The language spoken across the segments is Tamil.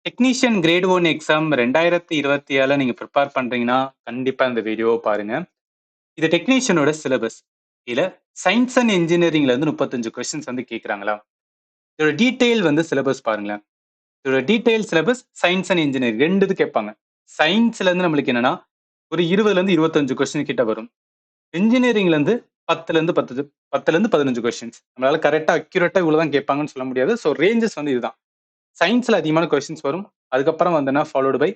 டெக்னீஷியன் கிரேட் 1 எக்ஸாம் 2027 நீங்க ப்ரிப்பேர் பண்றீங்கன்னா, கண்டிப்பா இந்த வீடியோவ பாருங்க. இது டெக்னீஷியனோட சிலபஸ். இதுல சயன்ஸ் அண்ட் இன்ஜினியரிங்ல இருந்து 35 கொஸ்டின்ஸ் வந்து கேட்கறாங்களா? இதோட டீட்டெயில் வந்து சிலபஸ் பாருங்களேன். இதோட detail syllabus science and engineering 2 இது கேட்பாங்க. சயன்ஸ்ல இருந்து நம்மளுக்கு என்னன்னா, ஒரு 20ல இருந்து 25 கொஸ்டின் கிட்ட வரும். இன்ஜினியரிங்ல இருந்து 10ல இருந்து 15 கொஸ்டின்ஸ். நம்மளால கரெக்ட்டா அக்யூரேட்டா இவ்வளவு தான் கேட்பாங்கன்னு சொல்ல முடியாது. சோ ரேஞ்சஸ் வந்து இதுதான். சயின்ஸ்ல அதிகமான கொஸ்டின்ஸ் வரும். அதுக்கப்புறம் வந்துன்னா ஃபாலோடு பை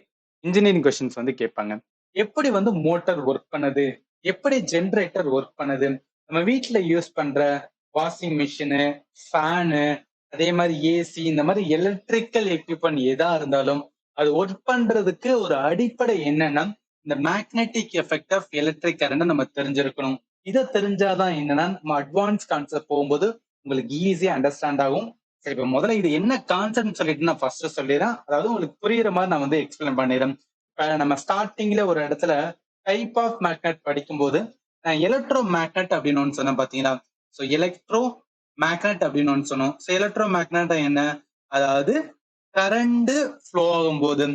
இன்ஜினியரிங் கொஸ்டின்ஸ் வந்து கேட்பாங்க. எப்படி வந்து மோட்டார் ஒர்க் பண்ணுது? எப்படி ஜெனரேட்டர் ஒர்க் பண்ணுது? நம்ம வீட்ல யூஸ் பண்ற வாஷிங் மிஷினு, ஃபேனு, அதே மாரி ஏசி இந்த மாரி எலக்ட்ரிக்கல் எக்யூப்மென்ட் எதா இருந்தாலும், அது ஒர்க் பண்றதுக்கு ஒரு அடிப்படை என்னன்னா, இந்த மேக்னெட்டிக் எஃபெக்ட் ஆஃப் எலக்ட்ரிக் கரண்ட்ட நம்ம தெரிஞ்சிருக்கணும். இத தெரிஞ்சா தான் என்னன்னா, நம்ம அட்வான்ஸ் கான்செப்ட் போகும்போது உங்களுக்கு ஈஸியா அண்டர்ஸ்டாண்ட் ஆகும். சரி, இப்ப முதல்ல இது என்ன கான்செப்ட்னு சொல்லிட்டு நான் ஃபர்ஸ்ட் சொல்லிடுறேன். அதாவது உங்களுக்கு புரியுற மாதிரி நான் வந்து எக்ஸ்பிளைன் பண்ணிடுறேன். இப்ப நம்ம ஸ்டார்டிங்ல ஒரு இடத்துல டைப் ஆஃப் மேக்னெட் படிக்கும்போது எலக்ட்ரோ மேக்னெட் அப்படின்னு ஒன்று சொன்னேன் பாத்தீங்களா? ஸோ எலக்ட்ரோ மேக்னெட் அப்படின்னு ஒன்று சொன்னோம். ஸோ எலக்ட்ரோ மேக்னெட் என்ன? அதாவது கரண்ட் ஃப்ளோ ஆகும்போது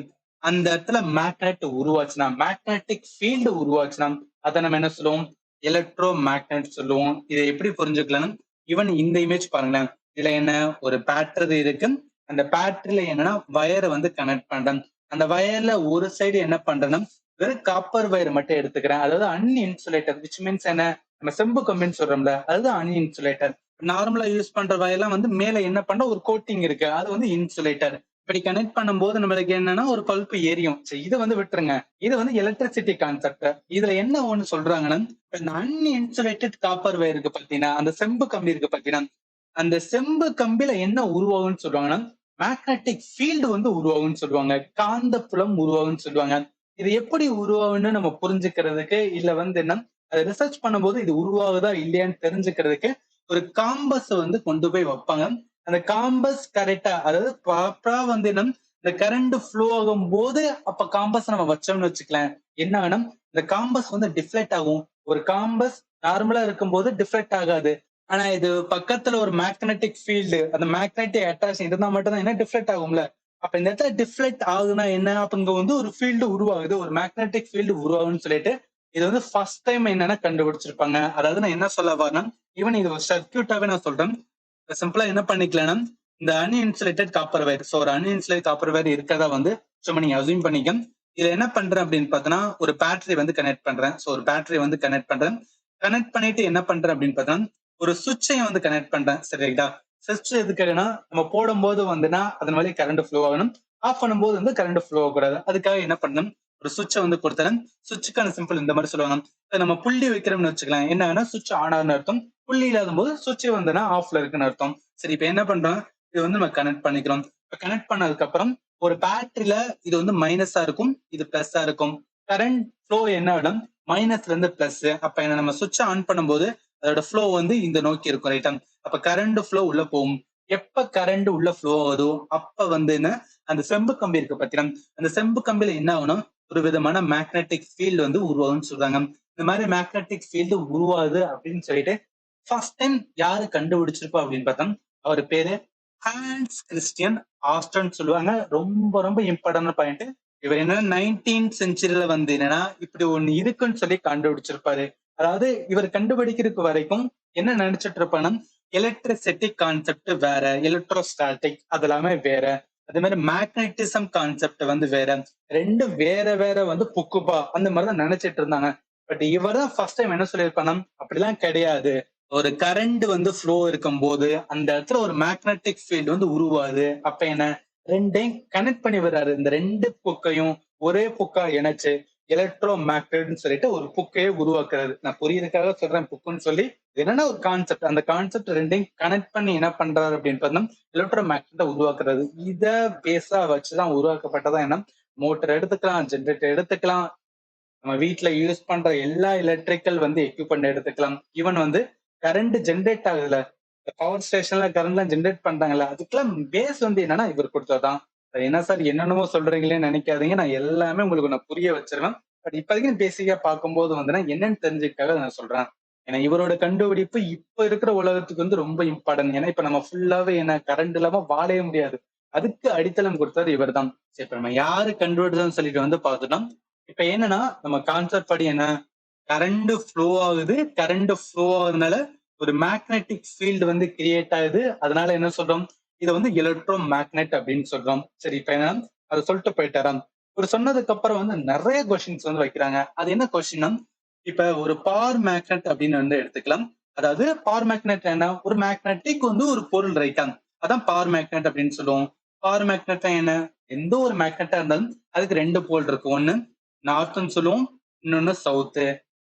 அந்த இடத்துல மேக்னெட் உருவாச்சுன்னா, மேக்னெட்டிக் ஃபீல்டு உருவாச்சுன்னா, அதை நம்ம என்ன சொல்லுவோம்? எலக்ட்ரோ மேக்னெட் சொல்லுவோம். இதை எப்படி புரிஞ்சுக்கலாம்? ஈவன் இந்த இமேஜ் பாருங்களேன். இதுல என்ன ஒரு பேட்டரி இருக்கு. அந்த பேட்டரியில என்னன்னா வயரை வந்து கனெக்ட் பண்றேன். அந்த வயர்ல ஒரு சைடு என்ன பண்றேன்னா வெறும் காப்பர் வயர் மட்டும் எடுத்துக்கிறேன். அதாவது அன்இன்சுலேட்டர் விச் மீன்ஸ் என்ன, நம்ம செம்பு கம்பின்னு சொல்றோம்ல, அதுதான் அன்இன்சுலேட்டர். நார்மலா யூஸ் பண்ற வயர்லாம் வந்து மேல என்ன பண்ற ஒரு கோட்டிங் இருக்கு, அது வந்து இன்சுலேட்டர். இப்படி கனெக்ட் பண்ணும்போது நம்மளுக்கு என்னன்னா ஒரு பல்ப் எரியும். சரி, இதை வந்து விட்டுருங்க. இது வந்து எலக்ட்ரிசிட்டி கான்செப்ட். இதுல என்ன ஒண்ணு சொல்றாங்கன்னா, இந்த அன்இன்சுலேட்டட் காப்பர் வயர் இருக்கு பாத்தீங்கன்னா, அந்த செம்பு கம்பி இருக்கு பாத்தீங்கன்னா, அந்த செம்பு கம்பில என்ன உருவாகும்னு சொல்லுவாங்கன்னா, மேக்னெட்டிக் ஃபீல்டு வந்து உருவாகும்னு சொல்லுவாங்க. காந்தப்புலம் உருவாகும்னு சொல்லுவாங்க. இது எப்படி உருவாகும்னு நம்ம புரிஞ்சுக்கிறதுக்கு, இல்ல வந்து என்ன, அத ரிசர்ச் பண்ணும்போது இது உருவாகுதா இல்லையான்னு தெரிஞ்சுக்கிறதுக்கு, ஒரு காம்பஸ வந்து கொண்டு போய் வைப்பாங்க. அந்த காம்பஸ் கரெக்ட்டா, அதாவது ப்ராப்பரா வந்து என்ன, இந்த கரண்ட் ஃப்ளோ ஆகும்போது அப்ப காம்பஸ் நம்ம வச்சோம்னு வச்சுக்கலாம். என்ன ஆகும்னா, இந்த காம்பஸ் வந்து டிஃப்ளெக்ட் ஆகும். ஒரு காம்பஸ் நார்மலா இருக்கும்போது டிஃப்ளெக்ட் ஆகாது. ஆனா இது பக்கத்துல ஒரு மேக்னெட்டிக் ஃபீல்டு, அந்த மேக்னெட்டிக் அட்ராக்ஷன் இருந்தா மட்டும் தான் என்ன டிஃப்ளெக்ட் ஆகும்ல. அப்ப இந்த இடத்துல டிஃப்ளெக்ட் ஆகுதுன்னா என்ன? அப்ப இங்க வந்து ஒரு ஃபீல்டு உருவாகுது. ஒரு மேக்னெட்டிக் ஃபீல்டு உருவாகும்னு சொல்லிட்டு, இது வந்து ஃபர்ஸ்ட் டைம் என்னன்னா கண்டுபிடிச்சிருப்பாங்க. அதாவது நான் என்ன சொல்ல வரேன்னா, ஈவன் இது ஒரு சர்க்யூட்டாவே நான் சொல்றேன். சிம்பிளா என்ன பண்ணிக்கலாம்னா, இந்த அன்இன்சுலேட்டட் காப்பர் வயர். சோ ஒரு அன்இன்சுலேட்டட் காப்பர் வயர் இருக்கிறதா வந்து சும்மா நீங்க அஸ்யூம் பண்ணிக்க. இதுல என்ன பண்றேன் அப்படின்னு பார்த்தோன்னா, ஒரு பேட்டரி வந்து கனெக்ட் பண்றேன். சோ ஒரு பேட்டரி வந்து கனெக்ட் பண்றேன். கனெக்ட் பண்ணிட்டு என்ன பண்றேன் அப்படின்னு பார்த்தோன்னா, ஒரு சுவிட்சையும் வந்து கனெக்ட் பண்றேன். சரிங்களா? சுவிட்ச் எதுக்குன்னா, நம்ம போடும்போது வந்துன்னா அதன் வழி கரண்ட் ஃப்ளோ ஆகணும். ஆஃப் பண்ணும்போது வந்து கரண்ட் ஃப்ளோ ஆகக்கூடாது. அதுக்காக என்ன பண்ணணும், ஒரு சுவிட்சை வந்து கொடுத்துறேன். சுவிட்சுக்கான சிம்பிள் இந்த மாதிரி சொல்லுவாங்க. இப்ப நம்ம புள்ளி வைக்கிறோம்னு வச்சுக்கலாம். என்ன ஆகுனா சுவிட்ச் ஆன் ஆகுதுன்னு அர்த்தம். புள்ளி இல்லாத போது சுவிட்ச் வந்துன்னா ஆஃப்ல இருக்குன்னு அர்த்தம். சரி, இப்ப என்ன பண்றோம், இது வந்து நம்ம கனெக்ட் பண்ணிக்கிறோம். இப்ப கனெக்ட் பண்ணதுக்கு அப்புறம் ஒரு பேட்டரியில இது வந்து மைனஸா இருக்கும், இது பிளஸ்ஸா இருக்கும். கரண்ட் ஃப்ளோ என்ன ஆகும், மைனஸ்ல இருந்து பிளஸ். அப்ப என்ன, நம்ம சுவிட்ச் ஆன் பண்ணும்போது அதோட ஃப்ளோ வந்து இந்த நோக்கி இருக்கும். ரைட்டா? அப்ப கரண்ட் ஃப்ளோ உள்ள போகும். எப்ப கரண்ட் உள்ள ஃப்ளோ ஆகுதோ அப்ப வந்து என்ன, அந்த செம்பு கம்பி இருக்கு பாத்தீங்கன்னா, அந்த செம்பு கம்பியில என்ன ஆகணும், ஒரு விதமான மேக்னெட்டிக் ஃபீல்டு வந்து உருவாகும்னு சொல்றாங்க. இந்த மாதிரி மேக்னெட்டிக் ஃபீல்டு உருவாகுது அப்படின்னு சொல்லிட்டு ஃபர்ஸ்ட் டைம் யாரு கண்டுபிடிச்சிருப்பா அப்படின்னு பார்த்தா, அவர் பேரு ஹான்ஸ் கிறிஸ்டியன் ஆஸ்டன் சொல்லுவாங்க. ரொம்ப ரொம்ப இம்பார்ட்டன்ட் பாயிண்ட். இவர் என்னன்னா 19th செஞ்சுரியில வந்து என்னன்னா இப்படி ஒண்ணு இருக்குன்னு சொல்லி கண்டுபிடிச்சிருப்பாரு. அதாவது இவர் கண்டுபிடிக்கிறதுக்கு வரைக்கும் என்ன நினைச்சிட்டு இருப்பானா, எலக்ட்ரிசிட்டி கான்செப்ட் வேற, எலக்ட்ரோஸ்டாட்டிக் அது எல்லாமே வேற, அதே மாதிரி மேக்னட்டிசம் கான்செப்ட் வந்து வேற, ரெண்டும் வேற வேற வந்து புக்குப்பா அந்த மாதிரிதான் நினைச்சிட்டு இருந்தாங்க. பட் இவர் தான் ஃபர்ஸ்ட் டைம் என்ன சொல்லியிருப்பானா, அப்படிலாம் கிடையாது. ஒரு கரண்ட் வந்து ஃப்ளோ இருக்கும்போது அந்த இடத்துல ஒரு மேக்னெட்டிக் ஃபீல்டு வந்து உருவாது. அப்ப என்ன, ரெண்டையும் கனெக்ட் பண்ணி வர்றாரு. இந்த ரெண்டு புக்கையும் ஒரே புக்கா இணைச்சு எலக்ட்ரோ மேக்னெட்னு சொல்லிட்டு ஒரு புக்கையே உருவாக்குறாரு. நான் புரியுறதுக்காக சொல்றேன் புக்குன்னு சொல்லி. என்னன்னா ஒரு கான்செப்ட், அந்த கான்செப்ட் ரெண்டையும் கனெக்ட் பண்ணி என்ன பண்றாரு அப்படின்னு பார்த்தா எலக்ட்ரோ மேக்னெட்டை உருவாக்குறது. இத பேஸா வச்சுதான் உருவாக்கப்பட்டதா என்ன, மோட்டர் எடுத்துக்கலாம், ஜெனரேட்டர் எடுத்துக்கலாம், நம்ம வீட்ல யூஸ் பண்ற எல்லா எலக்ட்ரிக்கல் வந்து எக்யூப்மெண்ட் எடுத்துக்கலாம். ஈவன் வந்து கரண்ட் ஜெனரேட் ஆகுதுல, பவர் ஸ்டேஷன்ல கரண்ட்லாம் ஜெனரேட் பண்றாங்கல்ல, அதுக்கெல்லாம் பேஸ் வந்து என்னன்னா இவர் கொடுத்ததுதான். என்ன சார் என்னென்னமோ சொல்றீங்களேன்னு நினைக்காதீங்க. நான் எல்லாமே உங்களுக்கு நான் புரிய வச்சிருவேன். பட் இப்போதைக்கு பேசிக்கா பார்க்கும்போது வந்து என்னன்னு தெரிஞ்சுக்காக நான் சொல்றேன். ஏன்னா இவரோட கண்டுபிடிப்பு இப்ப இருக்கிற உலகத்துக்கு வந்து ரொம்ப இம்பார்ட்டன்ட். ஏன்னா இப்ப நம்ம ஃபுல்லாவே என்ன கரண்ட் இல்லாம வாழவே முடியாது. அதுக்கு அடித்தளம் கொடுத்தது இவர்தான். சரி, இப்ப நம்ம யாரு கண்டுபிடிச்சோம்னு சொல்லிட்டு வந்து பார்த்துட்டோம். இப்ப என்னன்னா நம்ம கான்செப்ட் படி என்ன, கரண்ட் ஃப்ளோ ஆகுது. கரண்ட் ஃப்ளோ ஆகுறதுனால ஒரு மேக்னெட்டிக் ஃபீல்டு வந்து கிரியேட் ஆகுது. அதனால என்ன சொல்றோம், இதை வந்து எலக்ட்ரோ மேக்னெட் அப்படின்னு சொல்றோம். சரி, இப்ப என்ன அதை சொல்லிட்டு போயிட்டாராம். ஒரு சொன்னதுக்கு அப்புறம் வந்து நிறைய கொஸ்டின்ஸ் வந்து வைக்கிறாங்க. அது என்ன கொஸ்டின்னா, இப்ப ஒரு பவர் மேக்னெட் அப்படின்னு வந்து எடுத்துக்கலாம். அதாவது பவர் மேக்னெட் என்ன, ஒரு மேக்னெட்டிக் வந்து ஒரு பொருள் ரைட்டா, அதான் பவர் மேக்னெட் அப்படின்னு சொல்லுவோம். பவர் மேக்னெட் என்ன, எந்த ஒரு மேக்னெட்டா இருந்தாலும் அதுக்கு ரெண்டு போல் இருக்கு. ஒண்ணு நார்த்னு சொல்லுவோம், இன்னொன்னு சவுத்து.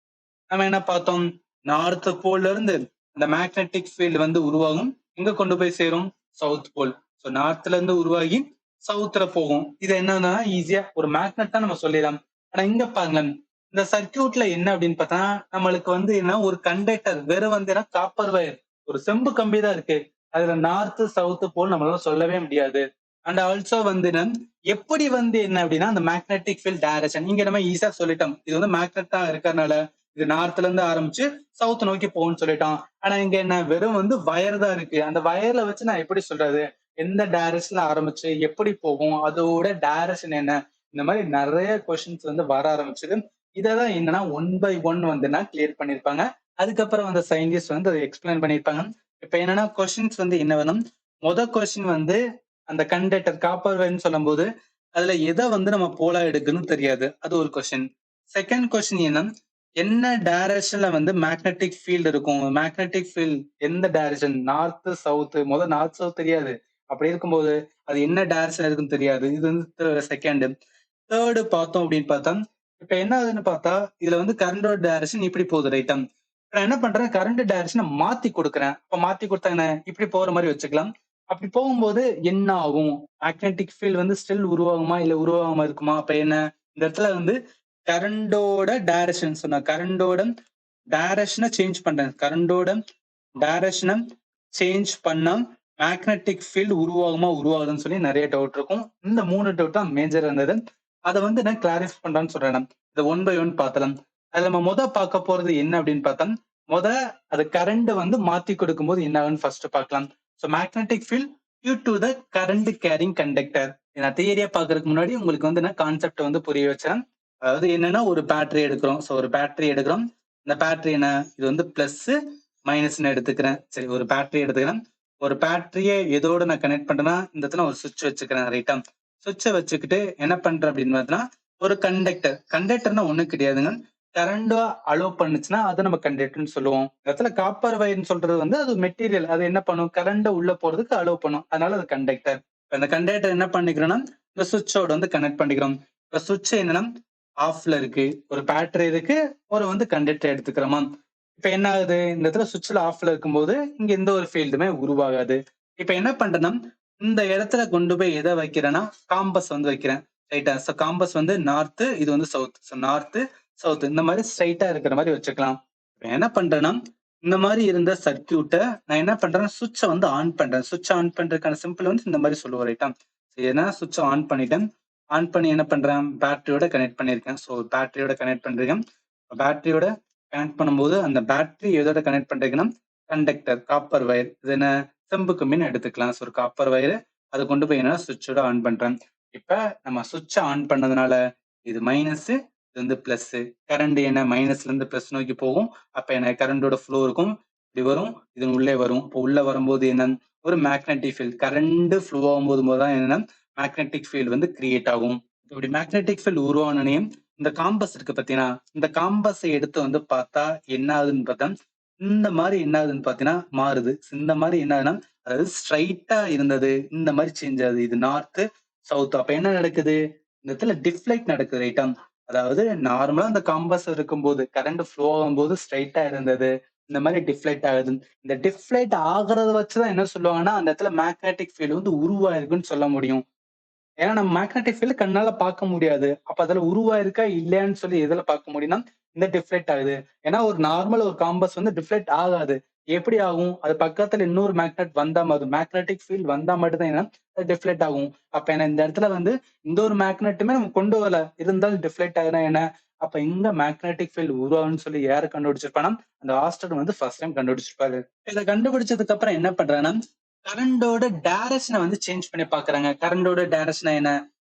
நம்ம என்ன பார்த்தோம், நார்த் போல்ல இருந்து இந்த மேக்னெட்டிக் ஃபீல்டு வந்து உருவாகும். எங்க கொண்டு போய் சேரும், சவுத் போல். ஸோ நார்த்ல இருந்து உருவாகி சவுத்துல போகும். இது என்னன்னா ஈஸியா ஒரு மேக்னெட்டா நம்ம சொல்லிடலாம். ஆனா இங்க பாருங்களேன், இந்த சர்க்கியூட்ல என்ன அப்படின்னு பார்த்தா, நம்மளுக்கு வந்து என்ன ஒரு கண்டக்டர் வெறும் வந்து என்ன காப்பர் வயர், ஒரு செம்பு கம்பி தான் இருக்கு. அதுல நார்த் சவுத் போல் நம்மளால சொல்லவே முடியாது. அண்ட் ஆல்சோ வந்து எப்படி வந்து என்ன அப்படின்னா அந்த மேக்னெட்டிக் ஃபீல்ட் டைரக்ஷன் இங்க நம்ம ஈஸியா சொல்லிட்டோம். இது வந்து மேக்னெட்டா இருக்கறனால இது நார்த்ல இருந்து ஆரம்பிச்சு சவுத் நோக்கி போகும்னு சொல்லிட்டோம். ஆனா இங்க என்ன வெறும் வந்து வயர் தான் இருக்கு. அந்த வயர்ல வச்சு நான் எப்படி சொல்றது, எந்த டைரக்ஷன்ல ஆரம்பிச்சு எப்படி போகும், அதோட டைரக்ஷன் என்ன, இந்த மாதிரி நிறைய கொஸ்டின்ஸ் வந்து வர ஆரம்பிச்சது. இததான் என்னன்னா ஒன் பை ஒன் வந்து கிளியர் பண்ணிருப்பாங்க. அதுக்கப்புறம் அந்த சயின்டிஸ்ட் வந்து அதை எக்ஸ்பிளைன் பண்ணிருப்பாங்க. இப்ப என்னன்னா கொஸ்டின்ஸ் வந்து என்ன வேணும், கொஸ்டின் வந்து அந்த கண்டக்டர் காப்பர் வயர்னு சொல்லும் போது அதுல எதை வந்து நம்ம போலா எடுக்கணும்னு தெரியாது. அது ஒரு கொஸ்டின். செகண்ட் கொஸ்டின் என்ன டைரக்ஷன்ல வந்து மேக்னெட்டிக் ஃபீல்டு இருக்கும், மேக்னெட்டிக் ஃபீல்ட் எந்த டைரக்ஷன், நார்த் சவுத், முதல் நார்த் சவுத் தெரியாது. அப்படி இருக்கும்போது அது என்ன டைரக்ஷன் இருக்குன்னு தெரியாது. இது வந்து செகண்ட். தேர்டு பார்த்தோம் அப்படின்னு பார்த்தா, இப்ப என்ன ஆகுதுன்னு பார்த்தா இதுல வந்து கரண்டோட டைரக்ஷன் இப்படி போகுது ரைட்டா. நான் என்ன பண்றேன், கரண்ட் டைரக்ஷனை மாத்தி கொடுக்குறேன். இப்ப மாத்தி கொடுத்தா என்ன, இப்படி போற மாதிரி வச்சுக்கலாம். அப்படி போகும்போது என்ன ஆகும், மேக்னெட்டிக் ஃபீல்ட் வந்து ஸ்டில் உருவாகுமா இல்ல உருவாகாம இருக்குமா. அப்ப என்ன, இந்த இடத்துல வந்து கரண்டோட டைரக்ஷன் சொன்ன, கரண்டோட டைரக்ஷனை சேஞ்ச் பண்றேன். கரண்டோட டைரக்ஷனை சேஞ்ச் பண்ணா மேக்னெட்டிக் ஃபீல்டு உருவாகுமா உருவாகுதுன்னு சொல்லி நிறைய டவுட் இருக்கும். இந்த 3 டவுட் தான் மேஜர் இருந்தது. அதை வந்து நான் கிளாரிஃபை பண்றேன்னு சொல்றேன். இதை ஒன் பை ஒன் பார்த்தலாம். அதுல நம்ம பார்க்க போறது என்ன அப்படின்னு பார்த்தா, அது கரண்ட் வந்து மாத்தி கொடுக்கும்போது என்ன ஆகுன்னு ஃபர்ஸ்ட் பார்க்கலாம். So magnetic field due to the current carrying conductor. நான் தியரியா பாக்குறதுக்கு முன்னாடி உங்களுக்கு வந்து நான் கான்செப்ட் வந்து புரிய வச்சேன். அதாவது என்னன்னா ஒரு பேட்டரி எடுக்கிறோம். ஸோ ஒரு பேட்டரி எடுக்கிறோம். இந்த பேட்டரி என்ன, இது வந்து பிளஸ் மைனஸ்ன்னு எடுத்துக்கிறேன். சரி, ஒரு பேட்டரி எடுத்துக்கிறேன். ஒரு பேட்டரியை எதோட நான் கனெக்ட் பண்றேன்னா இந்த இடத்துல ஒரு சுவிட்ச் வச்சுக்கிறேன் ரைட்டா. சுவிட்சை வச்சுக்கிட்டு என்ன பண்றேன் அப்படின்னு பார்த்தீங்கன்னா, ஒரு கண்டக்டர்னா ஒண்ணும் கிடையாதுங்க. கரண்டா அலோவ் பண்ணுச்சுன்னா அதை நம்ம கண்டக்டர்னு சொல்லுவோம். இந்த இடத்துல காப்பர் வயர்னு சொல்றது வந்து அது மெட்டீரியல், அது என்ன பண்ணும், கரண்ட் உள்ள போறதுக்கு அலோவ் பண்ணும். அதனால அது கண்டக்டர். இந்த கண்டக்டர் என்ன பண்ணிக்கிறோம்னா இந்த சுவிட்சோட வந்து கனெக்ட் பண்ணிக்கிறோம். இப்ப சுவிட்ச் என்னன்னா ஆஃப்ல இருக்கு, ஒரு பேட்டரி இருக்கு, ஒரு வந்து கண்டக்டர் எடுத்துக்கிறோமா. இப்ப என்ன ஆகுது, இந்த இடத்துல சுவிட்ச்ல ஆஃப்ல இருக்கும்போது இங்க எந்த ஒரு ஃபீல்டுமே உருவாகாது. இப்ப என்ன பண்றேன்னா இந்த இடத்துல கொண்டு போய் எதை வைக்கிறேன்னா காம்பஸ் வந்து வைக்கிறேன் ரைட்டா. ஸோ காம்பஸ் வந்து நார்த், இது வந்து சவுத். ஸோ நார்த் சவுத் இந்த மாதிரி ஸ்ட்ரைட்டா இருக்கிற மாதிரி வச்சுக்கலாம். இப்ப என்ன பண்றேன்னா இந்த மாதிரி இருந்த சர்க்கியூட்டை நான் என்ன பண்றேன், சுவிட்சை வந்து ஆன் பண்றேன். சுவிட்ச் ஆன் பண்றதுக்கான சிம்பிள் வந்து இந்த மாதிரி சொல்லுவோம் ரைட்டா. ஏன்னா சுவிட்சை ஆன் பண்ணிட்டேன். ஆன் பண்ணி என்ன பண்றேன், பேட்டரியோட கனெக்ட் பண்ணிருக்கேன். ஸோ பேட்டரியோட கனெக்ட் பண்றேன். பேட்டரியோட கனெக்ட் பண்ணும்போது அந்த பேட்டரி எதோட கனெக்ட் பண்றீங்கன்னா கண்டக்டர் காப்பர் வயர், இது என்ன செம்பு கம்பின்னு எடுத்துக்கலாம். ஸோ ஒரு காப்பர் வயர் அதை கொண்டு போய் என்ன சுவிட்சோட ஆன் பண்றேன். இப்ப நம்ம சுவிட்சை ஆன் பண்ணதுனால இது மைனஸ், இது வந்து பிளஸ். கரண்ட் என்ன மைனஸ்ல இருந்து பிளஸ் நோக்கி போகும். அப்ப என்ன கரண்டோட ஃப்ளோ இருக்கும், இப்படி வரும், இது உள்ளே வரும். இப்போ உள்ள வரும்போது என்ன, ஒரு மேக்னெட்டிக் ஃபீல்ட் கரண்ட் ஃப்ளோ ஆகும்போது தான் என்ன மேக்னெட்டிக் ஃபீல்டு வந்து கிரியேட் ஆகும். இப்படி மேக்னெட்டிக் ஃபீல்டு உருவானனையும் இந்த காம்பஸ் இருக்கு பாத்தீங்கன்னா, இந்த காம்பஸை எடுத்து வந்து பார்த்தா என்ன ஆகுதுன்னு பார்த்தா இந்த மாதிரி என்ன ஆகுதுன்னு பாத்தீங்கன்னா மாறுது. இந்த மாதிரி என்ன ஆகுதுன்னா, அதாவது ஸ்ட்ரைட்டா இருந்தது இந்த மாதிரி சேஞ்ச் ஆகுது. இது நார்த் சவுத். அப்ப என்ன நடக்குது, இந்த இடத்துல டிஃப்ளைட் நடக்குது ரைட்டா. அதாவது நார்மலா அந்த காம்பஸ் இருக்கும்போது கரண்ட் ஃப்ளோ ஆகும்போது ஸ்ட்ரைட்டா இருந்தது, இந்த மாதிரி டிஃப்ளைட் ஆகுது. இந்த டிஃப்ளைட் ஆகுறத வச்சுதான் என்ன சொல்லுவாங்கன்னா அந்த இடத்துல மேக்னெட்டிக் ஃபீல்டு வந்து உருவாயிருக்குன்னு சொல்ல முடியும். ஏன்னா நம்ம மேக்னெட்டிக் ஃபீல்ட் கண்ணால பார்க்க முடியாது. அப்ப அதுல உருவாயிருக்கா இல்லையான்னு சொல்லி எதுல பார்க்க முடியும்னா இந்த டிஃப்ளெக்ட் ஆகுது. ஏன்னா ஒரு நார்மல் ஒரு காம்பஸ் வந்து டிஃப்ளெக்ட் ஆகாது. எப்படி ஆகும், அது பக்கத்துல இன்னொரு மேக்னெட் வந்தா மாதிரி மேக்னெட்டிக் ஃபீல்ட் வந்தா மட்டும் தான் என்ன அது டிஃப்ளெக்ட் ஆகும். அப்ப என்ன இந்த இடத்துல வந்து இந்த ஒரு மேக்னெட்டுமே நம்ம கொண்டு வரல, இருந்தாலும் டிஃப்ளெக்ட் ஆகுதுன்னா என்ன, அப்ப எங்க மேக்னெட்டிக் ஃபீல்ட் உருவாகும்னு சொல்லி யாரு கண்டுபிடிச்சிருப்பானா அந்த ஆஸ்டர் வந்து ஃபர்ஸ்ட் டைம் கண்டுபிடிச்சிருப்பாரு. இதை கண்டுபிடிச்சதுக்கு அப்புறம் என்ன பண்றாங்கன்னா கரண்டோட டைரக்ஷனை வந்து சேஞ்ச் பண்ணி பாக்குறாங்க. கரண்டோட டைரக்ஷன் என்ன?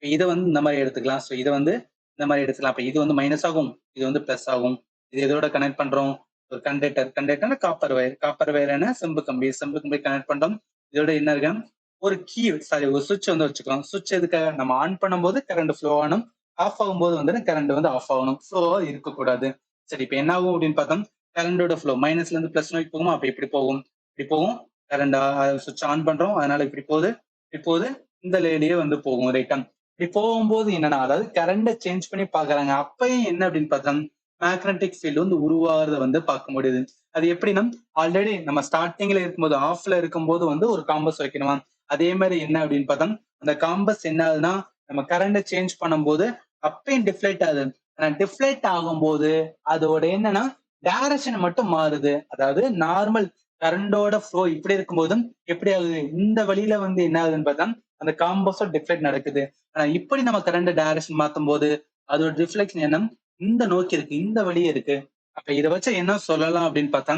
இதை வந்து இந்த மாதிரி எடுத்துக்கலாம். ஸோ இதை வந்து இந்த மாதிரி எடுத்துக்கலாம். அப்ப இது வந்து மைனஸ் ஆகும், இது வந்து பிளஸ் ஆகும். இது எதோட கனெக்ட் பண்றோம்? ஒரு conductor copper wire. Copper wire என்ன? செம்பு கம்பி கனெக்ட் பண்றோம். இதோட என்ன இருக்கு? ஒரு கீ ஒரு சுவிட்ச் வந்து வச்சுக்கலாம். சுவிட்ச் எதுக்காக? நம்ம ஆன் பண்ணும்போது கரண்ட் ஃப்ளோ ஆகணும், ஆஃப் ஆகும்போது வந்து கரண்ட் வந்து ஆஃப் ஆகணும், ஃப்ளோவா இருக்கக்கூடாது. சரி, இப்ப என்ன ஆகும் அப்படின்னு பார்த்தோம். கரண்டோட ஃப்ளோ மைனஸ்ல இருந்து பிளஸ் நோக்கி போகுமா? அப்ப இப்படி போகும், இப்படி போகும். கரண்ட் சுவிட்ச் ஆன் பண்றோம், அதனால இப்படி போகுது, இப்படி போகுது. இந்த லேடியே வந்து போகும் ரைட்டா. இப்படி போகும்போது என்னன்னா, அதாவது கரண்ட சேஞ்ச் பண்ணி பாக்குறாங்க. அப்பயும் என்ன அப்படின்னு பார்த்தா மேக்னெட்டிக் ஃபீல்டு வந்து உருவாகிறத வந்து பார்க்க முடியுது. அது எப்படின்னா, ஆல்ரெடி நம்ம ஸ்டார்டிங்ல இருக்கும்போது ஆஃப்ல இருக்கும்போது வந்து ஒரு காம்பஸ் வைக்கணுமா, அதே மாதிரி என்ன அப்படின்னு பார்த்தா அந்த காம்பஸ் என்ன ஆகுதுன்னா நம்ம கரண்ட சேஞ்ச் பண்ணும்போது அப்பயும் டிஃப்ளேட் ஆகுது. ஆனா டிஃப்ளேட் ஆகும்போது அதோட என்னன்னா டைரக்ஷன் மட்டும் மாறுது. அதாவது நார்மல் கரண்டோட ஃப்ளோ இப்படி இருக்கும்போதும் எப்படி ஆகுது, இந்த வழியில வந்து என்ன ஆகுதுன்னு பார்த்தா அந்த காம்பஸோட டிஃப்ளெக்ட் நடக்குது. ஆனா இப்படி நம்ம கரண்ட் டைரக்ஷன் மாத்தும் போது அதோட ரிஃப்ளெக்ஷன் என்ன இந்த நோக்கி இருக்கு, இந்த வழியே இருக்கு. அப்ப இதை வச்சு என்ன சொல்லலாம் அப்படின்னு பார்த்தா,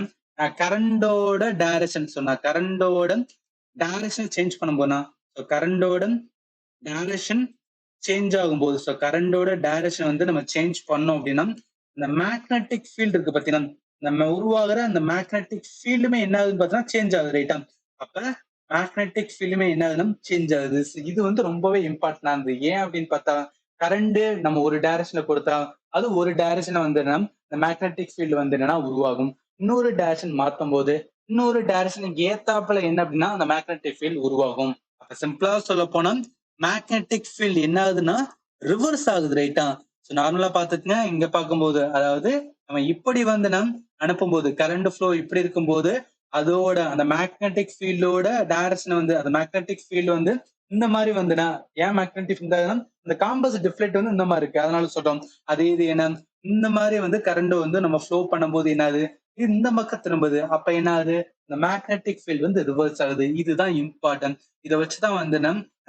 கரண்டோட டைரக்ஷன் சொன்னா கரண்டோட டைரக்ஷன் சேஞ்ச் பண்ணும்போதுனா கரண்டோட டைரக்ஷன் சேஞ்ச் ஆகும்போது கரண்டோட டைரக்ஷன் வந்து நம்ம சேஞ்ச் பண்ணோம் அப்படின்னா இந்த மேக்னெட்டிக் ஃபீல்டு இருக்கு பாத்தீங்கன்னா, நம்ம உருவாகிற அந்த மேக்னெட்டிக் ஃபீல்டுமே என்ன ஆகுதுன்னு பார்த்தீங்கன்னா சேஞ்ச் ஆகுது ரைட்டா. அப்ப மேக்னெட்டிக் ஃபீல்டுமே என்ன ஆகுதுன்னா சேஞ்ச் ஆகுது. இது வந்து ரொம்பவே இம்பார்ட்டன்ட் ஆனது. ஏன் அப்படின்னு பார்த்தா கரண்ட் நம்ம ஒரு டைரக்ஷன்ல கொடுத்தா அது ஒரு டைரக்ஷனை வந்து இந்த மேக்னெட்டிக் ஃபீல்டு வந்து என்னன்னா உருவாகும். இன்னொரு டைரக்ஷன் மாற்றும் போது இன்னொரு டைரக்ஷனுக்கு ஏத்தாப்புல என்ன அப்படின்னா அந்த மேக்னெட்டிக் ஃபீல்டு உருவாகும். அப்ப சிம்பிளா சொல்ல போனா மேக்னெட்டிக் ஃபீல்டு என்ன ஆகுதுன்னா ரிவர்ஸ் ஆகுது ரைட்டா. நார்மலா பாத்துக்கங்க, இங்க பார்க்கும்போது அதாவது நம்ம இப்படி வந்து அனுப்பும்போது கரண்ட் ஃப்ளோ இப்படி இருக்கும்போது அதோட அந்த மேக்னெட்டிக் ஃபீல்டோட டைரக்ஷன் வந்து அந்த மேக்னெட்டிக் ஃபீல்டு வந்து இந்த மாதிரி வந்துனா ஏன் மேக்னெட்டிக் இந்த காம்பஸ் டிஃப்ளெக்ட் வந்து இந்த மாதிரி இருக்கு, அதனால சொல்றோம். அதே இது என்ன இந்த மாதிரி வந்து கரண்ட் வந்து நம்ம ஃப்ளோ பண்ணும்போது என்னது இது இந்த பக்கம் திரும்புது. அப்ப என்ன ஆகுது, இந்த மேக்னெட்டிக் ஃபீல்டு வந்து ரிவர்ஸ் ஆகுது. இதுதான் இம்பார்ட்டன்ட். இதை வச்சுதான் வந்து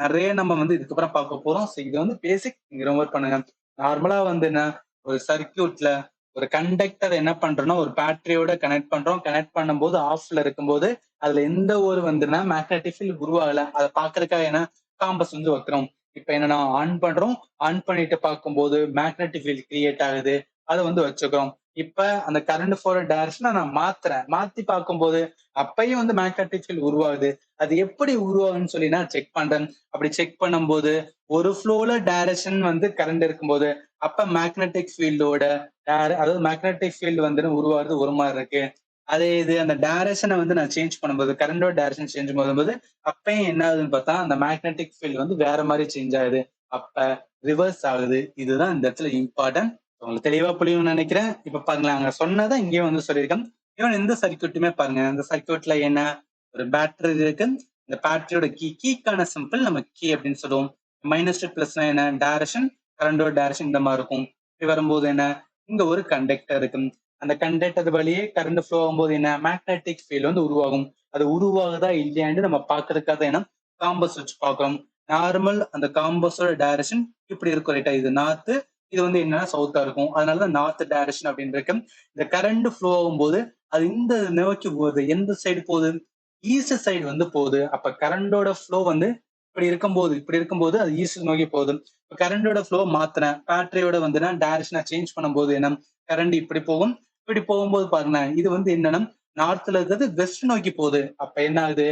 நிறைய நம்ம வந்து இதுக்கப்புறம் பார்க்க போறோம். இது வந்து பேசிக், நீங்க ரொம்ப பண்ணுங்க. நார்மலா வந்து என்ன ஒரு சர்க்கியூட்ல ஒரு கண்டக்டர் என்ன பண்றோம்னா ஒரு பேட்டரியோட கனெக்ட் பண்றோம். கனெக்ட் பண்ணும்போது ஆஃப்ல இருக்கும்போது அதுல எந்த ஒரு வந்துன்னா மேக்னெட்டிக் ஃபீல்ட் உருவாகல. அதை பாக்குறதுக்காக என்ன காம்பஸ் வந்து வைக்கிறோம். இப்ப என்னன்னா ஆன் பண்றோம், ஆன் பண்ணிட்டு பார்க்கும்போது மேக்னெட்டிக் ஃபீல்ட் கிரியேட் ஆகுது, அதை வந்து வச்சுக்கிறோம். இப்ப அந்த கரண்ட் போற டைரக்ஷனை நான் மாத்துறேன், மாத்தி பார்க்கும்போது அப்பயும் வந்து மேக்னெட்டிக் ஃபீல்ட் உருவாகுது. அது எப்படி உருவாகுன்னு சொல்லி நான் செக் பண்றேன். அப்படி செக் பண்ணும்போது ஒரு ஃப்ளோல டைரக்ஷன் வந்து கரண்ட் இருக்கும்போது அப்ப மேக்னெட்டிக் ஃபீல்டோட அதாவது மேக்னெட்டிக் ஃபீல்டு வந்து உருவாகிறது ஒரு மாதிரி இருக்கு. அதே இது அந்த டைரக்ஷனை வந்து நான் சேஞ்ச் பண்ணும்போது கரண்டோட டைரக்ஷன் சேஞ்ச் பண்ணும்போது அப்பயும் என்ன ஆகுதுன்னு பார்த்தா அந்த மேக்னெட்டிக் ஃபீல்டு வந்து வேற மாதிரி சேஞ்ச் ஆகுது. அப்ப ரிவர்ஸ் ஆகுது. இதுதான் இந்த இடத்துல இம்பார்ட்டன்ட். உங்களுக்கு தெளிவா புரியும்னு நினைக்கிறேன். இப்ப பாருங்களேன், அங்க சொன்னதை இங்கேயும் வந்து சொல்லியிருக்கேன். இவன் எந்த சர்க்கியூட்டுமே பாருங்க, இந்த சர்க்கியூட்ல என்ன ஒரு பேட்டரி இருக்கு. இந்த பேட்டரியோட கீக்கான சிம்பிள் நம்ம கீ அப்படின்னு சொல்லுவோம். மைனஸ் டு பிளஸ் என்ன டைரக்ஷன், கரண்டோட டைரக்ஷன் இந்த மாதிரி இருக்கும். இப்படி வரும்போது என்ன இங்க ஒரு கண்டக்டர் இருக்கு. அந்த கண்டக்டர் வழியே கரண்ட் ஃப்ளோ ஆகும்போது என்ன மேக்னெட்டிக் ஃபீல்ட் வந்து உருவாகும். அது உருவாகுதா இல்லையான்னு நம்ம பாக்குறதுக்காக என்ன காம்பஸ் வச்சு பார்க்கிறோம். நார்மல் அந்த காம்பஸோட டைரக்ஷன் இப்படி இருக்கும் ரைட்டா. இது நார்த், இது வந்து என்னன்னா சவுத்தா இருக்கும். அதனாலதான் நார்த் டைரக்ஷன் அப்படின்னு இருக்கு. இந்த கரண்ட் ஃப்ளோ ஆகும்போது அது இந்த நோக்கி போகுது. எந்த சைடு போகுது, ஈஸ்ட் சைடு வந்து போகுது. அப்ப கரண்டோட ஃப்ளோ வந்து இப்படி இருக்கும்போது அது ஈஸ்ட் நோக்கி போகுது. இப்ப கரண்டோட ஃப்ளோ மாத்தினேன், பேட்டரியோட வந்து டைரக்ஷனை சேஞ்ச் பண்ணும்போது என்ன கரண்ட் இப்படி போகும். இப்படி போகும்போது பாருங்க இது வந்து என்னன்னா நார்த்ல இருக்கிறது வெஸ்ட் நோக்கி போகுது. அப்ப என்ன ஆகுது,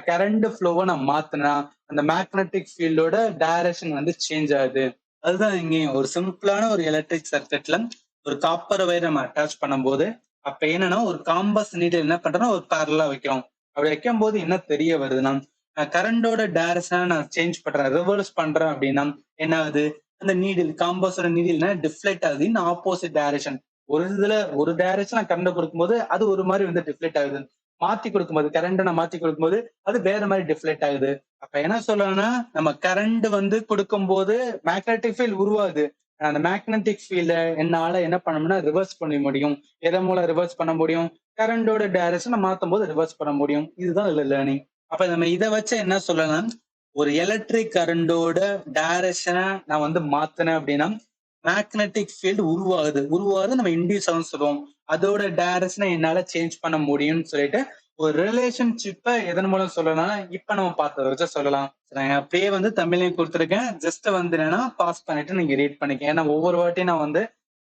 கரண்ட் ஃப்ளோவை நான் மாத்தினா அந்த மேக்னெட்டிக் ஃபீல்டோட டைரக்ஷன் வந்து சேஞ்ச் ஆகுது. அதுதான் இங்கேயும் ஒரு சிம்பிளான ஒரு எலக்ட்ரிக் சர்க்கியூட்ல ஒரு காப்பர் வயர் நம்ம அட்டாச் பண்ணும்போது அப்ப என்னன்னா ஒரு காம்பஸ் நீடில் என்ன பண்றோம்னா ஒரு பேரலா வைக்கிறோம். அப்படி வைக்கும் போது என்ன தெரிய வருதுன்னா கரண்டோட டைரக்ஷனை நான் சேஞ்ச் பண்றேன், ரிவர்ஸ் பண்றேன் அப்படின்னா என்ன ஆகுது, அந்த நீடில் காம்பஸோட நீடில் டிஃப்ளெக்ட் ஆகுது இன் ஆப்போசிட் டைரக்ஷன். ஒரு இதுல ஒரு டைரக்ஷன் கரண்ட் கொடுக்கும்போது அது ஒரு மாதிரி வந்து டிஃப்ளெக்ட் ஆகுது, மாத்தி கொடுக்கும்போது கரண்ட் நான் மாத்தி கொடுக்கும்போது அது வேற மாதிரி டிஃப்ளெக்ட் ஆகுது. அப்ப என்ன சொல்லணும்னா நம்ம கரண்ட் வந்து கொடுக்கும்போது மேக்னெட்டிக் ஃபீல்ட் உருவாகுது. அந்த மேக்னெட்டிக் ஃபீல்ட என்னால என்ன பண்ணணும்னா ரிவர்ஸ் பண்ண முடியும். எதன் மூலம் ரிவர்ஸ் பண்ண முடியும், கரண்டோட டைரக்ஷனை மாத்தும் போது ரிவர்ஸ் பண்ண முடியும். இதுதான் இதுல லேர்னிங். அப்ப நம்ம இதை வச்சு என்ன சொல்லலாம், ஒரு எலக்ட்ரிக் கரண்டோட டைரக்ஷனை நான் வந்து மாத்தினேன் அப்படின்னா மேக்னெட்டிக் ஃபீல்டு உருவாகுது நம்ம இண்டியூஸ் ஆகும் சொல்லுவோம். அதோட டைரக்ஷனை என்னால சேஞ்ச் பண்ண முடியும்னு சொல்லிட்டு ஒரு ரிலேஷன்ஷிப்ப எதன் மூலம் சொல்லலாம்னா, இப்ப நம்ம பார்த்தத வச்சு சொல்லலாம். நான் அப்படியே வந்து தமிழ்லயும் குடுத்துருக்கேன். ஜஸ்ட் வந்து என்னன்னா, பாஸ் பண்ணிட்டு நீங்க ரீட் பண்ணிக்கங்க. ஏன்னா ஒவ்வொரு வாட்டியும் நான் வந்து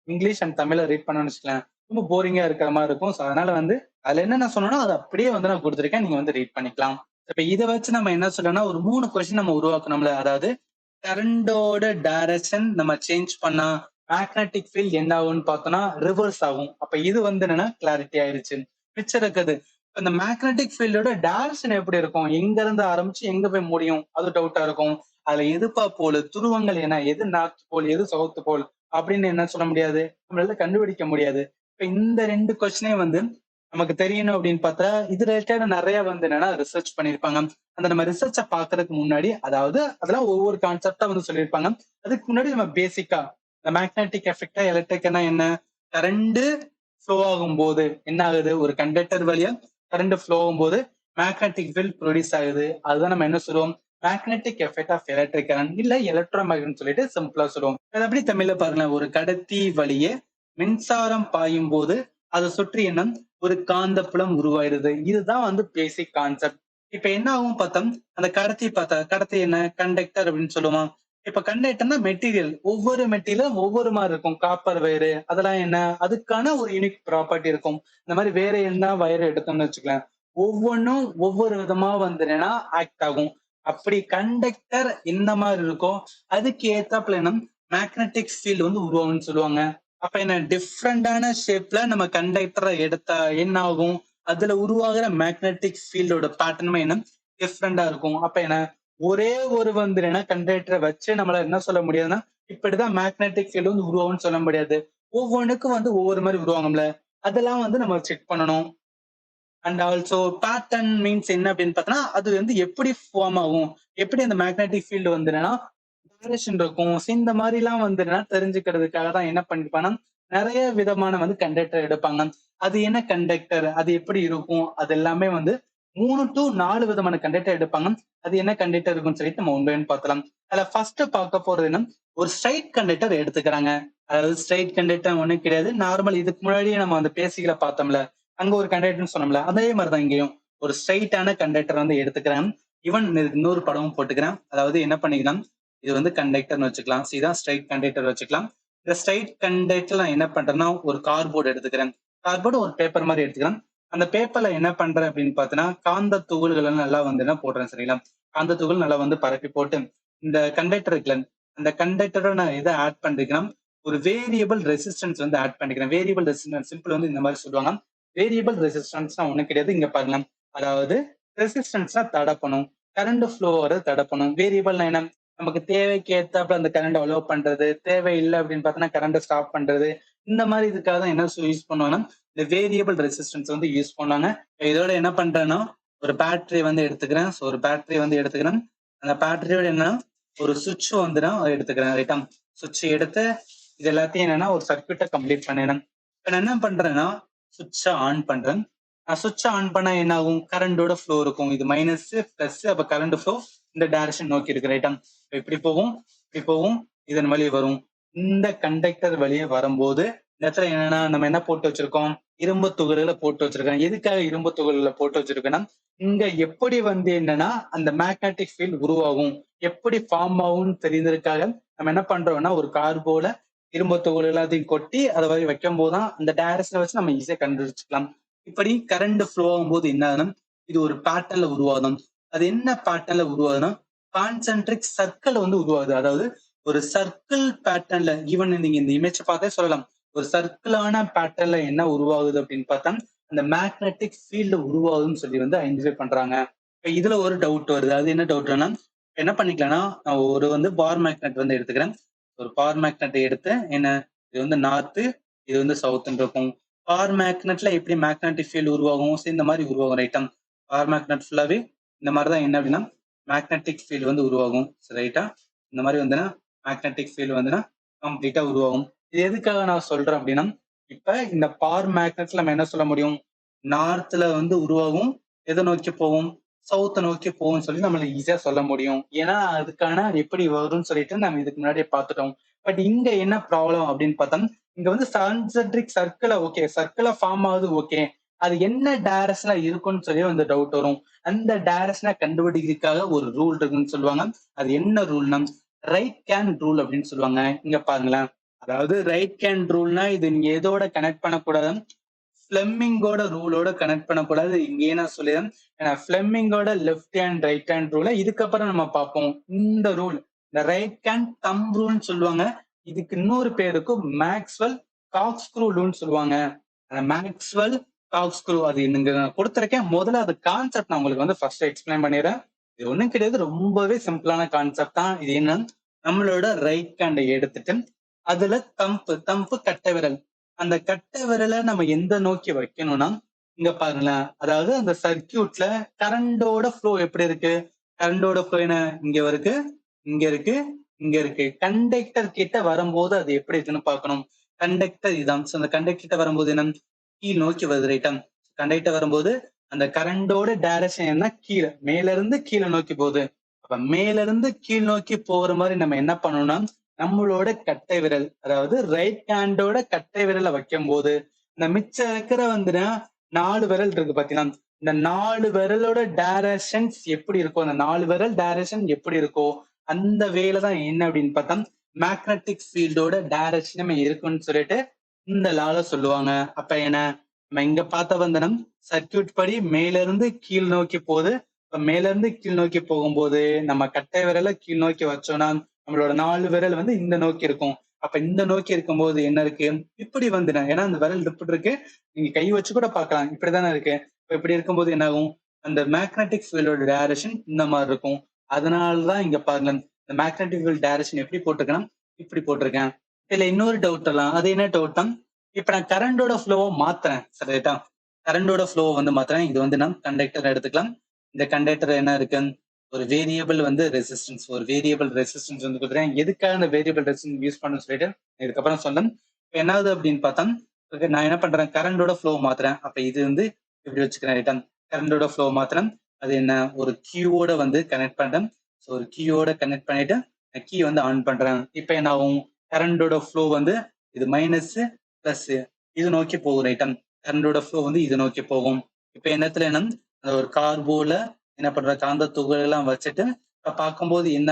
இங்கிலீஷ் அண்ட் தமிழ்ல ரீட் பண்ணணும்னு வச்சுக்கோங்களேன், ரொம்ப போரிங்கா இருக்கிற மாரி இருக்கும். ஸோ அதனால வந்து அதுல என்ன நான் சொன்னேனோ, அத அப்படியே வந்து நான் குடுத்துருக்கேன். நீங்க வந்து ரீட் பண்ணிக்கலாம். இப்ப இத வச்சு நம்ம என்ன சொல்லலாம்னா, ஒரு 3 கொஸ்டின் நம்ம உருவாக்கணும்ல. அதாவது கரண்டோட டைரக்ஷன் நம்ம சேஞ்ச் பண்ணா மேக்னெட்டிக் ஃபீல்ட் என்ன ஆகும்னு பார்த்தோம்னா ரிவர்ஸ் ஆகும். அப்ப இது வந்து என்னன்னா கிளாரிட்டி ஆயிருச்சு. மிச்சம் இருக்குது. இந்த மேக்னெட்டிக் ஃபீல்டோட டைரக்ஷன் எப்படி இருக்கும்? எங்க இருந்து ஆரம்பிச்சு எங்க போய் முடியும்? அது டவுட்டா இருக்கும். அதுல எதுப்பா போல், துருவங்கள் என்ன? எது நார்த் போல், எது சவுத் போல் அப்படின்னு என்ன சொல்ல முடியாது. நம்மளால கண்டுபிடிக்க முடியாது. இப்ப இந்த 2 கொஸ்டினையும் வந்து நமக்கு தெரியணும் அப்படின்னு பார்த்தா, இது ரிலேட்டடா நிறைய வந்து என்னன்னா ரிசர்ச் பண்ணியிருப்பாங்க. அந்த நம்ம ரிசர்ச்ச பாக்குறதுக்கு முன்னாடி, அதாவது அதெல்லாம் ஒவ்வொரு கான்செப்ட்டா வந்து சொல்லியிருப்பாங்க. அதுக்கு முன்னாடி நம்ம பேசிக்கா இந்த மேக்னெட்டிக் எஃபெக்ட், எலக்ட்ரிக்னா என்ன? கரண்ட் ஃப்ளோ ஆகும்போது என்ன ஆகுது? ஒரு கண்டக்டர் வழியா கரண்ட் ஃப்ளோ ஆகும்போது மேக்னெட்டிக் ஃபீல்ட் ப்ரொடியூஸ் ஆகுது. அதுதான் நம்ம என்ன சொல்லுவோம்? Magnetic effect of electric current இல்ல எலக்ட்ரோ மேக்னெட் சொல்லிட்டு சிம்பிளா சொல்லுவோம். அது அப்படி தமிழ்ல பாருங்களேன். ஒரு கடத்தி வழியே மின்சாரம் பாயும் போது அதை சுற்றி என்ன ஒரு காந்தப்புலம் உருவாயிருது. இதுதான் வந்து பேசிக் கான்செப்ட். இப்ப என்ன ஆகும் பார்த்தா, அந்த கடத்தி பார்த்தா கடத்தி என்ன கண்டக்டர் அப்படின்னு சொல்லுவோம். இப்ப கண்டக்டர்னா மெட்டீரியல். ஒவ்வொரு மெட்டீரியலும் ஒவ்வொரு மாதிரி இருக்கும். காப்பர் வயரு அதெல்லாம் என்ன அதுக்கான ஒரு யூனிக் ப்ராப்பர்ட்டி இருக்கும். இந்த மாதிரி வேற என்ன வயர் எடுத்தோம்னு வச்சுக்கலாம். ஒவ்வொன்றும் ஒவ்வொரு விதமா வந்து என்னன்னா ஆக்ட் ஆகும். அப்படி கண்டக்டர் இந்த மாதிரி இருக்கும். அதுக்கு ஏத்தாப்புல என்ன மேக்னெட்டிக் ஃபீல்டு வந்து உருவாகும்னு சொல்லுவாங்க. அப்ப என்ன டிஃப்ரெண்டான ஷேப்ல நம்ம கண்டக்டரை எடுத்தா என்ன ஆகும்? அதுல உருவாகுற மேக்னெட்டிக் ஃபீல்டோட பேட்டர்னுமே என்ன டிஃப்ரெண்டா இருக்கும். அப்ப என்ன ஒரே ஒரு வந்து என்ன கண்டக்டரை வச்சு நம்மளால என்ன சொல்ல முடியாதுன்னா, இப்படிதான் மேக்னெட்டிக் ஃபீல்டு வந்து உருவாகும்னு சொல்ல முடியாது. ஒவ்வொன்னுக்கும் வந்து ஒவ்வொரு மாதிரி உருவாகும்ல. அதெல்லாம் வந்து நம்ம செக் பண்ணணும். அண்ட் ஆல்சோ பேட்டர்ன் மீன்ஸ் என்ன அப்படின்னு பார்த்தோம்னா, அது வந்து எப்படி ஃபார்ம் ஆகும்? எப்படி அந்த மேக்னெட்டிக் ஃபீல்டு வந்து என்னன்னா டைரக்ஷன் இருக்கும். ஸோ இந்த மாதிரிலாம் வந்து என்னன்னா தெரிஞ்சுக்கிறதுக்காக தான் என்ன பண்ணிருப்பாங்கன்னா, நெறைய விதமான வந்து கண்டக்டர் எடுப்பாங்க. அது என்ன கண்டக்டர்? அது எப்படி இருக்கும்? அது எல்லாமே வந்து 3 டூ 4 விதமான கண்டக்டர் எடுப்பாங்க. அது என்ன கண்டக்டர் இருக்குன்னு சொல்லிட்டு நம்ம ஒன் பை ஒன் பார்க்கலாம். அதுல ஃபர்ஸ்ட் பார்க்க போறது என்ன? ஒரு ஸ்ட்ரைட் கண்டக்டர் எடுத்துக்கிறாங்க. அதாவது ஸ்ட்ரைட் கண்டக்டர் ஒண்ணும் கிடையாது. நார்மல் இதுக்கு முன்னாடியே நம்ம அந்த பேசிக்ல பார்த்தோம்ல. அங்க ஒரு கண்டக்டர்ன்னு சொன்னோம்ல. அதே மாரி தான் இங்கேயும். ஒரு ஸ்ட்ரைட்டான கண்டக்டர் வந்து எடுத்துக்கிறேன். ஈவன் இதுக்கு இன்னொரு படமும் போட்டுக்கிறேன். அதாவது என்ன பண்ணிக்கலாம் இது வந்து கண்டக்டர்னு வச்சுக்கலாம். இதான் ஸ்ட்ரைட் கண்டக்டர் வச்சுக்கலாம். இந்த ஸ்ட்ரைட் கண்டக்டர்ல நான் என்ன பண்றேன்னா, ஒரு கார்ட்போர்டு எடுத்துக்கிறேன். கார்ட்போர்டு ஒரு பேப்பர் மாதிரி எடுத்துக்கிறேன். அந்த பேப்பர்ல என்ன பண்றேன் அப்படின்னு பார்த்தீங்கன்னா, காந்த துகள்கள் நல்லா வந்து என்ன போடுறேன் சரிங்களா? காந்த துகள் நல்லா வந்து பரப்பி போட்டு, இந்த கண்டக்டர் இருக்குல்ல, அந்த கண்டக்டரோட நான் எதை ஆட் பண்றேன்னா, ஒரு வேரியபிள் ரெசிஸ்டன்ஸ் வந்து ஆட் பண்ணிக்கிறேன். வேரியபிள் ரெசிஸ்டன்ஸ் சிம்பிள் வந்து இந்த மாதிரி சொல்லுவாங்க. வேரியபிள் ரெசிஸ்டன்ஸ்னா ஒண்ணும் கிடையாது. இங்க பாருங்க. அதாவது ரெசிஸ்டன்ஸ்னா தடப்பணும். கரண்ட் ஃப்ளோ வரது தடப்பணும். வேரியபிள்னா என்ன? நமக்கு தேவைக்கு ஏத்தாப்புல அந்த கரண்ட் அலோவ் பண்றது, தேவை இல்லை அப்படின்னு பார்த்தோம்னா கரண்ட் ஸ்டாப் பண்றது. இந்த மாதிரி இதுக்காக தான் என்ன யூஸ் பண்ணுவாங்கன்னா, இந்த வேரியபிள் ரெசிஸ்டன்ஸ் வந்து யூஸ் பண்ணுவாங்க. இதோட என்ன பண்றேன்னா, ஒரு பேட்டரி வந்து எடுத்துக்கிறேன். ஸோ ஒரு பேட்டரி வந்து எடுத்துக்கிறேன். அந்த பேட்டரியோட என்ன ஒரு சுவிட்ச் வந்து நான் எடுத்துக்கிறேன். ரைட்டா? சுவிட்ச் எடுத்து இது எல்லாத்தையும் என்னன்னா ஒரு சர்க்யூட்டை கம்ப்ளீட் பண்ணிடுறேன். இப்ப நான் என்ன பண்றேன்னா, சுவிட்சை ஆன் பண்றேன். சுவிட்ச் ஆன் பண்ணா என்ன ஆகும்? கரண்டோட ஃப்ளோ இருக்கும். இது மைனஸ், பிளஸ் அப்ப கரண்ட் ஃப்ளோ இந்த டைரக்ஷன் நோக்கி இருக்கு. ரைட்டா? இப்படி போகும், இப்படி போகும், இதன் வழி வரும். இந்த கண்டக்டர் வழியே வரும்போது இந்த இடத்துல என்னன்னா நம்ம என்ன போட்டு வச்சிருக்கோம்? இரும்பு துகள்களை போட்டு வச்சிருக்கோம். எதுக்காக இரும்பு துகள்களை போட்டு வச்சிருக்கோம்னா, இங்க எப்படி வந்து என்னன்னா அந்த மேக்னெட்டிக் ஃபீல்ட் உருவாகும், எப்படி ஃபார்ம் ஆகும்னு தெரிந்ததுக்காக நம்ம என்ன பண்றோம்னா ஒரு கார்போல இரும்பு துகள் எல்லாத்தையும் கொட்டி அதை வரை வைக்கும் போதுதான் அந்த டைரக்ஷனை வச்சு நம்ம ஈஸியா கண்டுபிடிச்சுக்கலாம். இப்படி கரண்ட் ஃப்ளோ ஆகும்போது என்ன ஆகுதுன்னா, இது ஒரு பேட்டர்ன்ல உருவாகும். அது என்ன பேட்டர்ன்ல உருவாகுதுன்னா, கான்சென்ட்ரிக் சர்க்கிள் வந்து உருவாகுது. அதாவது ஒரு சர்க்கிள் பேட்டர்ன்ல ஈவன் நீங்க இந்த இமேஜ் பார்த்தே சொல்லலாம். ஒரு சர்க்கிளான பேட்டர்ன்ல என்ன உருவாகுது அப்படின்னு பார்த்தா, அந்த மேக்னெட்டிக் ஃபீல்டு உருவாகுதுன்னு சொல்லி வந்து ஐடென்டிஃபை பண்றாங்க. இப்ப இதுல ஒரு டவுட் வருது. அது என்ன டவுட்னா, என்ன பண்ணிக்கலாம்னா, நான் ஒரு வந்து பார் மேக்னெட் வந்து எடுத்துக்கிறேன். ஒரு பார் மேக்னெட்டை எடுத்து என்ன இது வந்து நார்த்து, இது வந்து சவுத்துன்னு இருக்கும். பார் மேக்னெட்ல எப்படி மேக்னெட்டிக் ஃபீல்டு உருவாகும்? இந்த மாதிரி உருவாகும். ரைட்டா? பார் மேக்னெட் ஃபுல்லாவே இந்த மாதிரி தான் என்ன அப்படின்னா மேக்னெட்டிக் ஃபீல்டு வந்து உருவாகும். ரைட்டா? இந்த மாதிரி வந்துன்னா மேக்னெட்டிக் ஃபீல்டு வந்துன்னா கம்ப்ளீட்டா உருவாகும். இது எதுக்காக நான் சொல்றேன் அப்படின்னா, இப்ப இந்த பார் மேக்னெட்ல நம்ம என்ன சொல்ல முடியும்? நார்த்ல வந்து உருவாகும். எதை நோக்கி போகும்? சவுத்த நோக்கி போகும்னு சொல்லி நம்மளால ஈஸியா சொல்ல முடியும். ஏன்னா அதுக்கான எப்படி வரும்னு சொல்லிட்டு நம்ம இதுக்கு முன்னாடியே பார்த்துட்டோம். பட் இங்க என்ன ப்ராப்ளம் அப்படின்னு பார்த்தா, இங்க வந்து கான்சென்ட்ரிக் சர்க்கிள ஓகே, சர்க்கிளா ஃபார்ம் ஆகுது ஓகே. அது என்ன டைரக்ஷன்ல இருக்கும்னு சொல்லி வந்து டவுட் வரும். அந்த டைரக்ஷனை கண்டுபிடிக்கிறதுக்காக ஒரு ரூல் இருக்குன்னு சொல்லுவாங்க. அது என்ன ரூல்னா ரைட் ஹேண்ட் ரூல் அப்படின்னு சொல்லுவாங்க. இங்க பாருங்களேன். அதாவது ரைட் ஹேண்ட் ரூல்னா இது நீங்க எதோட கனெக்ட் பண்ணக்கூடாது, ஃபிளெமிங்கோட ரூலோட கனெக்ட் பண்ணக்கூடாது. இங்கேயே நான் சொல்லிடுறேன். ஏன்னா ஃபிளெமிங்கோட லெஃப்ட் ஹேண்ட் ரைட் ஹேண்ட் ரூலை இதுக்கப்புறம் நம்ம பார்ப்போம். இந்த ரூல் இந்த ரைட் ஹேண்ட் தம் ரூல்னு சொல்லுவாங்க. இதுக்கு இன்னொரு பேருக்கும் மேக்ஸ்வெல் காக்ஸ்க்ரூ ரூல்னு சொல்லுவாங்க. மேக்ஸ்வெல் காக்ஸ்க்ரூ அது நீங்க கொடுத்துருக்கேன். முதல்ல அது கான்செப்ட் நான் உங்களுக்கு வந்து ஃபர்ஸ்ட் எக்ஸ்பிளைன் பண்ணிடுறேன். இது ஒண்ணும் கிடையாது, ரொம்பவே சிம்பிளான கான்செப்ட் தான். இது என்ன, நம்மளோட ரைட் ஹேண்டை எடுத்துட்டு அதுல தம்பு கட்டை விரல், அந்த கட்டை விரலை நம்ம எந்த நோக்கி வைக்கணும்னா இங்க பாருங்களேன். அதாவது அந்த சர்க்கியூட்ல கரண்டோட ஃப்ளோ எப்படி இருக்கு, கரண்டோட ஃப்ளோ என்ன இங்க இருக்கு, இங்க இருக்கு, இங்க இருக்கு. கண்டக்டர் கிட்ட வரும்போது அது எப்படி இருக்குன்னு பார்க்கணும். கண்டக்டர் இதான். அந்த கண்டக்டர் கிட்ட வரும்போது என்ன கீழ் நோக்கி வருது ரைட்டா. கண்டக்டர் வரும்போது அந்த கரண்டோட டைரக்ஷன் என்ன கீழே, மேல இருந்து கீழே நோக்கி போகுது. அப்ப மேல இருந்து கீழ் நோக்கி போற மாதிரி நம்ம என்ன பண்ணணும்னா நம்மளோட கட்டை விரல், அதாவது ரைட் ஹேண்டோட கட்டை விரலை வைக்கும் போது இந்த மிச்சம் இருக்கிற வந்துன்னா 4 விரல் இருக்கு பாத்தீங்கன்னா, இந்த 4 விரலோட டைரக்ஷன்ஸ் எப்படி இருக்கும், அந்த 4 விரல் டைரக்ஷன் எப்படி இருக்கோ அந்த வேலை தான் என்ன அப்படின்னு பார்த்தா மேக்னெட்டிக் ஃபீல்டோட டைரக்ஷன் இருக்குன்னு சொல்லிட்டு இந்த லால சொல்லுவாங்க. அப்ப என்ன, நம்ம இங்க பார்த்த வந்தனம் சர்க்கியூட் படி மேல இருந்து கீழ் நோக்கி போகுது. இப்ப மேல இருந்து கீழ் நோக்கி போகும்போது நம்ம கட்டை விரலை கீழ் நோக்கி வச்சோம்னா நம்மளோட 4 விரல் வந்து இந்த நோக்கி இருக்கும். அப்ப இந்த நோக்கி இருக்கும்போது என்ன இருக்கு, இப்படி வந்துடும். ஏன்னா அந்த விரல் இப்படி இருக்கு, நீங்க கை வச்சு கூட பார்க்கலாம், இப்படிதானே இருக்கு. இப்படி இருக்கும்போது என்ன ஆகும், அந்த மேக்னெட்டிக் ஃபீல்டோட டைரக்ஷன் இந்த மாதிரி இருக்கும். அதனாலதான் இங்க பாருங்க, இந்த மேக்னெட்டிக் ஃபீல்ட் டைரக்ஷன் எப்படி போட்டிருக்கேன்னா இப்படி போட்டிருக்கேன். இதுல இன்னொரு டவுட் எல்லாம், அது என்ன டவுட் தான், இப்ப நான் கரண்டோட ஃப்ளோவை மாத்துறேன் சரிட்டா. கரண்டோட ஃப்ளோவை வந்து மாத்துறேன். இது வந்து நான் கண்டக்டர் எடுத்துக்கலாம். இந்த கண்டக்டர் என்ன இருக்கு, ஒரு வேரியபிள் வந்து ரெசிஸ்டன்ஸ், ஒரு வேரியபிள் ரெசிஸ்டன்ஸ் வந்து கொடுக்குறேன். எதுக்காக இந்த வேரியபிள் ரெசிஸ்டன்ஸ் யூஸ் பண்ணணும்னு சொல்லிட்டு இதுக்கப்புறம் சொன்னேன். என்னாவது அப்படின்னு பார்த்தா நான் என்ன பண்றேன், கரண்டோட ஃப்ளோ மாத்துறேன். அப்ப இது வந்து இப்படி வச்சுக்கிறேன் ரிட்டர்ன். கரண்டோட ஃப்ளோ மாத்துறேன். அது என்ன, ஒரு கியூவோட வந்து கனெக்ட் பண்றேன். ஸோ ஒரு கியூவோட கனெக்ட் பண்ணிட்டு கீ வந்து ஆன் பண்றேன். இப்ப என்ன ஆகும், கரண்டோட ஃப்ளோ வந்து இது மைனஸ் பிளஸ் இது நோக்கி போகும் ரிட்டர்ன். கரண்டோட ஃப்ளோ வந்து இது நோக்கி போகும். இப்ப என்னத்துல என்ன, ஒரு கார்போல என்ன பண்ற காந்த துகள் எல்லாம் வச்சுட்டு இப்ப பார்க்கும்போது என்ன,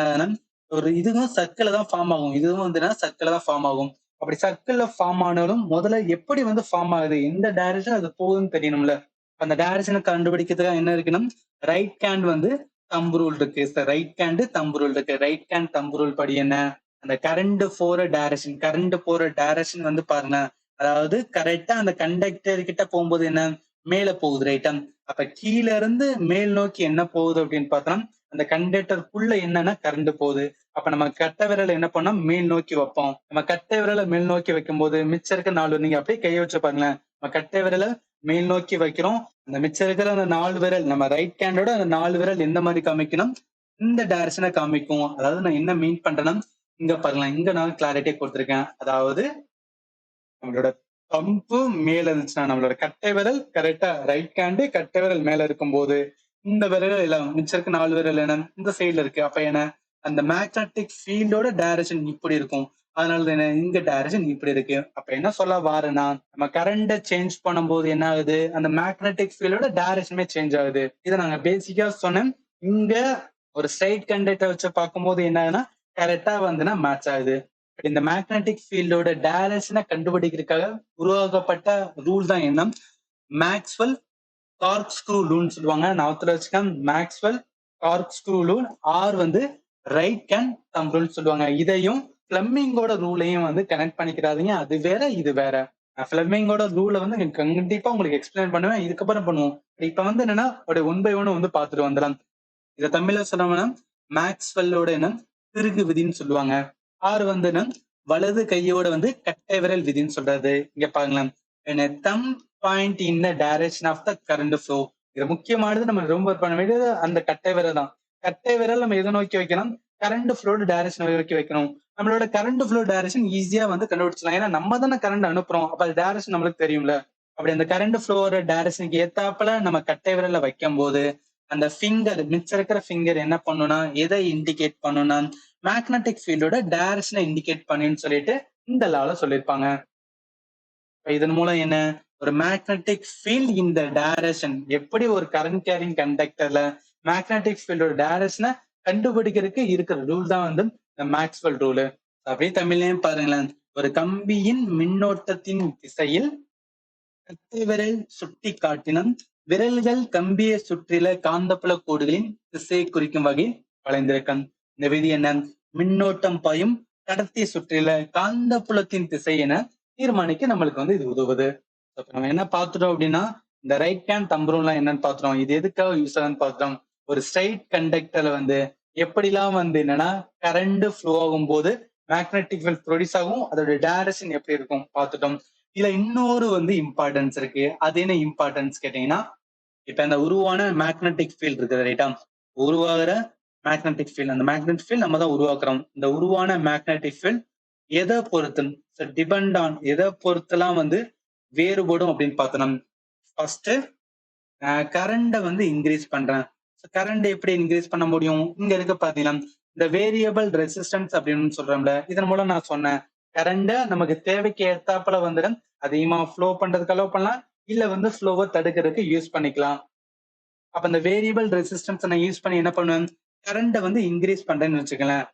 ஒரு இதுவும் சர்க்கிள் தான் ஃபார்ம் ஆகும். இதுவும் வந்து சர்க்கிள் தான் ஃபார்ம் ஆகும். அப்படி சர்க்கிள்ல ஃபார்ம் ஆனாலும் முதல்ல எப்படி வந்து ஃபார்ம் ஆகுது, எந்த டைரக்ஷன் அது போகுதுன்னு தெரியணும்ல. அந்த டைரக்ஷனை கண்டுபிடிக்கிறதுக்காக என்ன இருக்குன்னா ரைட் ஹேண்ட் வந்து தம்பு ரூல் இருக்கு. ரைட் ஹேண்ட் தம்பு ரூல் இருக்கு. ரைட் ஹேண்ட் தம்பு ரூல் படி என்ன, அந்த கரண்ட் போற டைரக்ஷன் வந்து பாருங்க, அதாவது கரெக்டா அந்த கண்டக்டர் கிட்ட போகும்போது என்ன மேல போகுது ரைட்டா. அப்ப கீழ இருந்து மேல் நோக்கி என்ன போகுது அப்படின்னு பார்த்தோம்னா அந்த கண்டக்டருக்குள்ள என்னன்னா கரண்ட் போகுது. அப்ப நம்ம கட்டை விரல் என்ன பண்ணோம், மேல் நோக்கி வைப்போம். நம்ம கட்டை விரலை மேல் நோக்கி வைக்கும் போது மிச்சம் இருக்க 4, நீங்க அப்படியே கையை வச்சு பாருங்களேன். நம்ம கட்டை விரலை மேல் நோக்கி வைக்கிறோம். அந்த மிச்சம் இருக்கிற அந்த 4 விரல், நம்ம ரைட் ஹேண்டோட அந்த 4 விரல் எந்த மாதிரி காமிக்கணும், இந்த டைரக்ஷனை காமிக்கும். அதாவது நான் என்ன மீன் பண்றேன்னா இங்க பாருங்களேன், இங்க நான் கிளாரிட்டியா கொடுத்துருக்கேன். அதாவது நம்மளோட பம்பு மேல இருந்துச்சுன்னா நம்மளோட கட்டை விரல் கரெக்டா ரைட் ஹேண்டு கட்டை விரல் மேல இருக்கும் போது இந்த விரல் எல்லாம் மிச்சம் இருக்க 4 விரல் என்ன இந்த சைட்ல இருக்கு. அப்ப என்ன, அந்த மேக்னெட்டிக் ஃபீல்டோட டைரக்ஷன் இப்படி இருக்கும். அதனால என்ன இங்க டைரக்ஷன் இப்படி இருக்கு. அப்ப என்ன சொல்ல வாருன்னா நம்ம கரண்ட சேஞ்ச் பண்ணும்போது என்ன ஆகுது, அந்த மேக்னெட்டிக் ஃபீல்டோட டைரக்ஷனுமே சேஞ்ச் ஆகுது. இதை நாங்க பேசிக்கா சொன்னேன். இங்க ஒரு ஸ்ட்ரைட் கண்டக்டர் வச்சு பார்க்கும்போது என்ன ஆகுதுன்னா கரெக்டா வந்துன்னா மேட்ச் ஆகுது. இந்த மேக்னெட்டிக் ஃபீல்டோட டைரக்ஷனை கண்டுபிடிக்கிறதுக்காக உருவாக்கப்பட்ட ரூல் தான் என்ன, மேக்ஸ்வெல் கார்க்ஸ்க்ரூ ரூல்னு சொல்லுவாங்க. நான் வச்சுக்கேன் மேக்ஸ்வெல் கார்க்ஸ்க்ரூ ரூல். ஆர் வந்து ரைட் ஹேண்ட் தம் ரூல் சொல்லுவாங்க. இதையும் பிளம்பிங்கோட ரூலையும் வந்து கனெக்ட் பண்ணிக்கிறாதீங்க, அது வேற இது வேற. பிளம்பிங்கோட ரூலை வந்து கண்டிப்பா உங்களுக்கு எக்ஸ்பிளைன் பண்ணுவேன், இதுக்கப்புறம் பண்ணுவோம். இப்ப வந்து என்னன்னா ஒரு 1 by 1 வந்து பார்த்துட்டு வந்துடலாம். இதை தமிழ்ல சொன்னோம்னா மேக்ஸ்வெல்லோட என்ன திருகு விதின்னு சொல்லுவாங்க. ஆறு வந்து என்ன வலது கையோட வந்து கட்டை விரல் விதின்னு சொல்றது. இங்க பாருங்களேன், thumb point in the direction of the current flow. இது முக்கியமானது, நம்ம ரொம்ப பண்ண வேண்டியது அந்த கட்டை விரல் தான். கட்டை விரல் நம்ம எதை நோக்கி வைக்கணும், கரண்ட் ஃப்ளோட டைரக்ஷன் நோக்கி வைக்கணும். நம்மளோட கரண்ட் ஃப்ளோ டைரக்ஷன் ஈஸியா வந்து கண்டுபிடிச்சலாம், ஏன்னா நம்ம தானே கரண்ட் அனுப்புறோம். அப்ப அது டைரக்ஷன் நம்மளுக்கு தெரியும்ல. அப்படி அந்த கரண்ட் ஃப்ளோட டைரக்ஷனுக்கு ஏத்தாப்புல நம்ம கட்டை விரல்ல வைக்கும் போது அந்த ஃபிங்கர், மிச்சம் இருக்கிற ஃபிங்கர் என்ன பண்ணும்னா எதை இண்டிகேட் பண்ணும்னா மேக்னெட்டிக் ஃபீல்டோட டைரக்ஷனை இண்டிகேட் பண்ணுன்னு சொல்லிட்டு இந்த லால சொல்லியிருப்பாங்க. இதன் மூலம் என்ன, ஒரு மேக்னெட்டிக் ஃபீல்ட் இந்த டைரக்ஷன், எப்படி ஒரு கரண்ட் கேரிங் கண்டக்டர்ல மேக்னெட்டிக் ஃபீல்டோட டைரக்ஷனை கண்டுபிடிக்கிறதுக்கு இருக்கிற ரூல் தான் வந்து மேக்ஸ்வெல் ரூல். அப்படியே தமிழ்லயும் பாருங்களேன், ஒரு கம்பியின் மின்னோட்டத்தின் திசையில் கட்டை விரல் சுட்டி காட்டினும் விரல்கள் கம்பியை சுற்றில காந்தப்புல கோடுகளின் திசையை குறிக்கும் வகையில் வளைந்திருக்கும். இந்த விதி என்ன? மின்னோட்டம் பாயும் கடத்தியை சுற்றில காந்தப்புலத்தின் திசை என தீர்மானிக்க நம்மளுக்கு வந்து இது உதவுது. நம்ம என்ன பார்த்துட்டோம் அப்படின்னா, இந்த ரைட் ஹேண்ட் தம்ப் ரூல்லாம் என்னன்னு பார்த்துட்டோம். இது எதுக்காக யூஸ் ஆகுதுன்னு பார்த்துட்டோம். ஒரு ஸ்ட்ரைட் கண்டக்டர்ல வந்து எப்படிலாம் வந்து என்னன்னா கரண்ட் ஃப்ளோ ஆகும் போது மேக்னெட்டிக் ஃபீல்ட் ப்ரொடியூஸ் ஆகும், அதோட டைரக்ஷன் எப்படி இருக்கும் பார்த்துட்டோம். இதுல இன்னொரு வந்து இம்பார்ட்டன்ஸ் இருக்கு. அது என்ன இம்பார்ட்டன்ஸ் கேட்டீங்கன்னா, இப்ப இந்த உருவான மேக்னெட்டிக் ஃபீல்ட் இருக்குது ரைட்டா, உருவாகிற மேக்னெட்டிக் ஃபீல்ட், அந்த மேக்னெட்டிக் ஃபீல்ட் நம்ம தான் உருவாக்குறோம். இந்த உருவான மேக்னெட்டிக் ஃபீல்ட் எதை பொறுத்து டிபெண்ட் ஆன், எதை பொறுத்தெல்லாம் வந்து வேறுபடும் அப்படின்னு பார்த்தோம். ஃபர்ஸ்ட் கரண்ட வந்து இன்க்ரீஸ் பண்றேன். கரண்ட் எப்படி இன்க்ரீஸ் பண்ண முடியும்? இங்க இருக்க பாத்தீங்கன்னா இந்த வேரியபிள் ரெசிஸ்டன்ஸ் அப்படின்னு சொல்றோம்ல, இதன் மூலம் நான் சொன்னேன் கரண்ட நமக்கு தேவைக்கு ஏத்தாப்புல வந்துடும் அதிகமா ஃப்ளோ பண்றதுக்கு அலோவ் பண்ணலாம், இல்ல வந்து ஃப்ளோவை தடுக்கிறதுக்கு யூஸ் பண்ணிக்கலாம். அப்ப இந்த வேரியபிள் ரெசிஸ்டன்ஸ் நான் யூஸ் பண்ணி என்ன பண்ணுவேன், கரண்ட வந்து இன்க்ரீஸ் பண்றேன்னு வச்சுக்கலாம்.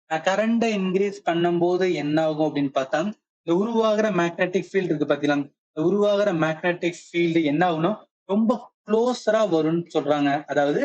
கரண்ட இன்க்ரீஸ் பண்ணும்போது என்ன ஆகும் அப்படின்னு பார்த்தா, இந்த உருவாகிற மேக்னெட்டிக் ஃபீல்டு இருக்கு பாத்தீங்களா, இந்த உருவாகிற மேக்னெட்டிக் ஃபீல்டு என்ன ஆகணும், ரொம்ப க்ளோஸரா வரும்னு சொல்றாங்க. அதாவது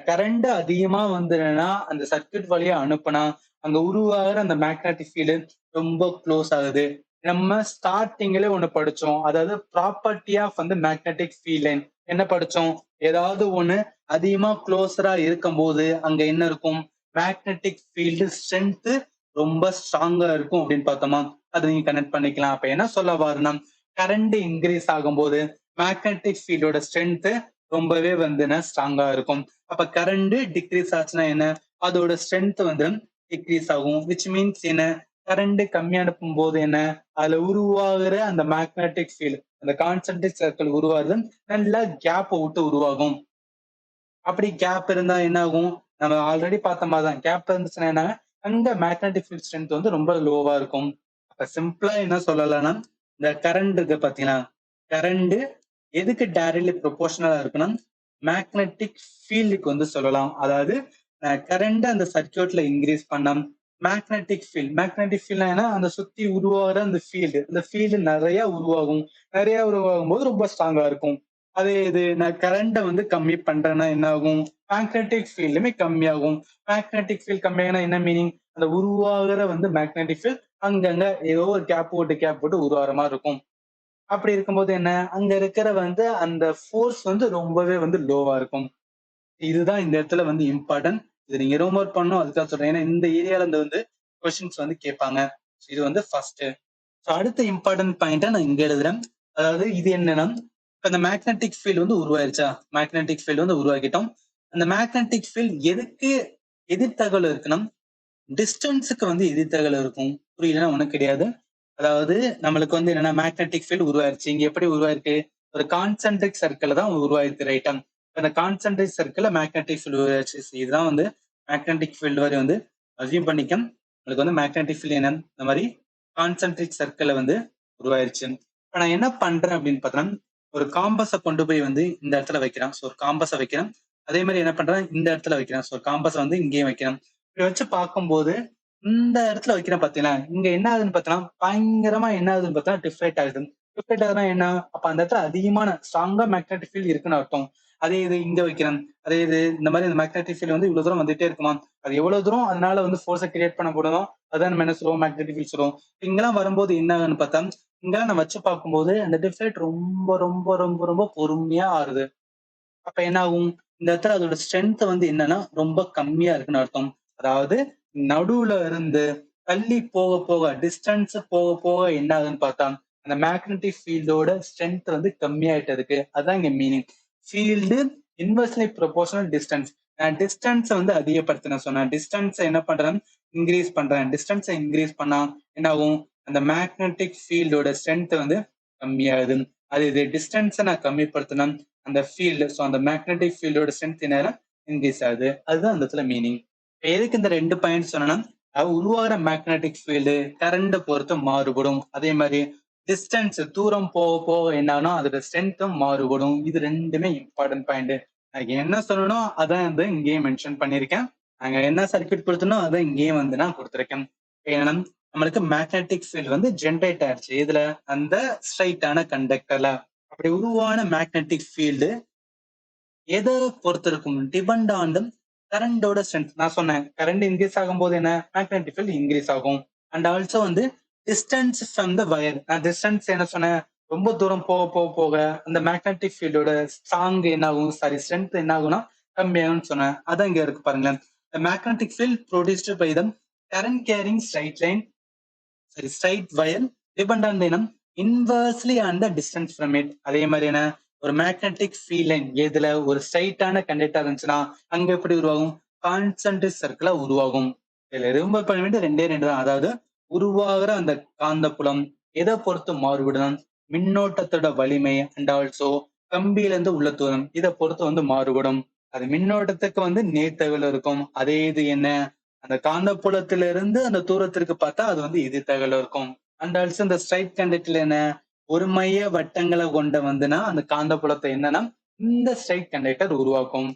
கரண்ட் அதிகமா வந்துன்னா அந்த சர்க்யூட் வழியா அனுப்புனா அங்க உருவாகிற அந்த மேக்னெட்டிக் ஃபீல்டு ரொம்ப க்ளோஸ் ஆகுது. நம்ம ஸ்டார்டிங்ல ஒண்ணு படிச்சோம், அதாவது ப்ராப்பர்ட்டி ஆஃப் வந்து மேக்னெட்டிக் ஃபீல்ட் லைன் என்ன படிச்சோம், ஏதாவது ஒண்ணு அதிகமா க்ளோஸரா இருக்கும் போது அங்க என்ன இருக்கும், மேக்னெட்டிக் ஃபீல்டு ஸ்ட்ரென்த் ரொம்ப ஸ்ட்ராங்கா இருக்கும் அப்படின்னு பார்த்தோமா, அதை நீங்க கனெக்ட் பண்ணிக்கலாம். அப்ப என்ன சொல்ல வரணும்னா, கரண்ட் இன்க்ரீஸ் ஆகும்போது மேக்னெட்டிக் ஃபீல்டோட ஸ்ட்ரென்த் ரொம்பவே வந்து ஸ்ட்ராங்கா இருக்கும். அப்ப கரண்ட் டிக்ரீஸ் ஆச்சுன்னா என்ன, அதோட ஸ்ட்ரென்த் வந்து டிக்ரீஸ் ஆகும். விச் மீன்ஸ் என்ன, கரண்ட் கம்மியா அனுப்பும் போது என்ன, அதுல உருவாகிற அந்த மேக்னெட்டிக் ஃபீல்ட், அந்த கான்சென்ட்ரிக் சர்க்கிள் உருவாகுது, நல்லா கேப் விட்டு உருவாகும். அப்படி கேப் இருந்தா என்ன ஆகும், நம்ம ஆல்ரெடி பார்த்த மாதிரி தான், கேப் இருந்துச்சுன்னா என்ன, அங்க மேக்னெட்டிக் ஃபீல்ட் ஸ்ட்ரென்த் வந்து ரொம்ப லோவா இருக்கும். அப்ப சிம்பிளா என்ன சொல்லலாம்னா, இந்த கரண்ட் இருக்கு பாத்தீங்கன்னா, கரண்ட் எதுக்கு டைரக்ட்லி ப்ரொபோர்ஷனலா இருக்குன்னா மேக்னெட்டிக் ஃபீல்டுக்கு வந்து சொல்லலாம். அதாவது கரண்ட் அந்த சர்க்யூட்ல இன்க்ரீஸ் பண்ணா மேக்னெட்டிக் ஃபீல்ட்னா என்ன, அந்த சுத்தி உருவாகிற அந்த ஃபீல்டு, அந்த ஃபீல்டு நிறைய உருவாகும். நிறைய உருவாகும் போது ரொம்ப ஸ்ட்ராங்கா இருக்கும். அதே இது நான் கரண்ட வந்து கம்மி பண்றேன்னா என்ன ஆகும், மேக்னெட்டிக் ஃபீல்டுமே கம்மியாகும். மேக்னெட்டிக் ஃபீல்ட் கம்மியானா என்ன மீனிங், அந்த உருவாகிற வந்து மேக்னெட்டிக் ஃபீல்ட் அங்கங்க ஏதோ ஒரு கேப் போட்டு உருவாகிற மாதிரி இருக்கும். அப்படி இருக்கும்போது என்ன, அங்க இருக்கிற வந்து அந்த ஃபோர்ஸ் வந்து ரொம்பவே வந்து லோவா இருக்கும். இதுதான் இந்த இடத்துல வந்து இம்பார்ட்டன்ட். இது நீங்க ஹோம்வொர்க் பண்ணணும், அதுக்காக சொல்றேன். ஏன்னா இந்த ஏரியால இருந்து வந்து கொஸ்டின்ஸ் வந்து கேட்பாங்க. இது வந்து ஃபர்ஸ்ட். அடுத்த இம்பார்ட்டன்ட் பாயிண்டா நான் இங்க எழுதுறேன். அதாவது இது என்னன்னா, இப்ப இந்த மேக்னெட்டிக் ஃபீல்டு வந்து உருவாயிருச்சா, மேக்னெட்டிக் ஃபீல்டு வந்து உருவாக்கிட்டோம். அந்த மேக்னெட்டிக் ஃபீல்டு எதுக்கு எதிர்த்தகவல் இருக்குன்னா, டிஸ்டன்ஸுக்கு வந்து எதிர்த்தகவல் இருக்கும். புரியலன்னா ஒண்ணும் கிடையாது. அதாவது நம்மளுக்கு வந்து என்னன்னா மேக்னெட்டிக் ஃபீல்டு உருவாயிருச்சு. இங்க எப்படி உருவாயிருக்கு, ஒரு கான்சென்ட்ரிக் சர்க்கிள் தான் உருவாயிருக்கு ரைட்டா. அந்த கான்சென்ட்ரிக் சர்க்கிள்ல மேக்னெட்டிக் ஃபீல்டு உருவாயிருச்சு. இதுதான் வந்து மேக்னெட்டிக் ஃபீல்டு வரை வந்து அசியூம் பண்ணிக்கும். உங்களுக்கு வந்து மேக்னெட்டிக் ஃபீல்டு என்ன, இந்த மாதிரி கான்சென்ட்ரிக் சர்க்கிள்ல வந்து உருவாயிருச்சு. இப்ப நான் என்ன பண்றேன் அப்படின்னு பார்த்தோம்னா, ஒரு காம்பஸை கொண்டு போய் வந்து இந்த இடத்துல வைக்கிறேன். ஸோ ஒரு காம்பஸை வைக்கிறேன். அதே மாதிரி என்ன பண்றேன், இந்த இடத்துல வைக்கிறேன். ஸோ காம்பஸை வந்து இங்கேயும் வைக்கிறேன். இப்படி வச்சு பார்க்கும்போது இந்த இடத்துல வைக்கிறேன் பாத்தீங்கன்னா, இங்க என்ன ஆகுதுன்னு பார்த்தீங்கன்னா, பயங்கரமா என்ன ஆகுதுன்னு பார்த்தீங்கன்னா டிஃப்ரெக்ட் ஆகுது. டிஃப்ரெக்ட் ஆகுதுன்னா என்ன, அப்ப அந்த இடத்துல அதிகமான ஸ்ட்ராங்கா மேக்னெட்டிக் ஃபீல்ட் இருக்குன்னு அர்த்தம். அதே இது இங்க வைக்கிறேன். அதே இது இந்த மாதிரி இந்த மேக்னெட்டிக் ஃபீல்ட் வந்து இவ்வளவு தூரம் வந்துட்டே இருக்குமா, அது எவ்வளவு தூரம் அதனால வந்து ஃபோர்ஸை கிரியேட் பண்ண போடுதோ அதான் நம்ம என்ன சொல்லுவோம், மேக்னெட்டிக் ஃபீல்ட் சொல்லுவோம். இங்கெல்லாம் வரும்போது என்ன ஆகுதுன்னு பார்த்தா, இங்கெல்லாம் நம்ம வச்சு பார்க்கும்போது அந்த டிஃப்ரெக்ட் ரொம்ப ரொம்ப ரொம்ப ரொம்ப பொறுமையா ஆறுது. அப்ப என்ன ஆகும், இந்த இடத்துல அதோட ஸ்ட்ரென்த் வந்து என்னன்னா ரொம்ப கம்மியா இருக்குன்னு அர்த்தம். அதாவது நடுவுல இருந்து தள்ளி போக போக டிஸ்டன்ஸ் போக போக என்ன ஆகுதுன்னு பார்த்தா, அந்த மேக்னெட்டிக் ஃபீல்டோட ஸ்ட்ரென்த் வந்து கம்மியாயிட்டு இருக்கு. அதான் இங்க meaning. Field inversely proportional distance. நான் டிஸ்டன்ஸை வந்து அதிகப்படுத்தின சொன்னேன். டிஸ்டன்ஸை என்ன பண்றேன், இன்க்ரீஸ் பண்றேன். டிஸ்டன்ஸை இன்க்ரீஸ் பண்ணா என்ன ஆகும், அந்த மேக்னெட்டிக் ஃபீல்டோட ஸ்ட்ரென்த் வந்து கம்மியாகுது. அது இது டிஸ்டன்ஸை நான் கம்மிப்படுத்தினா அந்த ஃபீல்டு, ஸோ அந்த மேக்னெட்டிக் ஃபீல்டோட ஸ்ட்ரென்த் என்ன இன்க்ரீஸ் ஆகுது. அதுதான் அந்த இடத்துல மீனிங். எதுக்கு இந்த 2 பாயிண்ட் சொன்னா, உருவாகிற மேக்னெட்டிக் ஃபீல்டு கரண்ட பொறுத்து மாறுபடும். அதே மாதிரி டிஸ்டன்ஸ் தூரம் போக போக என்ன ஆகும்னா அதோட ஸ்ட்ரென்த்தும் மாறுபடும். இது 2மே இம்பார்ட்டன்ட் பாயிண்ட். எனக்கு என்ன சொல்லணும் அதான் வந்து இங்கேயும் மென்ஷன் பண்ணியிருக்கேன். அங்க என்ன சர்க்யூட் கொடுத்தனோ அதான் இங்கேயும் வந்து நான் கொடுத்துருக்கேன். ஏன்னா நம்மளுக்கு மேக்னெட்டிக் ஃபீல்ட் வந்து ஜென்ரேட் ஆயிடுச்சு. இதுல அந்த ஸ்ட்ரைட்டான கண்டக்டர்ல அப்படி உருவான மேக்னெட்டிக் ஃபீல்டு எதை பொறுத்து இருக்கும்? டிபெண்ட் ஆன் த கரண்டோட ஸ்ட்ரென்த். நான் சொன்னேன் கரண்ட் இன்க்ரீஸ் ஆகும்போது என்ன மேக்னெட்டிக் ஃபீல்ட் இன்க்ரீஸ் ஆகும். அண்ட் ஆல்சோ வந்து டிஸ்டன்ஸ் ஃப்ரம் த வயர். நான் டிஸ்டன்ஸ் என்ன சொன்னேன், ரொம்ப தூரம் போக போக போக அந்த மேக்னெட்டிக் ஃபீல்டோட ஸ்ட்ராங் என்ன ஆகும், சாரி ஸ்ட்ரென்த் என்ன ஆகும்னா கம்மியாகும்னு சொன்னேன். அதான் இங்க இருக்கு பாருங்களேன். The magnetic field produced by the current carrying straight wire depend on the inversely on the distance from it. அதே மாதிரி என்ன ஒரு மேக்னெட்டிக் ஃபீல்ட் லைன் எதுல ஒரு ஸ்ட்ரைட்டான கண்டக்டர் இருந்துச்சுன்னா அங்க எப்படி உருவாகும், கான்சென்ட்ரிக் சர்க்கிளா உருவாகும். இதுல ரொம்ப பண்ண வேண்டிய 2 தான். அதாவது உருவாகிற அந்த காந்தப்புலம் எதை பொறுத்து மாறுபடும், மின்னோட்டத்தோட வலிமை அண்ட் ஆல்சோ கம்பியில இருந்து உள்ள தூரம் இதை பொறுத்து வந்து மாறுபடும். அது மின்னோட்டத்துக்கு வந்து நேர்த்தகவில் இருக்கும். அதே இது என்ன அந்த காந்தப்புலத்திலிருந்து அந்த தூரத்திற்கு பார்த்தா அது வந்து எதிர்த்தகவில் இருக்கும். அண்ட் ஆல்சோ இந்த ஸ்ட்ரைட் கண்டக்டர்ல என்ன ஒரு மைய வட்டங்களை கொண்ட வந்துன்னா அந்த காந்தப்புலத்தை என்னன்னா இந்த ஸ்ட்ரைட் கண்டக்டர் உருவாக்கும்.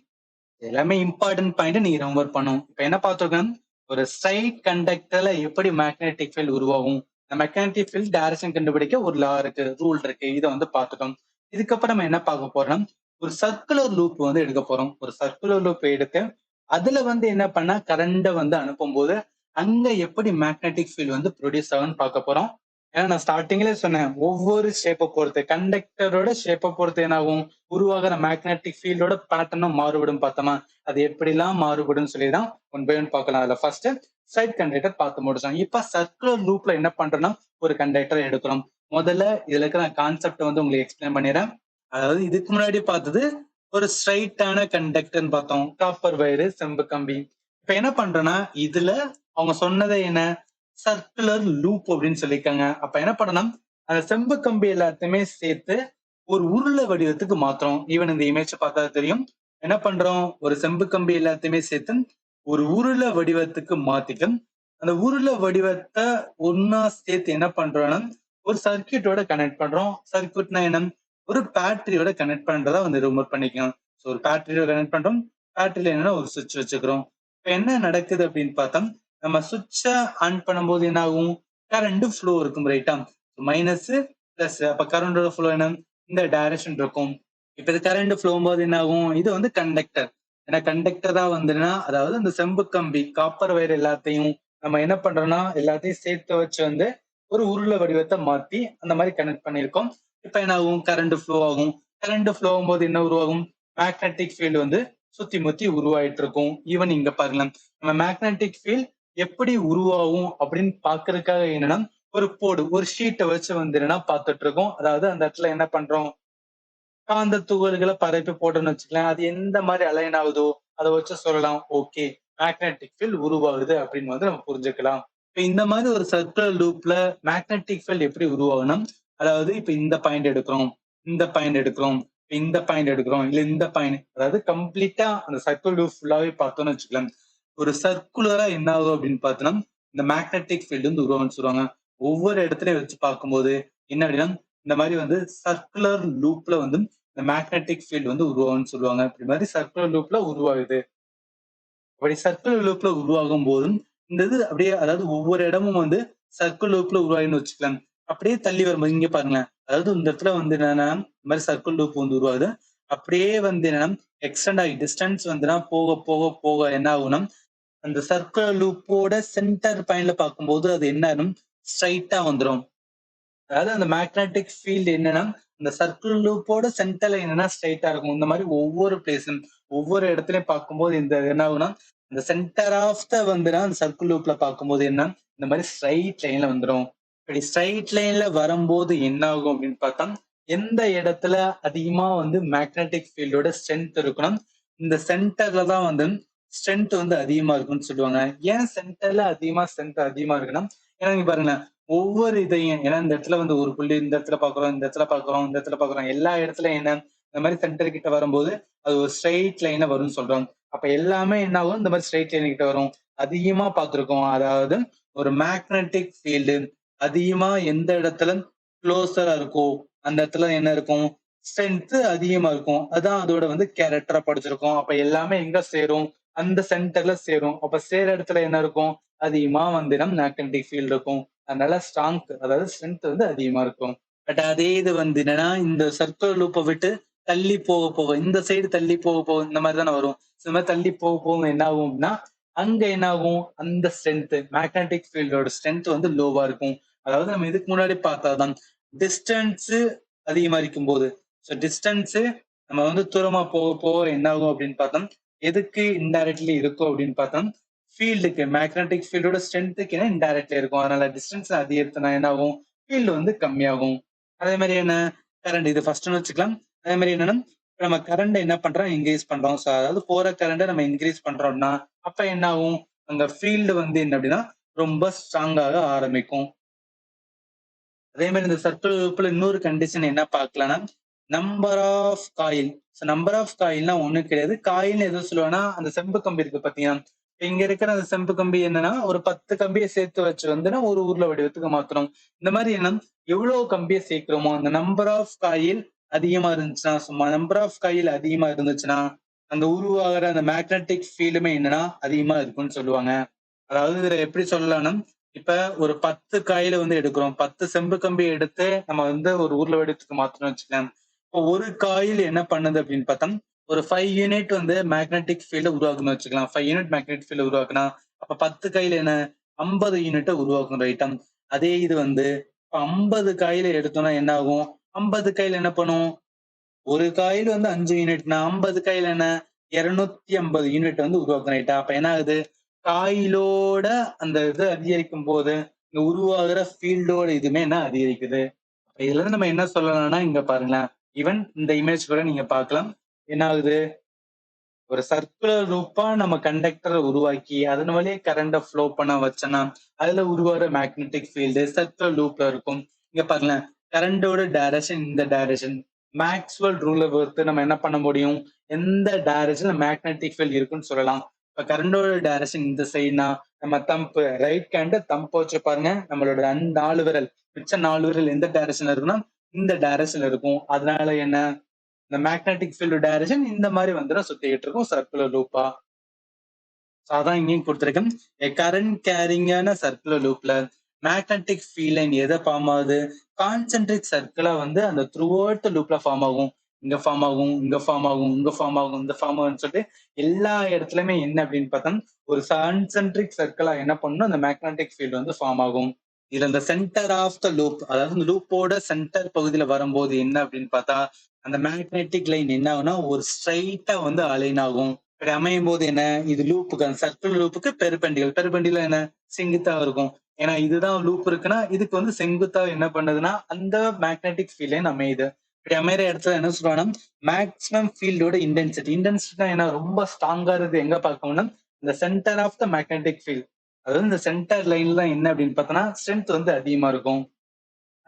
எல்லாமே இம்பார்ட்டன்ட் பாயிண்ட் நீங்க ரெம்பர் பண்ணும். இப்ப என்ன பார்த்துருக்கோம், ஒரு ஸ்ட்ரைட் கண்டக்டர்ல எப்படி மேக்னெட்டிக் ஃபீல்ட் உருவாகும், இந்த மேக்னெட்டிக் ஃபீல்ட் டைரக்ஷன் கண்டுபிடிக்க ஒரு லா இருக்கு, ரூல் இருக்கு. இதை வந்து பார்த்துட்டோம். இதுக்கப்புறம் நம்ம என்ன பார்க்க போறோம், ஒரு சர்க்குலர் லூப் வந்து எடுக்க போறோம். ஒரு சர்க்குலர் லூப் எடுத்து அதுல வந்து என்ன பண்ணா கரண்ட வந்து அனுப்பும் போது அங்க எப்படி மேக்னெட்டிக் ஃபீல்ட் வந்து ப்ரொடியூஸ் ஆகும்னு பார்க்க போறோம். ஏன்னா நான் ஸ்டார்டிங்லேயே சொன்னேன் ஒவ்வொரு ஷேப்பை பொறுத்து கண்டக்டரோட ஷேப்பை பொறுத்து என்ன ஆகும், உருவாகிற மேக்னெட்டிக் ஃபீல்டோட பேட்டர்னும் மாறுபடும் பார்த்தோமா. அது எப்படிலாம் மாறுபடும் சொல்லிதான் ஒன் பை ஒன் பார்க்கலாம். அதுல ஃபர்ஸ்ட் ஸ்ட்ரைட் கண்டக்டர் பார்த்து முடிச்சோம். இப்ப சர்க்குலர் லூப்ல என்ன பண்றோம்னா ஒரு கண்டக்டர் எடுக்கிறோம். முதல்ல இதுல இருக்கிற கான்செப்ட் வந்து உங்களுக்கு எக்ஸ்பிளைன் பண்ணிடுறேன். அதாவது இதுக்கு முன்னாடி பார்த்தது ஒரு ஸ்ட்ரைட்டான கண்டக்டர்னு பார்த்தோம், காப்பர் வயரு செம்பு கம்பி. இப்ப என்ன பண்றோம்னா இதுல அவங்க சொன்னதை என்ன சர்க்குலர் லூப் அப்படின்னு சொல்லியிருக்காங்க. அப்ப என்ன பண்ணணும், அந்த செம்பு கம்பி எல்லாத்தையுமே சேர்த்து ஒரு உருளை வடிவத்துக்கு மாத்துறோம். ஈவன் இந்த இமேஜ் பார்த்தா தெரியும். என்ன பண்றோம், ஒரு செம்பு கம்பி எல்லாத்தையுமே சேர்த்து ஒரு உருளை வடிவத்துக்கு மாத்திட்டு அந்த உருளை வடிவத்தை ஒன்னா சேர்த்து என்ன பண்றோம்னா ஒரு சர்க்கியூட்டோட கனெக்ட் பண்றோம். சர்க்கியூட்னா என்ன, ஒரு பேட்டரியோட கனெக்ட் பண்றதா வந்து ரிமூவ் பண்ணிக்கணும். ஸோ ஒரு பேட்டரியோட கனெக்ட் பண்றோம். பேட்டரியில என்னன்னா ஒரு சுவிட்ச் வச்சுக்கிறோம். இப்ப என்ன நடக்குது அப்படின்னு பார்த்தா நம்ம சுவிட்ச ஆன் பண்ணும்போது என்ன ஆகும், கரண்ட் ஃப்ளோ இருக்கும் ரைட்டா, மைனஸ் பிளஸ். அப்ப கரண்டோட ஃப்ளோ என்ன இந்த டைரக்ஷன் இருக்கும். இப்ப இது கரண்ட் ஃப்ளோ போது என்ன ஆகும், இது வந்து கண்டக்டர். ஏன்னா கண்டக்டரா வந்துன்னா அதாவது இந்த செம்பு கம்பி காப்பர் வயர் எல்லாத்தையும் நம்ம என்ன பண்றோம்னா எல்லாத்தையும் சேர்த்து வச்சு வந்து ஒரு உருளை வடிவத்தை மாத்தி அந்த மாதிரி கனெக்ட் பண்ணியிருக்கோம். இப்ப என்ன ஆகும், கரண்ட் ஃப்ளோ ஆகும். கரண்ட் ஃப்ளோ ஆகும்போது என்ன உருவாகும், மேக்னெட்டிக் ஃபீல்டு வந்து சுத்தி முத்தி உருவாயிட்டு இருக்கும். ஈவன் இங்க பாருங்க, நம்ம மேக்னெட்டிக் ஃபீல்ட் எப்படி உருவாகும் அப்படின்னு பாக்குறதுக்காக என்னன்னா ஒரு போர்டு ஒரு ஷீட்டை வச்சு வந்து என்னன்னா பார்த்துட்டு இருக்கோம். அதாவது அந்த இடத்துல என்ன பண்றோம், காந்த துகள்களை பரப்பி போட்டோம்னு வச்சுக்கலாம். அது எந்த மாதிரி அலைன் ஆகுதோ அதை வச்சு சொல்லலாம் ஓகே மேக்னெட்டிக் ஃபீல்ட் உருவாகுது அப்படின்னு வந்து நம்ம புரிஞ்சுக்கலாம். இப்ப இந்த மாதிரி ஒரு சர்க்குலர் லூப்ல மேக்னெட்டிக் ஃபீல்ட் எப்படி உருவாகணும், அதாவது இப்ப இந்த பாயிண்ட் எடுக்கிறோம், இந்த பாயிண்ட் எடுக்கிறோம், இந்த பாயிண்ட் எடுக்கிறோம், இல்ல இந்த பாயிண்ட், அதாவது கம்ப்ளீட்டா அந்த சர்க்குலர் லூப் ஃபுல்லாவே பார்த்தோம்னு வச்சுக்கலாம். ஒரு சர்க்குலரா என்ன ஆகும் அப்படின்னு பார்த்தோம்னா இந்த மேக்னெட்டிக் ஃபீல்டு வந்து உருவாகும்னு சொல்லுவாங்க. ஒவ்வொரு இடத்துலயும் வச்சு பார்க்கும்போது என்ன அப்படின்னா இந்த மாதிரி வந்து சர்க்குலர் லூப்ல வந்து இந்த மேக்னெட்டிக் ஃபீல்டு வந்து உருவாகும்னு சொல்லுவாங்க. இப்படி மாதிரி சர்க்குலர் லூப்ல உருவாகுது. அப்படி சர்க்குலர் லூப்ல உருவாகும் போதும் இந்த இது அப்படியே அதாவது ஒவ்வொரு இடமும் வந்து சர்க்குலர் லூப்ல உருவாகுன்னு வச்சுக்கலாம். அப்படியே தள்ளி வரும்போது இங்க பாருங்களேன், அதாவது இந்த இடத்துல வந்து என்னன்னா இந்த மாதிரி சர்க்குலர் லூப் வந்து உருவாகுது. அப்படியே வந்து என்னன்னா எக்ஸ்டெண்ட் ஆகி டிஸ்டன்ஸ் வந்துன்னா போக போக போக என்ன ஆகும்னா அந்த சர்க்குலர் லூப்போட சென்டர் பாயிண்ட்ல பார்க்கும்போது அது என்ன ஆகும், ஸ்ட்ரைட்டா வந்துடும். அதாவது அந்த மேக்னெட்டிக் ஃபீல்டு என்னன்னா இந்த சர்க்குலர் லூப்போட சென்டர்ல என்னன்னா ஸ்ட்ரைட்டா இருக்கும். இந்த மாதிரி ஒவ்வொரு பிளேஸும் ஒவ்வொரு இடத்துலயும் பார்க்கும்போது இந்த என்ன ஆகும்னா இந்த சென்டர் ஆஃப் த வந்துன்னா அந்த சர்க்குலர் லூப்ல பார்க்கும்போது என்ன இந்த மாதிரி ஸ்ட்ரைட் லைன்ல வந்துடும். இப்படி ஸ்ட்ரைட் லைன்ல வரும்போது என்ன ஆகும் அப்படின்னு பார்த்தா எந்த இடத்துல அதிகமா வந்து மேக்னெட்டிக் ஃபீல்டோட ஸ்ட்ரென்த் இருக்கணும், இந்த சென்டர்ல தான் வந்து ஸ்ட்ரென்த் வந்து அதிகமா இருக்குன்னு சொல்லுவாங்க. ஏன் சென்டர்ல அதிகமா ஸ்ட்ரென்த் அதிகமா இருக்குன்னா, ஏன்னா நீங்க பாருங்க ஒவ்வொரு இதையும் ஏன்னா இந்த இடத்துல வந்து ஒரு புள்ளி இந்த இடத்துல பாக்குறோம், இந்த இடத்துல பாக்குறோம், இந்த இடத்துல பாக்குறோம், எல்லா இடத்துலயும் என்ன இந்த மாதிரி சென்டர் கிட்ட வரும்போது அது ஒரு ஸ்ட்ரெயிட் லைனா வரும்னு சொல்றோம். அப்ப எல்லாமே என்ன ஆகும், இந்த மாதிரி ஸ்ட்ரெயிட் லைன் கிட்ட வரும். அதிகமா பார்த்திருக்கோம். அதாவது ஒரு மேக்னெட்டிக் ஃபீல்டு அதிகமா எந்த இடத்துல க்ளோஸரா இருக்கோ, அந்த இடத்துல என்ன இருக்கும்? ஸ்ட்ரென்த் அதிகமா இருக்கும். அதான் அதோட வந்து கேரக்டரா படிச்சிருக்கோம். அப்ப எல்லாமே எங்க சேரும்? அந்த சென்டர்ல சேரும். அப்ப சேர இடத்துல என்ன இருக்கும்? அதிகமா வந்து மேக்னெட்டிக் ஃபீல்ட் இருக்கும். அதனால அதாவது ஸ்ட்ரென்த் வந்து அதிகமா இருக்கும். பட் அதே இது வந்து என்னன்னா, இந்த சர்க்குலர் லூப்ப விட்டு தள்ளி போக போக, இந்த சைடு தள்ளி போக போக இந்த மாரி தானே வரும். இந்த மாரி தள்ளி போக போக என்ன ஆகும் அப்படின்னா, அங்க என்ன ஆகும்? அந்த ஸ்ட்ரென்த் மேக்னெட்டிக் ஃபீல்டோட ஸ்ட்ரென்த் வந்து லோவா இருக்கும். அதாவது நம்ம இதுக்கு முன்னாடி பார்த்ததுதான். டிஸ்டன்ஸ் அதிகமாரிக்கும்போது, டிஸ்டன்ஸ் நம்ம வந்து தூரமா போக போக என்ன ஆகும் அப்படின்னு பார்த்தோம், எதுக்கு இன்டைரக்ட்லி இருக்கும் அப்படின்னு பார்த்தோம், ஃபீல்டுக்கு மேக்னெட்டிக் ஃபீல்டோட ஸ்ட்ரென்த்துக்கு இன்டைரக்ட்லி இருக்கும். அதனால டிஸ்டன்ஸ் அதிகரித்தனா என்ன ஆகும்? ஃபீல்டு வந்து கம்மியாகும். அதே மாரி என்ன கரண்ட் இது ஃபர்ஸ்ட்ன்னு வச்சுக்கலாம். அதே மாரி என்னன்னா, நம்ம கரண்ட் என்ன பண்றோம்? இன்கிரீஸ் பண்றோம். அதாவது போற கரண்ட்ட நம்ம இன்கிரீஸ் பண்றோம்னா, அப்ப என்ன ஆகும்? அங்க ஃபீல்டு வந்து என்ன அப்படின்னா, ரொம்ப ஸ்ட்ராங் ஆக ஆரம்பிக்கும். அதே மாரி இந்த சர்க்கிள் லூப்ல இன்னொரு கண்டிஷன் என்ன பார்க்கலாம்னா, number of coil. Number of காயில்னா ஒண்ணும் கிடையாது. காயில்னு எது சொல்லுவேன்னா, அந்த செம்பு கம்பி இருக்கு பார்த்தீங்களா? இங்க இருக்கிற அந்த செம்பு கம்பி என்னன்னா, ஒரு 10 கம்பிய சேர்த்து வச்சு வந்து ஒரு உருளை வடிவத்துக்கு மாத்துறோம். இந்த மாரி என்ன எவ்வளவு கம்பிய சேர்க்கிறோமோ, அந்த நம்பர் ஆஃப் காயில் அதிகமா இருந்துச்சுன்னா, சும்மா நம்பர் ஆஃப் காயில் அதிகமா இருந்துச்சுன்னா, அந்த உருவாகுற அந்த மேக்னெட்டிக் ஃபீல்டுமே என்னன்னா அதிகமா இருக்கும்னு சொல்லுவாங்க. அதாவது இதுல எப்படி சொல்லலாம்னா, இப்ப ஒரு 10 காயில வந்து எடுக்கிறோம். 10 செம்பு கம்பி எடுத்து நம்ம வந்து ஒரு உருளை வடிவத்துக்கு மாத்துறோம்னு வச்சுக்கோங்க. இப்போ ஒரு காயில் என்ன பண்ணுது அப்படின்னு பார்த்தா, ஒரு 5 யூனிட் வந்து மேக்னெட்டிக் ஃபீல்ட உருவாக்கும்னு வச்சுக்கலாம். 5 யூனிட் மேக்னெட்டிக் ஃபீல்ட உருவாக்குனா, அப்ப 10 காயில் என்ன 50 யூனிட்ட உருவாக்கும் ரைட்டா? அதே இது வந்து இப்ப 50 காயில எடுத்தோம்னா என்ன ஆகும்? 50 காயில் என்ன பண்ணும்? ஒரு காயில் வந்து 5 யூனிட்னா 50 காயில் என்ன 250 யூனிட் வந்து உருவாக்கும் ரைட்டா? அப்ப என்ன ஆகுது? காயிலோட அந்த இது அதிகரிக்கும் போது, இங்க உருவாகுற ஃபீல்டோட இதுவுமே என்ன அதிகரிக்குது. இதுல இருந்து நம்ம என்ன சொல்லலாம்னா, இங்க பாருங்களேன். ஈவன் இந்த இமேஜ் கூட நீங்க பார்க்கலாம். என்ன ஆகுது? ஒரு சர்க்குலர் லூப்பா நம்ம கண்டக்டர உருவாக்கி, அதன் வழியா கரண்ட்ட ஃப்ளோ பண்ண வச்சோம்னா, அதுல உருவாகுற மேக்னெட்டிக் ஃபீல்டு சர்க்குலர் லூப்ல இருக்கும். இங்க பாருங்களேன். கரண்டோட டைரக்ஷன் இந்த டைரக்ஷன். மேக்ஸ்வெல் ரூல பொறுத்து நம்ம என்ன பண்ண முடியும்? எந்த டைரக்ஷன்ல மேக்னெட்டிக் ஃபீல்ட் இருக்குன்னு சொல்லலாம். இப்ப கரண்டோட டைரக்ஷன் இந்த சைடுனா, நம்ம ரைட் ஹேண்ட தம்ப வச்சு பாருங்க. நம்மளோட 4 விரல், மிச்ச 4 விரல் எந்த டைரக்ஷன்ல இருக்குன்னா, இந்த டைரக்ஷன்ல இருக்கும். அதனால என்ன? இந்த மேக்னெட்டிக் ஃபீல்ட் டைரக்ஷன் இந்த மாரி வந்துரும் சுத்திக்கிட்டு இருக்கும் சர்க்குலர் லூப்பா. அதான் இங்கேயும் குடுத்திருக்கேன். எ கரண்ட் கேரிங்கான சர்க்குலர் லூப்ல மேக்னெட்டிக் ஃபீல்ட் லைன் எத ஃபார்ம் ஆகுது? கான்சென்ட்ரிக் சர்க்கிளா வந்து அந்த த்ரூ அவுட் லூப்ல ஃபார்ம் ஆகும். இங்க ஃபார்ம் ஆகும், இங்க ஃபார்ம் ஆகும், இங்க ஃபார்ம் ஆகும், இந்த ஃபார்ம் ஆகும்ன்னு சொல்லிட்டு எல்லா இடத்துலயுமே என்ன அப்படின்னு பார்த்தா, ஒரு கான்சென்ட்ரிக் சர்க்கிளா என்ன பண்ணும்? அந்த மேக்னெட்டிக் ஃபீல்ட் வந்து ஃபார்ம் ஆகும். இதுல இந்த சென்டர் ஆஃப் த லூப் அதாவது இந்த லூப்போட சென்டர் பகுதியில வரும்போது என்ன அப்படின்னு பார்த்தா, அந்த மேக்னெட்டிக் லைன் என்ன ஆகும்னா, ஒரு ஸ்ட்ரைட்டா வந்து அலைன் ஆகும். அப்படி அமையும் போது என்ன இது லூப்புக்கு அந்த சர்க்கிள் லூப்புக்கு பெர்பெண்டிகுலர் பெர்பெண்டிகுலர் என்ன செங்குத்தா இருக்கும். ஏன்னா இதுதான் லூப் இருக்குன்னா இதுக்கு வந்து செங்குத்தா என்ன பண்ணுதுன்னா அந்த மேக்னெட்டிக் ஃபீல்ட் லைன் அமையுது. இப்படி அமையிற இடத்துல என்ன சொல்லுவாங்கன்னா மேக்ஸிமம் ஃபீல்டோட இன்டென்சிட்டி ஏன்னா ரொம்ப ஸ்ட்ராங்கா இருக்கு எங்க பார்க்கணும்னா இந்த centre of the magnetic field அதாவது இந்த சென்டர் லைன்ல தான் என்ன அப்படின்னு பார்த்தோம்னா ஸ்ட்ரென்த் வந்து அதிகமா இருக்கும்.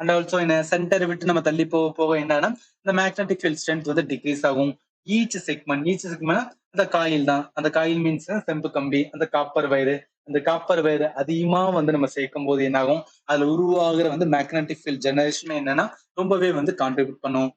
அண்ட் ஆல்சோ என்ன சென்டர் விட்டு நம்ம தள்ளி போக போக என்னன்னா இந்த மேக்னெட்டிக் ஃபீல்ட் ஸ்ட்ரென்த் வந்து டிக்ரீஸ் ஆகும். ஈச் செக்மெண்ட் அந்த காயில் தான். அந்த காயில் மீன்ஸ் செம்பு கம்பி, அந்த காப்பர் வயரு. அந்த காப்பர் வயர் அதிகமா வந்து நம்ம சேர்க்கும் போது என்ன ஆகும்? அதுல உருவாகுற வந்து மேக்னெட்டிக் ஃபீல்ட் ஜெனரேஷன் என்னன்னா ரொம்பவே வந்து கான்ட்ரிபியூட் பண்ணும்.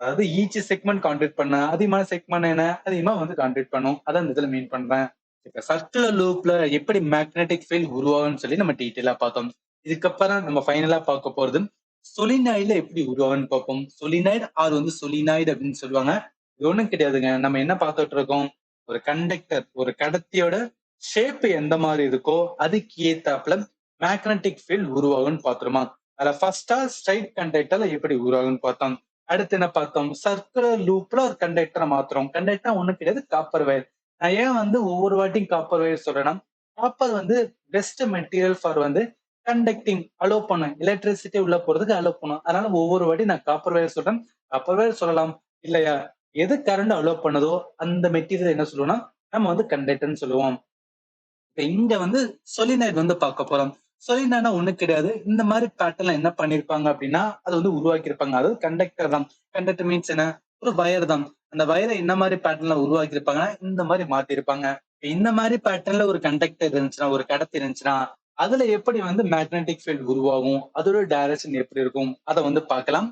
அதாவது ஈச் செக்மெண்ட் கான்ட்ரிபியூட் பண்ண அதிகமான செக்மெண்ட் என்ன அதிகமா வந்து கான்ட்ரிபியூட் பண்ணும். அதான் இந்த இதுல மீன் பண்றேன். இப்ப சர்க்குலர் லூப்ல எப்படி மேக்னெட்டிக் ஃபீல்ட் உருவாகும்னு சொல்லி நம்ம டீட்டெயிலா பார்த்தோம். இதுக்கப்புறம் நம்ம ஃபைனலா பார்க்க போறது சொலினாய்டுல எப்படி உருவாகும்னு பார்ப்போம். சொலினாய்டு ஆர் வந்து சொலினாய்டு அப்படின்னு சொல்லுவாங்க. இது ஒண்ணும் கிடையாதுங்க. நம்ம என்ன பார்த்துட்டு இருக்கோம்? ஒரு கண்டக்டர், ஒரு கடத்தியோட ஷேப் எந்த மாதிரி இருக்கோ அதுக்கு ஏத்தாப்புல மேக்னெட்டிக் ஃபீல்ட் உருவாகும்னு பார்த்துருமா. அதுல ஃபர்ஸ்டா ஸ்ட்ரைட் கண்டக்டர்ல எப்படி உருவாகும்னு பார்த்தோம். அடுத்து என்ன பார்த்தோம்? சர்க்குலர் லூப்ல ஒரு கண்டக்டரை மாத்துறோம். கண்டக்டர் ஒண்ணும் கிடையாது காப்பர் வயர். நான் ஏன் வந்து ஒவ்வொரு வாட்டியும் காப்பர் வயர் சொல்றேன்னா, காப்பர் வந்து பெஸ்ட் மெட்டீரியல் ஃபார் வந்து கண்டக்டிங் அலோ பண்ணும். எலக்ட்ரிசிட்டி உள்ள போறதுக்கு அலோ பண்ணும். அதனால ஒவ்வொரு வாட்டி நான் காப்பர் வயர் சொல்றேன். காப்பர் வயர் சொல்லலாம். இல்லையா? எது கரண்ட் அலோ பண்ணுதோ அந்த மெட்டீரியல் என்ன சொல்லுவோம்னா, நம்ம வந்து கண்டக்டர்ன்னு சொல்லுவோம். இப்ப இங்க வந்து சொலினாய்டு வந்து பார்க்க போறோம். சொலினாய்டுனா ஒண்ணும் கிடையாது. இந்த மாரி பேட்டர்ன்ல என்ன பண்ணியிருப்பாங்க அப்படின்னா, அத வந்து உருவாக்கியிருப்பாங்க. அதாவது கண்டக்டர் தான். கண்டக்டர் மீன்ஸ் என்ன? ஒரு வயர் தான். அந்த வயர என்ன மாரி பேட்டர்ன்ல உருவாக்கியிருப்பாங்கன்னா, இந்த மாரி மாத்தியிருப்பாங்க. இந்த மாரி பேட்டர்ன்ல ஒரு கண்டக்டர் இருந்துச்சுன்னா, ஒரு கடத்தி இருந்துச்சுன்னா, அதுல எப்படி வந்து மேக்னெட்டிக் ஃபீல்ட் உருவாகும், அதோட டைரக்ஷன் எப்படி இருக்கும், அத வந்து பார்க்கலாம்.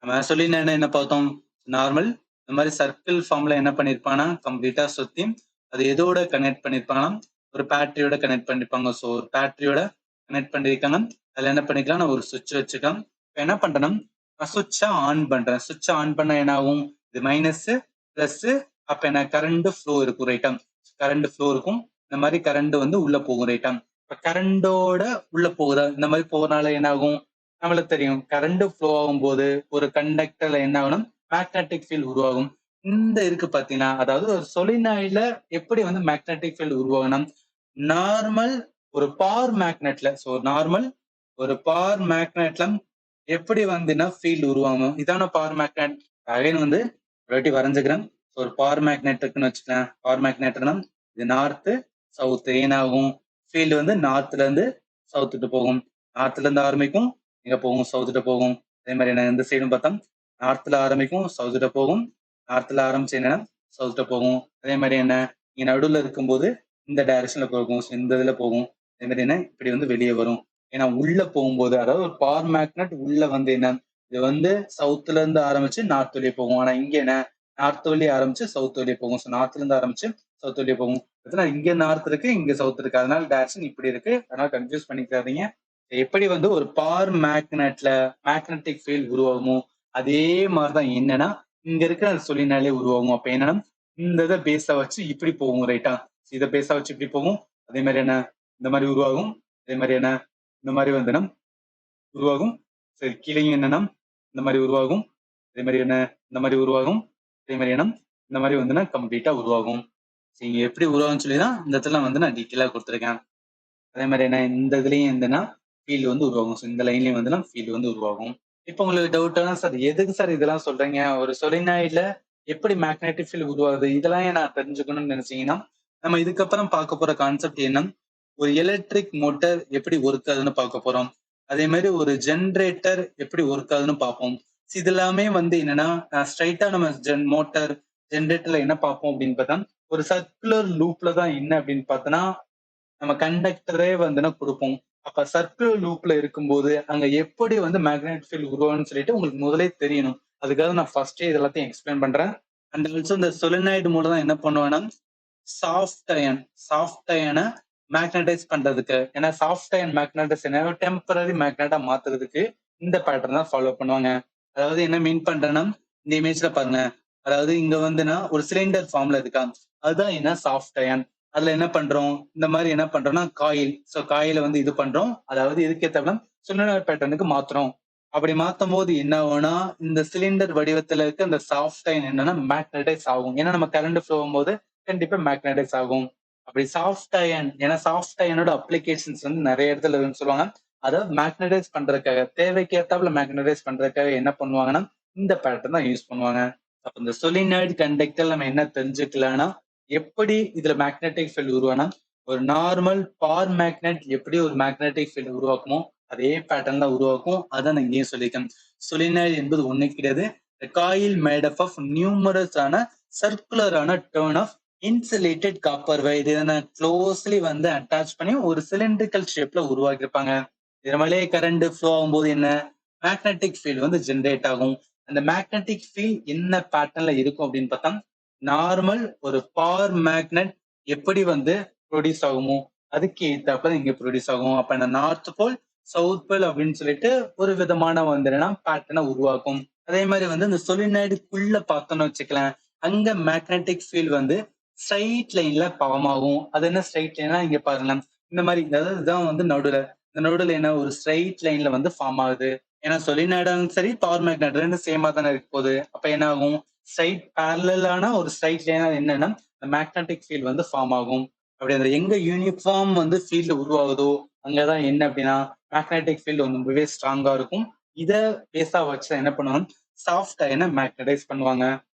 நம்ம சொல்லியிருந்த என்ன பார்த்தோம், நார்மல் இந்த மாதிரி சர்க்கிள் ஃபார்ம்ல என்ன பண்ணிருப்பாங்கன்னா கம்ப்ளீட்டா சுத்தி அது எதோட கனெக்ட் பண்ணிருப்பாங்கன்னா ஒரு பேட்டரியோட கனெக்ட் பண்ணிருப்பாங்க. ஸோ ஒரு பேட்டரியோட கனெக்ட் பண்ணிருக்காங்க. அதுல என்ன பண்ணிக்கலாம், நான் ஒரு சுவிட்ச் வச்சுக்கலாம். இப்ப என்ன பண்றேன்னா நான் சுவிட்சை ஆன் பண்றேன். சுவிட்சை ஆன் பண்ண என்ன ஆகும், இது மைனஸ் பிளஸ், அப்ப என்ன கரண்ட் ஃப்ளோ இருக்கும் ரைட்டா, கரண்ட் ஃப்ளோ இருக்கும். இந்த மாதிரி கரண்ட் வந்து உள்ள போகும் ரைட்டா. இப்ப கரண்டோட உள்ள போகுதா, இந்த மாதிரி போறதுனால என்ன ஆகும், நம்மளுக்கு தெரியும் கரண்ட் ஃப்ளோ ஆகும்போது ஒரு கண்டக்டர்ல என்ன ஆகும், மேக்னெட்டிக் ஃபீல்ட் உருவாகும். இந்த இருக்கு பாத்தீங்கன்னா, அதாவது ஒரு சொலினாய்ட்ல எப்படி வந்து மேக்னெட்டிக் ஃபீல்ட் உருவாகணும், நார்மல் ஒரு பவர் மேக்னெட்ல, ஸோ நார்மல் ஒரு பவர் மேக்னெட்ல எப்படி வந்துன்னா ஃபீல்டு உருவாகும். இதான பவர் மேக்னெட். அகைன் வந்து ஒரு வாட்டி வரைஞ்சுக்கிறேன். ஒரு பவர் மேக்னெட் இருக்குன்னு வச்சுக்கலாம். பவர் மேக்னெட்னா இது நார்த் சவுத். ஏனாகும் ஃபீல்டு வந்து நார்த்ல இருந்து சவுத்துட்டு போகும். நார்த்ல இருந்து ஆரம்பிக்கும், எங்க போகும், சவுத்துட்டு போகும். அதே மாதிரி என்ன இந்த சைடும் பார்த்தா நார்த்ல ஆரம்பிக்கும், சவுத்துட்டு போகும். நார்த்ல ஆரம்பிச்சு என்ன சவுத்துட்டு போகும். அதே மாதிரி என்ன இங்க நடுவில் இருக்கும்போது இந்த டைரக்ஷன்ல போகும், இந்த இதுல போகும். அதே மாதிரி என்ன இப்படி வந்து வெளியே வரும். ஏன்னா உள்ள போகும்போது, அதாவது ஒரு பவர் மேக்னெட் உள்ள வந்து என்ன, இது வந்து சவுத்ல இருந்து ஆரம்பிச்சு நார்த் வழியே போகும். ஆனா இங்க என்ன நார்த் வழியே ஆரம்பிச்சு சவுத் வழியே போகும். ஸோ நார்த்ல இருந்து ஆரம்பிச்சு சவுத் வழியே போகும். இங்க நார்த் இருக்கு, இங்க சவுத் இருக்கு. அதனால டைரக்ஷன் இப்படி இருக்கு. அதனால கன்ஃபியூஸ் பண்ணிக்காதீங்க. எப்படி வந்து ஒரு பவர் மேக்னெட்ல மேக்னெட்டிக் ஃபீல்ட் உருவாகுமோ அதே மாதிரிதான் என்னன்னா இங்க இருக்கிற சொல்லினாலே உருவாகும். அப்ப என்னன்னா இந்த இதை பேஸா வச்சு இப்படி போகும் ரைட்டா. இதை பேஸா வச்சு இப்படி போகும். அதே மாதிரி என்ன இந்த மாதிரி உருவாகும். அதே மாதிரி என்ன இந்த மாதிரி வந்து உருவாகும். சரி, கீழே என்னன்னா இந்த மாதிரி உருவாகும். அதே மாதிரி என்ன இந்த மாதிரி உருவாகும். அதே மாதிரி என்ன இந்த மாதிரி வந்து கம்ப்ளீட்டா உருவாகும். சரி, எப்படி உருவாகும்னு சொல்லிதான் இந்த இடத்துல வந்து நான் டீட்டெயிலா கொடுத்துருக்கேன். அதே மாதிரி என்ன இந்த இதுலயும் இருந்துன்னா ஃபீல்டு வந்து உருவாகும். ஸோ இந்த லைன்லயும் வந்து ஃபீல்டு வந்து உருவாகும். இப்போ உங்களுக்கு டவுட்டானா, சார் எதுக்கு சார் இதெல்லாம் சொல்றீங்க, ஒரு சொலினாய்ட்ல எப்படி மேக்னெட்டிக் ஃபீல்டு உருவாகுது, இதெல்லாம் ஏன் நான் தெரிஞ்சுக்கணும்னு நினைச்சீங்கன்னா, நம்ம இதுக்கப்புறம் பார்க்க போற கான்செப்ட் என்ன, ஒரு எலக்ட்ரிக் மோட்டார் எப்படி ஒர்க் ஆகுதுன்னு பார்க்க போறோம். அதே மாதிரி ஒரு ஜென்ரேட்டர் எப்படி ஒர்க் ஆகுதுன்னு பார்ப்போம். இது எல்லாமே வந்து என்னன்னா ஸ்ட்ரைட்டா நம்ம மோட்டார் ஜென்ரேட்டர்ல என்ன பார்ப்போம் அப்படின்னு பார்த்தா, ஒரு சர்க்குலர் லூப்ல தான் என்ன அப்படின்னு பார்த்தோன்னா நம்ம கண்டக்டரே வந்து கொடுப்போம். அப்ப சர்க்கிள் லூப்ல இருக்கும்போது அங்க எப்படி வந்து மேக்னெட்டிக் ஃபீல்ட் உருவாகும்னு சொல்லிட்டு உங்களுக்கு முதலே தெரியணும். அதுக்காக நான் ஃபர்ஸ்டே இது எல்லாத்தையும் எக்ஸ்பிளைன் பண்றேன். அண்ட் ஆல்சோ இந்த சொலினாய்டு மூலம் தான் என்ன பண்ணுவேன்னா சாஃப்ட் அயனை மேக்னடைஸ் பண்றதுக்கு, ஏன்னா சாஃப்ட் அயன் மேக்னடைஸ் என்ன டெம்பரரி மேக்னெட்டா மாத்துறதுக்கு இந்த பேட்டர்ன் தான் ஃபாலோ பண்ணுவாங்க. அதாவது என்ன மீன் பண்றேன்னா இந்த இமேஜ்ல பாருங்க, அதாவது இங்க வந்துன்னா ஒரு சிலிண்டர் ஃபார்ம்ல இருக்கா, அதுதான் என்ன சாஃப்ட் அயன். அதுல என்ன பண்றோம், இந்த மாதிரி என்ன பண்றோம்னா காயில், ஸோ காயில வந்து இது பண்றோம், அதாவது இதுக்கேற்ற சொலினாய்டு பேட்டர்னுக்கு மாத்துறோம். அப்படி மாத்தும் போது என்ன ஆகும்னா இந்த சிலிண்டர் வடிவத்துல இருக்க அந்த சாஃப்ட் அயன் என்னன்னா மேக்னடைஸ் ஆகும். ஏன்னா நம்ம கரண்ட் ஃப்ளோ போது கண்டிப்பா மேக்னடைஸ் ஆகும். அப்படி சாஃப்ட் அயன், ஏன்னா சாஃப்ட் அயனோட அப்ளிகேஷன்ஸ் வந்து நிறைய இடத்துல இருக்குன்னு சொல்லுவாங்க. அதை மேக்னடைஸ் பண்றதுக்காக, தேவைக்கு ஏத்தாப்புல மேக்னடைஸ் பண்றதுக்காக என்ன பண்ணுவாங்கன்னா இந்த பேட்டர்ன் தான் யூஸ் பண்ணுவாங்க. அப்ப இந்த சொலினாய்டு கண்டக்டர் நம்ம என்ன தெரிஞ்சுக்கலாம்னா, எப்படி இதுல மேக்னெட்டிக் ஃபீல்ட் உருவானா, ஒரு நார்மல் பவர் மேக்னெட் எப்படி ஒரு மேக்னெட்டிக் ஃபீல்ட் உருவாக்குமோ அதே பேட்டர்ன் தான் உருவாக்கும். அதான் நான் இங்கேயும் சொல்லியிருக்கேன். சொலினாய்டு என்பது ஒண்ணு கிடையாது, coil made up of numerous ஆன சர்க்குலரான turn of insulated copper wire. இதை க்ளோஸ்லி வந்து அட்டாச் பண்ணி ஒரு சிலிண்ட்ரிக்கல் ஷேப்ல உருவாக்கி இருப்பாங்க. இது மேலேயே கரண்ட் ஃப்ளோ ஆகும்போது என்ன மேக்னெட்டிக் ஃபீல்ட் வந்து ஜென்ரேட் ஆகும். அந்த மேக்னெட்டிக் ஃபீல்ட் என்ன பேட்டர்ன்ல இருக்கும் அப்படின்னு பார்த்தா, நார்மல் ஒரு பவர் மேக்னெட் எப்படி வந்து ப்ரொடியூஸ் ஆகுமோ அதுக்கு ஏத்தாப்புல இங்க ப்ரொடியூஸ் ஆகும். அப்ப இந்த நார்த் போல் சவுத் போல் அப்படின்னு சொல்லிட்டு ஒரு விதமான வந்து பேட்டர்னை உருவாக்கும். அதே மாதிரி வந்து இந்த சொலினாய்டுக்குள்ள பார்த்தோம்னு வச்சுக்கலாம், அங்க மேக்னெட்டிக் ஃபீல்ட் வந்து ஸ்ட்ரைட் லைன்ல ஃபார்ம் ஆகும். அது என்ன ஸ்ட்ரைட் லைனா இங்க பாருங்க, இந்த மாதிரி, அதாவது இதுதான் வந்து நடுவுல, இந்த நடுவுல என்ன ஒரு ஸ்ட்ரைட் லைன்ல வந்து ஃபார்ம் ஆகுது. ஏன்னா சொலினாய்டும் சரி பவர் மேக்னெட் ரெண்டும் சேமா தானே இருக்க போகுது. அப்ப என்ன ஆகும், ஸ்ட்ரைட் பேரலான ஒரு ஸ்ட்ரைட் லைனா என்னன்னா மேக்னெட்டிக் ஃபீல்ட் வந்து ஃபார்ம் ஆகும். அப்படி அந்த எங்க யூனிஃபார்ம் வந்து ஃபீல்டு உருவாகுதோ அங்கதான் என்ன அப்படின்னா மேக்னெட்டிக் ஃபீல்டு ரொம்பவே ஸ்ட்ராங்கா இருக்கும். இதை பேஸா வச்சு என்ன பண்ணுவாங்க, சாஃப்ட் அயனை மேக்னடைஸ் பண்ணுவாங்க.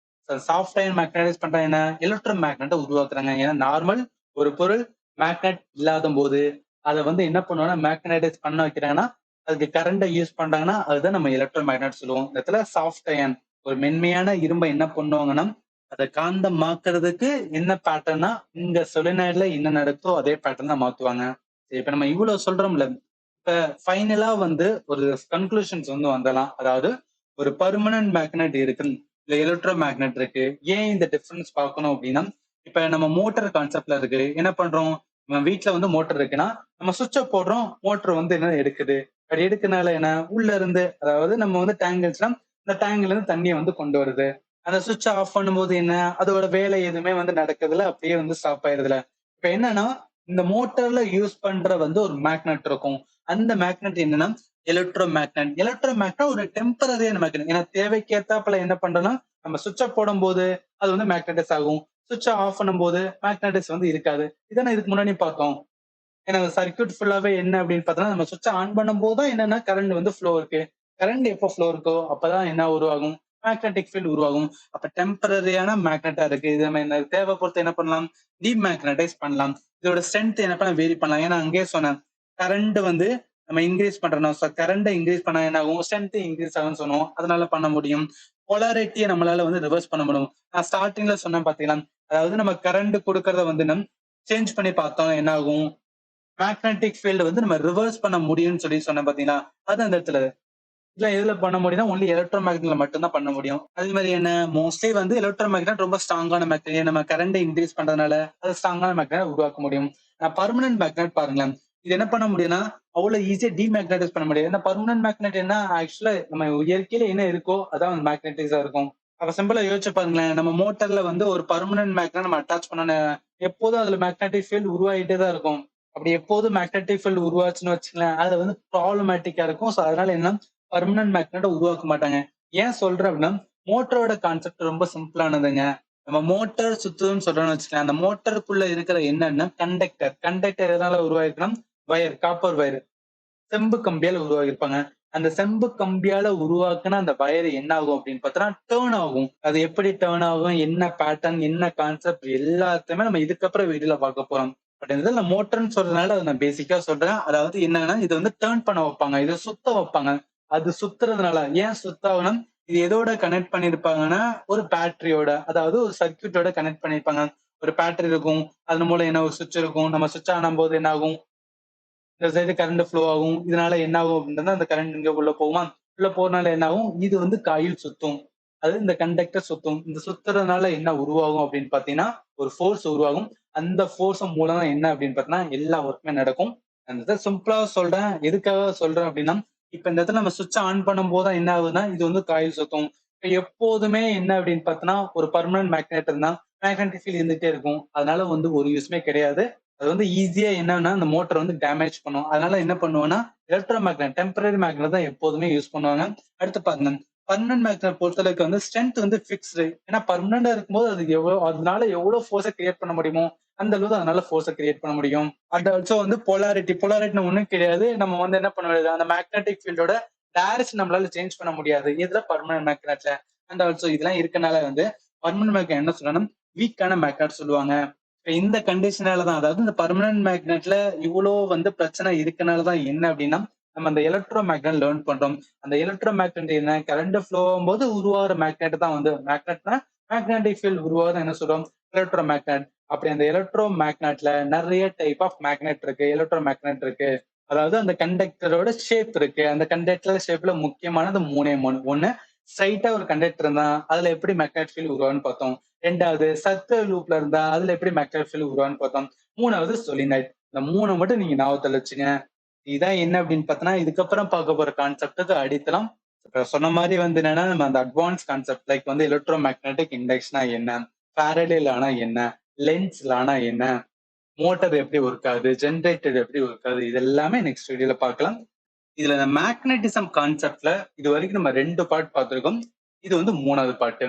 சாஃப்ட் அயன் மேக்னடைஸ் பண்ற என்ன எலக்ட்ரோ மேக்னெட்டை உருவாக்குறாங்க. ஏன்னா நார்மல் ஒரு பொருள் மேக்னெட் இல்லாத போது அதை வந்து என்ன பண்ணுவாங்கன்னா மேக்னடைஸ் பண்ண வைக்கிறாங்கன்னா அதுக்கு கரண்டை யூஸ் பண்றாங்கன்னா அதுதான் நம்ம எலக்ட்ரோ மேக்னெட் சொல்லுவோம். இந்த இடத்துல சாஃப்ட் அயன் ஒரு மென்மையான இரும்பை என்ன பண்ணுவாங்கன்னா அதை காந்தமாக்குறதுக்கு என்ன பேட்டர்னா இங்க சொலினாய்டுல என்ன நடக்குதோ அதே பேட்டர்ன் தான் மாத்துவாங்க. சரி, இப்ப நம்ம இவ்வளவு சொல்றோம்ல. இப்ப ஃபைனலா வந்து ஒரு கன்க்ளூஷன்ஸ் வந்து வந்துடலாம். அதாவது ஒரு பெர்மனன்ட் மேக்னெட் இருக்கு. இல்ல எலக்ட்ரோ மேக்னெட் இருக்கு. ஏன் இந்த டிஃபரன்ஸ் பார்க்கணும் அப்படின்னா, இப்ப நம்ம மோட்டார் கான்செப்ட்ல இருக்கு. என்ன பண்றோம்? நம்ம வீட்ல வந்து மோட்டார் இருக்குன்னா, நம்ம சுவிட்ச போடுறோம். மோட்டார் வந்து என்ன எடுக்குது. அப்படி எடுக்கனால என்ன? உள்ள இருந்து அதாவது நம்ம வந்து டேங்க் இருந்துச்சுன்னா, அந்த டேங்க்ல இருந்து தண்ணிய வந்து கொண்டு வருது. அந்த சுவிட்ச ஆஃப் பண்ணும்போது என்ன? அதோட வேலை எதுவுமே வந்து நடக்குதுல. அப்படியே வந்து ஸ்டாப் ஆயிருதுல. இப்ப என்னன்னா, இந்த மோட்டார்ல யூஸ் பண்ற வந்து ஒரு மேக்னெட் இருக்கும். அந்த மேக்னெட் என்னன்னா, எலக்ட்ரோ மேக்னெட். எலக்ட்ரோ மேக்னெட் ஒரு டெம்பரரியான மேக்னெட். ஏன்னா தேவைக்கு ஏத்தாப்புல என்ன பண்றோம்னா, நம்ம சுவிட்ச போடும்போது அது வந்து மேக்னடைஸ் ஆகும். சுவிட்ச ஆஃப் பண்ணும்போது மேக்னடைஸ் வந்து இருக்காது. இதானே இதுக்கு முன்னாடி பார்த்தோம். ஏன்னா சர்க்யூட் ஃபுல்லாவே என்ன அப்படின்னு பார்த்தோம்னா, நம்ம சுவிட்ச ஆன் பண்ணும்போது தான் என்னன்னா கரண்ட் வந்து ஃப்ளோ இருக்கு. கரண்ட் எப்போ ஃப்ளோ இருக்கோ அப்பதான் என்ன உருவாகும்? மேக்னெட்டிக் ஃபீல்ட் உருவாகும். அப்ப டெம்பரரியான மேக்னெட்டா இருக்கு. இது நம்ம என்ன தேவை பொறுத்து என்ன பண்ணலாம்? டீமேக்னடைஸ் பண்ணலாம். இதோட ஸ்ட்ரென்த் என்ன பண்ணலாம்? வேரி பண்ணலாம். ஏன்னா அங்கேயே சொன்னேன். கரண்ட் வந்து நம்ம இன்கிரீஸ் பண்றோம். கரண்ட்ட இன்கிரீஸ் பண்ணா என்ன ஆகும்? ஸ்ட்ரென்த் இன்கிரீஸ் ஆகும்னு சொன்னோம். அதனால பண்ண முடியும். போலாரிட்டிய நம்மளால வந்து ரிவர்ஸ் பண்ண முடியும். நான் ஸ்டார்ட்டிங்ல சொன்னேன் பார்த்தீங்களா? அதாவது நம்ம கரண்ட் குடுக்கறத வந்து சேஞ்ச் பண்ணி பார்த்தோம் என்ன ஆகும்? மேக்னெட்டிக் ஃபீல்ட் வந்து நம்ம ரிவர்ஸ் பண்ண முடியும்னு சொல்லி சொன்னேன் பார்த்தீங்களா? அது அந்த இடத்துல. இதுல எதுல பண்ண முடியும்னா, ஒன்லி எலக்ட்ரோ மேக்னெட்ல மட்டும் தான் பண்ண முடியும். அதே மாரி என்ன மோஸ்ட்லி வந்து எலக்ட்ரோ மேக்னெட் ரொம்ப ஸ்ட்ராங்கான மேக்னெட். நம்ம கரண்ட் இன்கிரீஸ் பண்றதுனால, அது ஸ்ட்ராங்கான மேக்னெட் உருவாக்க முடியும். பெர்மனன்ட் மேக்னெட் பாருங்களேன். இது என்ன பண்ண முடியும்னா, அவ்வளவு ஈஸியா டீமேக்னடைஸ் பண்ண முடியாது. ஏன்னா பெர்மனன்ட் மேக்னெட் என்ன ஆக்சுவலா நம்ம இயற்கையில என்ன இருக்கோ, அதான் மேக்னடைஸா இருக்கும். அப்ப சிம்பிளா யோசிச்சு பாருங்களேன். நம்ம மோட்டார்ல வந்து ஒரு பெர்மனன்ட் மேக்னெட் நம்ம அட்டாச் பண்ணோம்னா, எப்போதும் அதுல மேக்னெட்டிக் ஃபீல்ட் உருவாகிட்டே தான் இருக்கும். அப்படி எப்போதும் மேக்னெட்டிக் ஃபீல்ட் உருவாச்சுன்னு வச்சுக்கங்களேன், அது வந்து ப்ராப்ளமேட்டிக்கா இருக்கும். சோ அதனால என்ன பெர்மனன்ட் மேக்னெட்ட உருவாக்க மாட்டாங்க. ஏன் சொல்றேன் அப்படின்னா, மோட்டரோட கான்செப்ட் ரொம்ப சிம்பிளானதுங்க. நம்ம மோட்டார் சுத்துதுன்னு சொல்றோம்னு வச்சுக்கோங்க. அந்த மோட்டாருக்குள்ள இருக்கிற என்னன்னா கண்டக்டர். கண்டக்டர் எதனால உருவாயிருக்குன்னா, வயர், காப்பர் வயர். செம்பு கம்பியால உருவாக்கியிருப்பாங்க. அந்த செம்பு கம்பியால உருவாக்குன அந்த வயர் என்ன ஆகும் அப்படின்னு பார்த்தோம்னா, டர்ன் ஆகும். அது எப்படி டர்ன் ஆகும்? என்ன பேட்டர்ன்? என்ன கான்செப்ட்? எல்லாத்தையுமே நம்ம இதுக்கப்புறம் வீடியோல பார்க்க போறோம். பட் இந்த இதுல மோட்டர்ன்னு சொல்றதுனால அத நான் பேசிக்கா சொல்றேன். அதாவது என்னன்னா, இத வந்து டர்ன் பண்ண வைப்பாங்க. இத சுத்த வைப்பாங்க. அது சுத்துறதுனால ஏன் சுத்த ஆகும்னா, இது எதோட கனெக்ட் பண்ணியிருப்பாங்கன்னா, ஒரு பேட்டரியோட அதாவது ஒரு சர்க்யூட்டோட கனெக்ட் பண்ணியிருப்பாங்க. ஒரு பேட்டரி இருக்கும். அதன் மூலம் என்ன ஒரு சுவிட்ச் இருக்கும். நம்ம சுவிட்ச் ஆனும்போது என்ன ஆகும்? இந்த சைடு கரண்ட் ஃப்ளோ ஆகும். இதனால என்ன ஆகும் அப்படின்னா, அந்த கரண்ட் இங்க உள்ள போகுமா? உள்ள போறனால என்ன ஆகும்? இது வந்து காயில் சுத்தும். அது இந்த கண்டக்டர் சுத்தும். இந்த சுத்துறதுனால என்ன உருவாகும் அப்படின்னு பார்த்தீங்கன்னா, ஒரு ஃபோர்ஸ் உருவாகும். அந்த ஃபோர்ஸ் மூலம் என்ன அப்படின்னு பார்த்தீங்கன்னா, எல்லா ஒர்க்குமே நடக்கும். அந்த இத சிம்பிளா சொல்றேன். எதுக்காக சொல்றேன் அப்படின்னா, இப்ப இந்த இடத்துல நம்ம ஸ்விட்ச் ஆன் பண்ணும்போது தான் என்ன ஆகுதுன்னா, இது வந்து காயில் சுத்தும். இப்ப எப்போதுமே என்ன அப்படின்னு பார்த்தோன்னா, ஒரு பெர்மனன்ட் மேக்னெட் இருந்தா, மேக்னெட்டிக் ஃபீல்ட் இருந்துட்டே இருக்கும். அதனால வந்து ஒரு யூஸ்மே கிடையாது. அது வந்து ஈஸியா என்னன்னா, அந்த மோட்டார் வந்து டேமேஜ் பண்ணும். அதனால என்ன பண்ணுவோம்னா, எலக்ட்ரோ மேக்னெட் டெம்பரரி மேக்னெட் தான் எப்போதுமே யூஸ் பண்ணுவாங்க. அடுத்து பாருங்க, பெர்மனன்ட் மேக்னெட் பொறுத்தளவுக்கு வந்து ஸ்ட்ரென்த் வந்து ஃபிக்ஸ்டு. ஏன்னா பெர்மனன்ட்டா இருக்கும்போது அது அதனால எவ்வளவு ஃபோர்ஸ கிரியேட் பண்ண முடியுமோ, அந்த அளவுக்கு அதனால ஃபோர்ஸ கிரியேட் பண்ண முடியும். அண்ட் ஆல்சோ வந்து போலாரிட்டி. போலாரிட்டின்னு ஒண்ணும் கிடையாது. நம்ம வந்து என்ன பண்ண முடியாது, அந்த மேக்னெட்டிக் ஃபீல்டோட டைரக்ஷன் நம்மளால சேஞ்ச் பண்ண முடியாது. இதுல பெர்மனன்ட் மேக்னெட்ல. அண்ட் ஆல்சோ இதெல்லாம் இருக்கனால வந்து பெர்மனன்ட் மேக்னெட் என்ன சொல்லணும்னா, வீக்கான மேக்னெட் சொல்லுவாங்க. இப்ப இந்த கண்டிஷனால தான் அதாவது இந்த பெர்மனன்ட் மேக்னெட்ல இவ்ளோ வந்து பிரச்சனை இருக்கனால தான் என்ன அப்டின்னா, நம்ம அந்த எலக்ட்ரோ மேக்னெட் லேர்ன் பண்றோம். அந்த எலக்ட்ரோ மேக்னெட் என்ன கரண்ட் ஃப்ளோ ஆகும்போது உருவாகுற மேக்னெட் தான் வந்து மேக்னெட்னா மேக்னெட்டிக் ஃபீல்ட் உருவாகுறத என்ன சொல்றோம்? Electro magnet. அப்படி அந்த எலக்ட்ரோ மேக்னெட்ல நெறைய டைப் ஆஃப் மேக்னெட் இருக்கு. எலக்ட்ரோ மேக்னெட் இருக்கு. அதாவது அந்த கண்டக்டரோட ஷேப் இருக்கு. அந்த கண்டக்டர் ஷேப்ல முக்கியமானது 3 1 ஸ்ட்ரைட்டா ஒரு கண்டக்டர் இருந்தா, அதுல எப்படி மேக்னெட் ஃபீல்ட் உருவாகும்னு பார்த்தோம். 2வது சர்க்கிள் லூப்ல இருந்தா, அதுல எப்படி மேக்னெட் ஃபீல்ட் உருவாகும்னு பார்த்தோம். 3வது சொலினாய்ட். இந்த 3 மட்டும் நீங்க ஞாபகத்துல வச்சுங்க. இதான் என்ன அப்படின்னு பார்த்தோம்னா, இதுக்கப்புறம் பார்க்க போற கான்செப்ட்க்கு அடித்தளம். இப்ப சொன்ன மாரி வந்து என்னன்னா, நம்ம அந்த அட்வான்ஸ் கான்செப்ட் லைக் வந்து எலக்ட்ரோ மேக்னெட்டிக் இண்டக்ஷன்னா என்ன? ஃபாரடே லானா என்ன? லென்ஸ் லானா என்ன? மோட்டார் எப்படி ஒர்க் ஆகுது? ஜெனரேட்டர் எப்படி ஒர்க் ஆகுது? இது எல்லாமே நெக்ஸ்ட் வீடியோல பார்க்கலாம். இதுல இந்த மேக்னட்டிசம் கான்செப்ட்ல இதுவரைக்கும் நம்ம 2 பார்ட் பார்த்திருக்கோம். இது வந்து 3வது பார்ட்.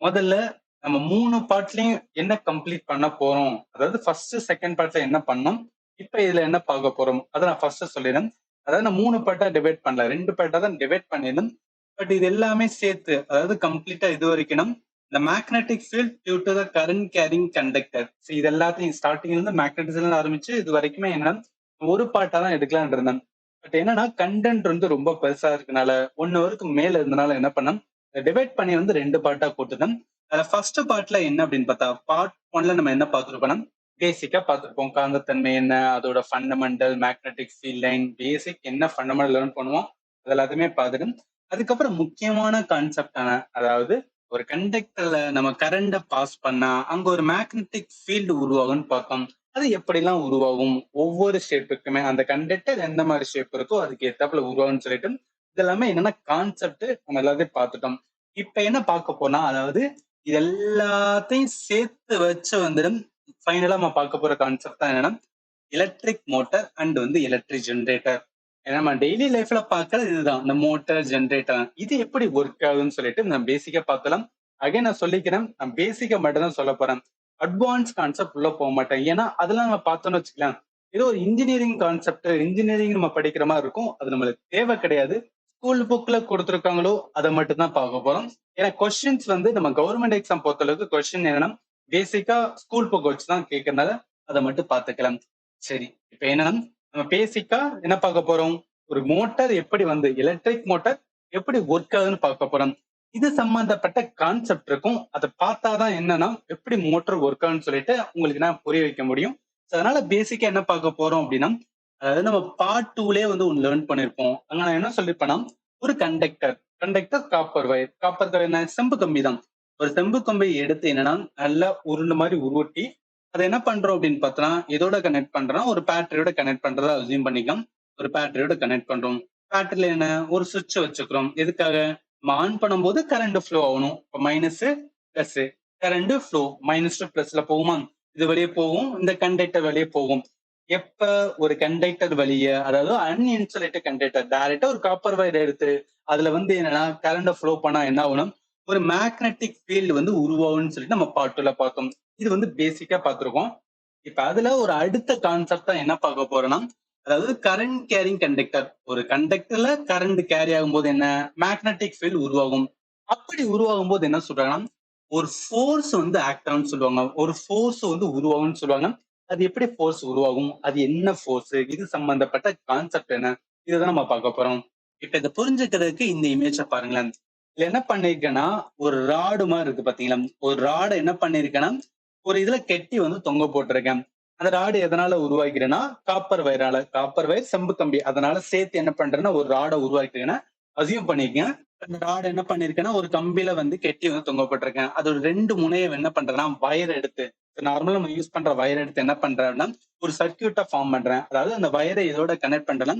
முதல்ல நம்ம 3 பார்ட்லயும் என்ன கம்ப்ளீட் பண்ண போறோம்? அதாவது ஃபர்ஸ்ட், செகண்ட் பார்ட்ல என்ன பண்ணோம்? இப்ப இதுல என்ன பார்க்க போறோம்? அத நான் ஃபர்ஸ்ட் சொல்லிறேன். அதாவது நான் 3 பார்ட்டா டிவைட் பண்ணல. 2 பார்ட்டா தான் டிவைட் பண்ணியிருந்தேன். பட் இது எல்லாமே சேர்த்து அதாவது கம்ப்ளீட்டா இதுவரைக்கும் இந்த magnetic field due to the current carrying conductor. இது எல்லாத்தையும் ஸ்டார்டிங்ல இருந்து மேக்னட்டிசம்ல ஆரம்பிச்சு இது வரைக்குமே என்ன ஒரு பார்ட்டா தான் எடுக்கலாம்னு இருந்தேன். பட் என்னன்னா கண்டென்ட் வந்து ரொம்ப பெருசா இருக்கனால 1 ஹவருக்கு மேல இருந்தனால என்ன பண்ணேன், டிவைட் பண்ணி வந்து 2 பார்ட்டா போட்டுட்டேன். அதுல ஃபர்ஸ்ட் பார்ட்ல என்ன அப்படின்னு பார்த்தா, பார்ட் 1ல நம்ம என்ன பார்த்திருப்போம்னா, பேசிக்கா பார்த்திருப்போம். காந்தத்தன்மை என்ன, அதோட ஃபண்டமெண்டல், மேக்னெட்டிக் ஃபீல்ட் லைன், பேசிக் என்ன ஃபண்டமெண்டல் லேர்ன் பண்ணுவோம், அது எல்லாத்தையுமே பார்த்துட்டு, அதுக்கப்புறம் முக்கியமான கான்செப்டான, அதாவது ஒரு கண்டக்டர்ல நம்ம கரண்ட பாஸ் பண்ணா, அங்க ஒரு மேக்னெட்டிக் ஃபீல்டு உருவாகும்னு பார்த்தோம். அது எப்படிலாம் உருவாகும்? ஒவ்வொரு ஷேப்புக்குமே அந்த கண்டக்டர் எந்த மாரி ஷேப் இருக்கோ, அதுக்கு ஏத்தாப்புல உருவாகும்னு சொல்லிட்டு, இதெல்லாமே என்னன்னா கான்செப்ட் நம்ம எல்லாத்தையும் பார்த்துட்டோம். இப்ப என்ன பார்க்க போனா, அதாவது இது எல்லாத்தையும் சேர்த்து வச்சு வந்துட்டு ஃபைனலா நம்ம பார்க்க போற கான்செப்ட் தான் என்னன்னா எலக்ட்ரிக் மோட்டார் அண்ட் வந்து எலக்ட்ரிக் ஜெனரேட்டர். ஏன்னா நம்ம டெய்லி லைஃப்ல பார்க்கறது இதுதான், இந்த மோட்டார் ஜெனரேட்டர். இது எப்படி ஒர்க் ஆகுதுன்னு சொல்லிட்டு நம்ம பேசிக்கா பார்த்தலாம். அகைன் நான் சொல்லிக்கிறேன், நான் பேசிக்கா மட்டும் தான் சொல்ல போறேன். அட்வான்ஸ் கான்செப்ட் உள்ள போக மாட்டேன். ஏன்னா அதெல்லாம் நம்ம பார்த்தோம்னு வச்சுக்கலாம், ஏதோ ஒரு இன்ஜினியரிங் கான்செப்ட், இன்ஜினியரிங் நம்ம படிக்கிற மாதிரி இருக்கும். அது நம்மளுக்கு தேவை கிடையாது. ஸ்கூல் புக்ல கொடுத்துருக்காங்களோ அதை மட்டும் தான் பார்க்க போறோம். ஏன்னா கொஸ்டின்ஸ் வந்து நம்ம கவர்மெண்ட் எக்ஸாம் பொறுத்த அளவுக்கு கொஸ்டின் என்னன்னா பேசிக்கா ஸ்கூல் புக் வச்சுதான் கேட்கறதுனால அதை மட்டும் பார்த்துக்கலாம். சரி, இப்ப என்னன்னா நம்ம பேசிக்கா என்ன பார்க்க போறோம், ஒரு மோட்டார் எப்படி வந்து எலக்ட்ரிக் மோட்டார் எப்படி ஒர்க் ஆகுதுன்னு பார்க்க போறோம். இது சம்பந்தப்பட்ட கான்செப்ட் இருக்கும். அதை பார்த்தாதான் என்னன்னா எப்படி மோட்டார் ஒர்க் ஆகுன்னு சொல்லிட்டு உங்களுக்கு நான் புரிய வைக்க முடியும். அதனால பேசிக்கா என்ன பார்க்க போறோம் அப்படின்னா, அதாவது நம்ம பார்ட் 2லயே வந்து ஒன்று லேர்ன் பண்ணிருப்போம். அங்க நான் என்ன சொல்லிருப்பேன்னா, ஒரு conductor conductor copper wire. Copper wire என்ன, செம்பு கம்பி தான். ஒரு செம்பு கம்பியை எடுத்து என்னன்னா நல்லா உருண்டு மாதிரி உருட்டி அதை என்ன பண்றோம் அப்படின்னு பார்த்தோம்னா, எதோட கனெக்ட் பண்றோம், ஒரு பேட்டரியோட கனெக்ட் பண்றதா அசியூம் பண்ணிக்கலாம். ஒரு பேட்டரியோட கனெக்ட் பண்றோம். பேட்டரியில என்ன, ஒரு சுவிட்ச் வச்சுக்கிறோம். எதுக்காக, நம்ம ஆன் பண்ணும்போது கரண்ட் ஃப்ளோ ஆகணும். இப்போ minus plus, current flow minus to பிளஸ்ல போகுமா, இது வெளியே போகும், இந்த கண்டக்டர் வெளியே போகும். எப்ப ஒரு கண்டக்டர் வழிய, அதாவது அன்இன்சுலேட்டட் கண்டக்டர் டைரக்டா ஒரு காப்பர் வயர் எடுத்து அதுல வந்து என்னன்னா கரண்ட் ஃப்ளோ பண்ணா என்ன ஆகணும், ஒரு மேக்னெட்டிக் ஃபீல்டு வந்து உருவாகும்னு சொல்லிட்டு நம்ம பார்ட் 2ல பார்த்தோம். இது வந்து பேசிக்கா பார்த்திருக்கோம். இப்ப அதுல ஒரு அடுத்த கான்செப்ட் தான் என்ன பார்க்க போறோம்னா, அதாவது கரண்ட் கேரிங் கண்டக்டர். ஒரு கண்டக்டர்ல கரண்ட் கேரி ஆகும்போது என்ன, மேக்னெட்டிக் ஃபீல்டு உருவாகும். அப்படி உருவாகும் போது என்ன சொல்றாங்கன்னா, ஒரு ஃபோர்ஸ் வந்து ஆக்ட் ஆகும்னு சொல்லுவாங்க. ஒரு ஃபோர்ஸ் வந்து உருவாகும்னு சொல்லுவாங்க. அது எப்படி ஃபோர்ஸ் உருவாகும், அது என்ன ஃபோர்ஸ், இது சம்பந்தப்பட்ட கான்செப்ட் என்ன, இதுதான் நம்ம பார்க்க போறோம். இப்ப இதை புரிஞ்சுக்கிறதுக்கு இந்த இமேஜ பாருங்களேன். இதுல என்ன பண்ணிருக்கேன்னா, ஒரு ராடு மாதிரி இருக்கு பாத்தீங்களா, ஒரு ராடை என்ன பண்ணிருக்கேன்னா ஒரு இதுல கெட்டி வந்து தொங்க போட்டிருக்கேன். அந்த ராடு எதனால உருவாக்கிறேன்னா, காப்பர் வயரால. காப்பர் வயர் செம்பு கம்பி, அதனால சேர்த்து என்ன பண்றேன்னா ஒரு ராடை உருவாக்கிருக்கேன்னா அசியூம் பண்ணிருக்கேன். அந்த ராடு என்ன பண்ணிருக்கேன்னா ஒரு கம்பியில வந்து கெட்டி வந்து தொங்க போட்டிருக்கேன். அதோட 2 முனையை என்ன பண்றேன்னா வயர் எடுத்து, நார்மலா நம்ம யூஸ் பண்ற வயர் எடுத்து என்ன பண்றேன்னா ஒரு சர்க்கியூட்டா ஃபார்ம் பண்றேன். அதாவது அந்த வயரை இதோட கனெக்ட் பண்றேன்னா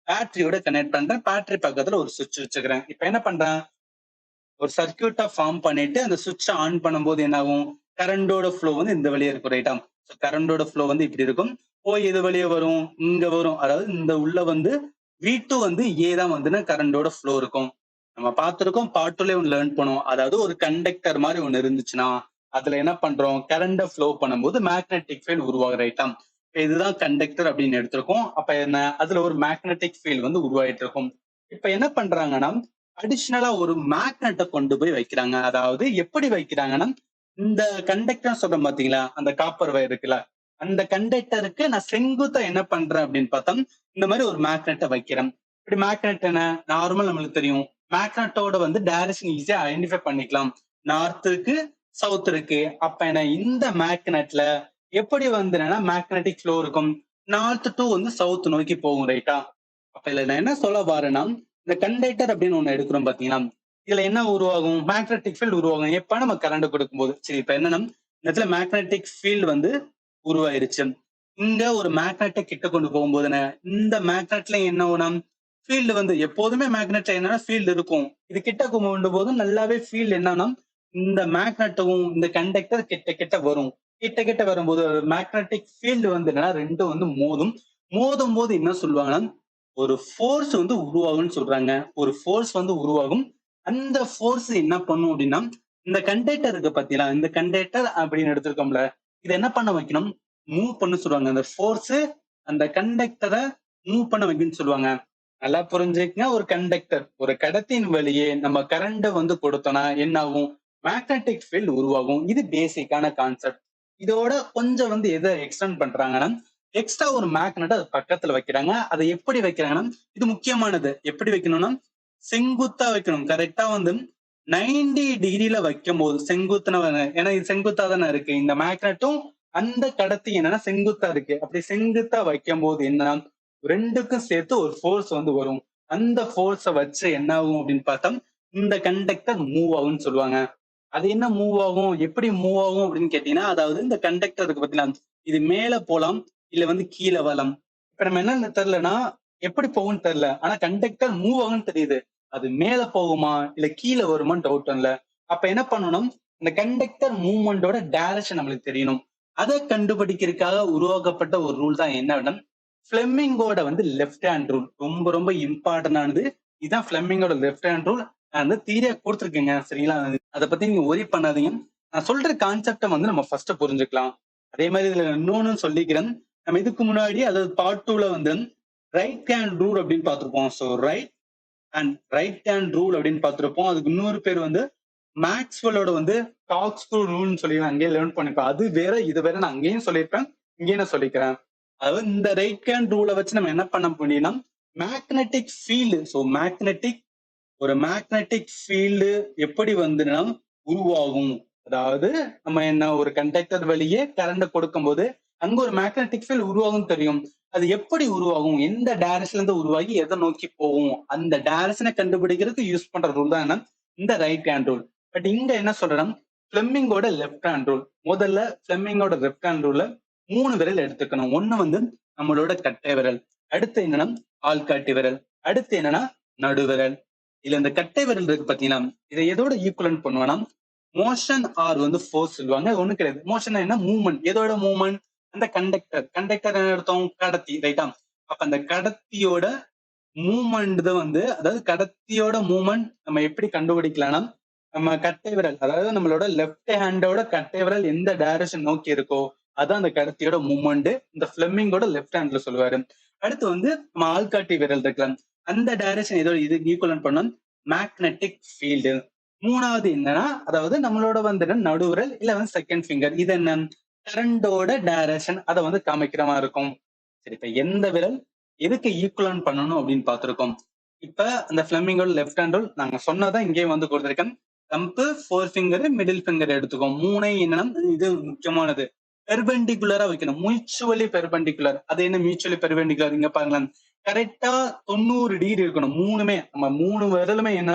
பேட்டரியோட கனெக்ட் பண்றேன். பேட்டரி பக்கத்துல ஒரு சுவிட்ச் வச்சுக்கிறேன். இப்ப என்ன பண்றேன், ஒரு சர்க்கியூட்டா ஃபார்ம் பண்ணிட்டு அந்த சுவிட்ச் ஆன் பண்ணும்போது என்ன ஆகும், கரண்டோட ஃப்ளோ வந்து இந்த வழியா இருக்கும், ரைட்டா. கரண்டோட ஃப்ளோ வந்து இப்படி இருக்கும். போய் எது வழியா வரும், இங்க வரும். அதாவது இந்த உள்ள வந்து V2 வந்து ஏ தான் வந்துன்னா கரண்டோட ஃப்ளோ இருக்கும். நம்ம பார்த்திருக்கோம், பார்ட் 2லயே ஒன்று லேர்ன் பண்ணோம். அதாவது ஒரு கண்டக்டர் மாதிரி ஒண்ணு இருந்துச்சுன்னா அதுல என்ன பண்றோம், கரண்ட ஃப்ளோ பண்ணும்போது மேக்னெட்டிக் ஃபீல்ட் உருவாகும், ரைட்டா. இதுதான் கண்டக்டர் அப்படின்னு எடுத்திருக்கோம். அப்ப என்ன, அதுல ஒரு மேக்னெட்டிக் ஃபீல்ட் வந்து உருவாயிட்டு இருக்கும். இப்ப என்ன பண்றாங்கன்னா அடிஷனலா ஒரு மேக்னெட்டை கொண்டு போய் வைக்கிறாங்க. அதாவது எப்படி வைக்கிறாங்கன்னா, இந்த கண்டக்டர் சொல்றேன் பாத்தீங்களா, அந்த காப்பர் வயர் இருக்குல்ல, அந்த கண்டக்டருக்கு நான் செங்குத்தா என்ன பண்றேன் அப்படின்னு பார்த்தா, இந்த மாதிரி ஒரு மேக்னெட்டை வைக்கிறேன். இப்படி மேக்னெட் என்ன, நார்மல் நம்மளுக்கு தெரியும். மேக்னெட்டோட வந்து டைரக்ஷன் ஈஸியா ஐடென்டிஃபை பண்ணிக்கலாம். நார்த் இருக்கு, சவுத் இருக்கு. அப்ப என்ன, இந்த மேக்னெட்ல எப்படி வந்து மேக்னெட்டிக் ஃப்ளோ இருக்கும், நார்த் டு வந்து சவுத் நோக்கி போகும், ரைட்டா. அப்ப இதுல நான் என்ன சொல்ல வரேன்னா, இந்த கண்டக்டர் அப்படின்னு ஒண்ணு எடுக்கிறோம் பாத்தீங்களா, இதுல என்ன உருவாகும், மேக்னெட்டிக் ஃபீல்டு உருவாகும் எப்ப நம்ம கரண்ட் கொடுக்கும்போது. சரி, இப்ப என்னன்னா இந்த இடத்துல மேக்னெட்டிக் ஃபீல்டு வந்து உருவாயிருச்சு. இங்க ஒரு மேக்னெட்டை கிட்ட கொண்டு போகும்போது இந்த மேக்னெட்ல என்ன ஆகும், ஃபீல்டு வந்து எப்போதுமே மேக்னெட்ல என்னன்னா ஃபீல்டு இருக்கும். இது கிட்ட கொண்டு போது நல்லாவே ஃபீல்டு என்னன்னா இந்த மேக்னெட்டும் இந்த கண்டக்டர் கிட்ட கிட்ட வரும். கிட்ட கிட்ட வரும்போது மேக்னெட்டிக் ஃபீல்டு வந்து என்னன்னா ரெண்டும் வந்து மோதும். மோதும் போது என்ன சொல்லுவாங்கன்னா ஒரு ஃபோர்ஸ் வந்து உருவாகும்னு சொல்றாங்க. ஒரு ஃபோர்ஸ் வந்து உருவாகும். அந்த ஃபோர்ஸ் என்ன பண்ணும் அப்படின்னா, இந்த கண்டக்டர் இருக்கு பாத்தீங்களா, இந்த கண்டக்டர் அப்படின்னு எடுத்திருக்கோம்ல, இதை என்ன பண்ண வைக்கணும், மூவ் பண்ண சொல்லுவாங்க. அந்த ஃபோர்ஸ் அந்த கண்டக்டரை மூவ் பண்ண வைக்கணும்னு சொல்லுவாங்க. நல்லா புரிஞ்சுக்கங்க, ஒரு கண்டக்டர், ஒரு கடத்தின் வழியே நம்ம கரண்ட் வந்து கொடுத்தோம்னா என்ன ஆகும், மேக்னெட்டிக் ஃபீல்டு உருவாகும். இது பேசிக்கான கான்செப்ட். இதோட கொஞ்சம் வந்து எதை எக்ஸ்டெண்ட் பண்றாங்கன்னா, எக்ஸ்ட்ரா ஒரு மேக்னெட் அது பக்கத்துல வைக்கிறாங்க. அதை எப்படி வைக்கிறாங்கன்னா, இது முக்கியமானது. எப்படி வைக்கணும்னா செங்குத்தா வைக்கணும். கரெக்டா வந்து 90 டிகிரில வைக்கும் போது செங்குத்துன, ஏன்னா இது செங்குத்தா தானே இருக்கு. இந்த மேக்னெட்டும் அந்த கடத்தி என்னன்னா செங்குத்தா இருக்கு. அப்படி செங்குத்தா வைக்கும்போது என்ன, 2க்கும் சேர்த்து ஒரு ஃபோர்ஸ் வந்து வரும். அந்த ஃபோர்ஸ வச்சு என்ன ஆகும் அப்படின்னு பார்த்தா, இந்த கண்டக்டர் மூவ் ஆகும்ன்னு சொல்லுவாங்க. அது என்ன மூவ் ஆகும்? எப்படி மூவ் ஆகும் அப்படின்னு கேட்டீங்கன்னா, அதாவது இந்த கண்டக்டர் இருக்கு பார்த்தீங்களா, இது மேல போலாம், இல்ல வந்து கீழ வரலாம். இப்ப நம்ம என்னன்னு தெரியலன்னா, எப்படி போகும்ன்னு தெரியல. ஆனா கண்டக்டர் மூவ் ஆகும்ன்னு தெரியுது. அது மேல போகுமா, இல்ல கீழ வருமான்னு டவுட் இல்ல. அப்ப என்ன பண்ணணும், இந்த கண்டக்டர் மூவ்மெண்டோட டைரக்ஷன் நம்மளுக்கு தெரியணும். அதை கண்டுபிடிக்கிறதுக்காக உருவாக்கப்பட்ட ஒரு ரூல் தான் என்ன அப்படின்னா, ஃபிளெமிங்கோட வந்து லெஃப்ட் ஹேண்ட் ரூல். ரொம்ப ரொம்ப இம்பார்ட்டன்ட் ஆனது. இதான் ஃபிளெமிங்கோட லெஃப்ட் ஹேண்ட் ரூல். நான் வந்து தியரியா கொடுத்துருக்கேங்க. சரிங்களா? அத பத்தி நீங்க ஒரி பண்ணாதீங்க. நான் சொல்ற கான்செப்ட வந்து நம்ம ஃபர்ஸ்ட் புரிஞ்சுக்கலாம். அதே மாதிரி இதுல இன்னொன்னு சொல்லிக்கிறேன். நம்ம இதுக்கு முன்னாடி அதாவது பார்ட் 2ல வந்து ரைட் ஹேண்ட் ரூல் அப்படின்னு பார்த்திருப்போம். ஸோ ரைட் ஹேண்ட் ரூல் அப்படின்னு பார்த்திருப்போம். அதுக்கு இன்னொரு பேர் வந்து மேக்ஸ்வெல்லோட வந்து டாக்ஸ்க்ரூ ரூல்னு சொல்லி அங்கேயே லேர்ன் பண்ணிப்பேன். அது வேற இது வேற நான் அங்கேயும் சொல்லியிருப்பேன். இங்கேயும் நான் சொல்லிக்கிறேன். அதாவது இந்த ரைட் ஹேண்ட் ரூலை வச்சு நம்ம என்ன பண்ண முடியும்னா மேக்னெட்டிக் ஃபீல்டு ஒரு மேக்னெட்டிக் ஃபீல்டு எப்படி வந்துன்னா உருவாகும். அதாவது நம்ம என்ன ஒரு கண்டக்டர் வழியே கரண்ட் கொடுக்கும்போது அங்க ஒரு மேக்னெட்டிக் ஃபீல்ட் உருவாகும் தெரியும். அது எப்படி உருவாகும், எந்த டைரக்ஷன்ல இருந்து உருவாகி எதை நோக்கி போகும், அந்த டைரக்ஷனை கண்டுபிடிக்கிறதுக்கு யூஸ் பண்ற ரூல் தான் என்ன இந்த ரைட் ஹேண்ட் ரூல். பட் இங்க என்ன சொல்றேன், ஃபிளெமிங்கோட லெஃப்ட் ஹேண்ட் ரூல். முதல்ல ஃபிளெமிங்கோட லெஃப்ட் ஹேண்ட் ரூல்ல 3 விரல் எடுத்துக்கணும். ஒண்ணு வந்து நம்மளோட கட்டை விரல், அடுத்து என்னன்னா ஆள்காட்டி விரல், அடுத்து என்னன்னா நடுவிரல். இல்ல இந்த கட்டை விரல் இருக்கு பாத்தீங்கன்னா, இதை எதோட ஈக்குவலன்ட் பண்ணுவோம்னா மோஷன் ஆர் வந்து ஃபோர்ஸ் சொல்லுவாங்க. ஒண்ணு கிடையாது. மோஷன் என்ன மூவ்மெண்ட், எதோட மூவ்மெண்ட், அந்த கண்டக்டர் என்ன அர்த்தம், கடத்தி, ரைட்டா? அப்ப அந்த கடத்தியோட மூவ்மெண்ட் தான் வந்து, அதாவது கடத்தியோட மூவ்மெண்ட் நம்ம எப்படி கண்டுபிடிக்கலாம்னா, நம்ம கட்டை விரல், அதாவது நம்மளோட லெஃப்ட் ஹேண்டோட கட்டை விரல் எந்த டைரக்ஷன் நோக்கி இருக்கோ அதான் அந்த கடத்தியோட மூவ்மெண்ட். இந்த ஃபிளெமிங்கோட லெஃப்ட் ஹேண்ட்ல சொல்லுவாரு. அடுத்து வந்து நம்ம ஆள்காட்டி விரல் இருக்கலாம், அந்த டைரக்ஷன் ஏதோ இது ஈக்குவலன்ட் பண்ணோம் மேக்னெட்டிக் ஃபீல்டு. மூணாவது என்னன்னா, அதாவது நம்மளோட வந்து நடுவிரல் இல்ல வந்து செகண்ட் ஃபிங்கர், இது என்ன கரண்டோட டைரக்ஷன் அதை வந்து காமிக்கிற மாதிரி இருக்கும். சரி, இப்ப எந்த விரல் எதுக்கு ஈக்குவலன்ட் பண்ணணும் அப்படின்னு பார்த்திருக்கோம். இப்ப அந்த ஃபிளெமிங்கோட லெஃப்ட் ஹேண்ட் ரூல் நாங்க சொன்னதான் இங்கேயும் வந்து கொடுத்திருக்கேன். தம்பு, 4 ஃபிங்கர், மிடில் ஃபிங்கர் எடுத்துக்கோம். மூணே என்னன்னா இது முக்கியமானது, பெர்பெண்டிகுலரா வைக்கணும். Mutually perpendicular. அது என்ன மியூச்சுவலி பெர்பெண்டிகுலர், இங்க பாருங்களேன், கரெக்டா 90 டிகிரி இருக்கணும். மூணுமே நம்ம 3 விரலுமே என்ன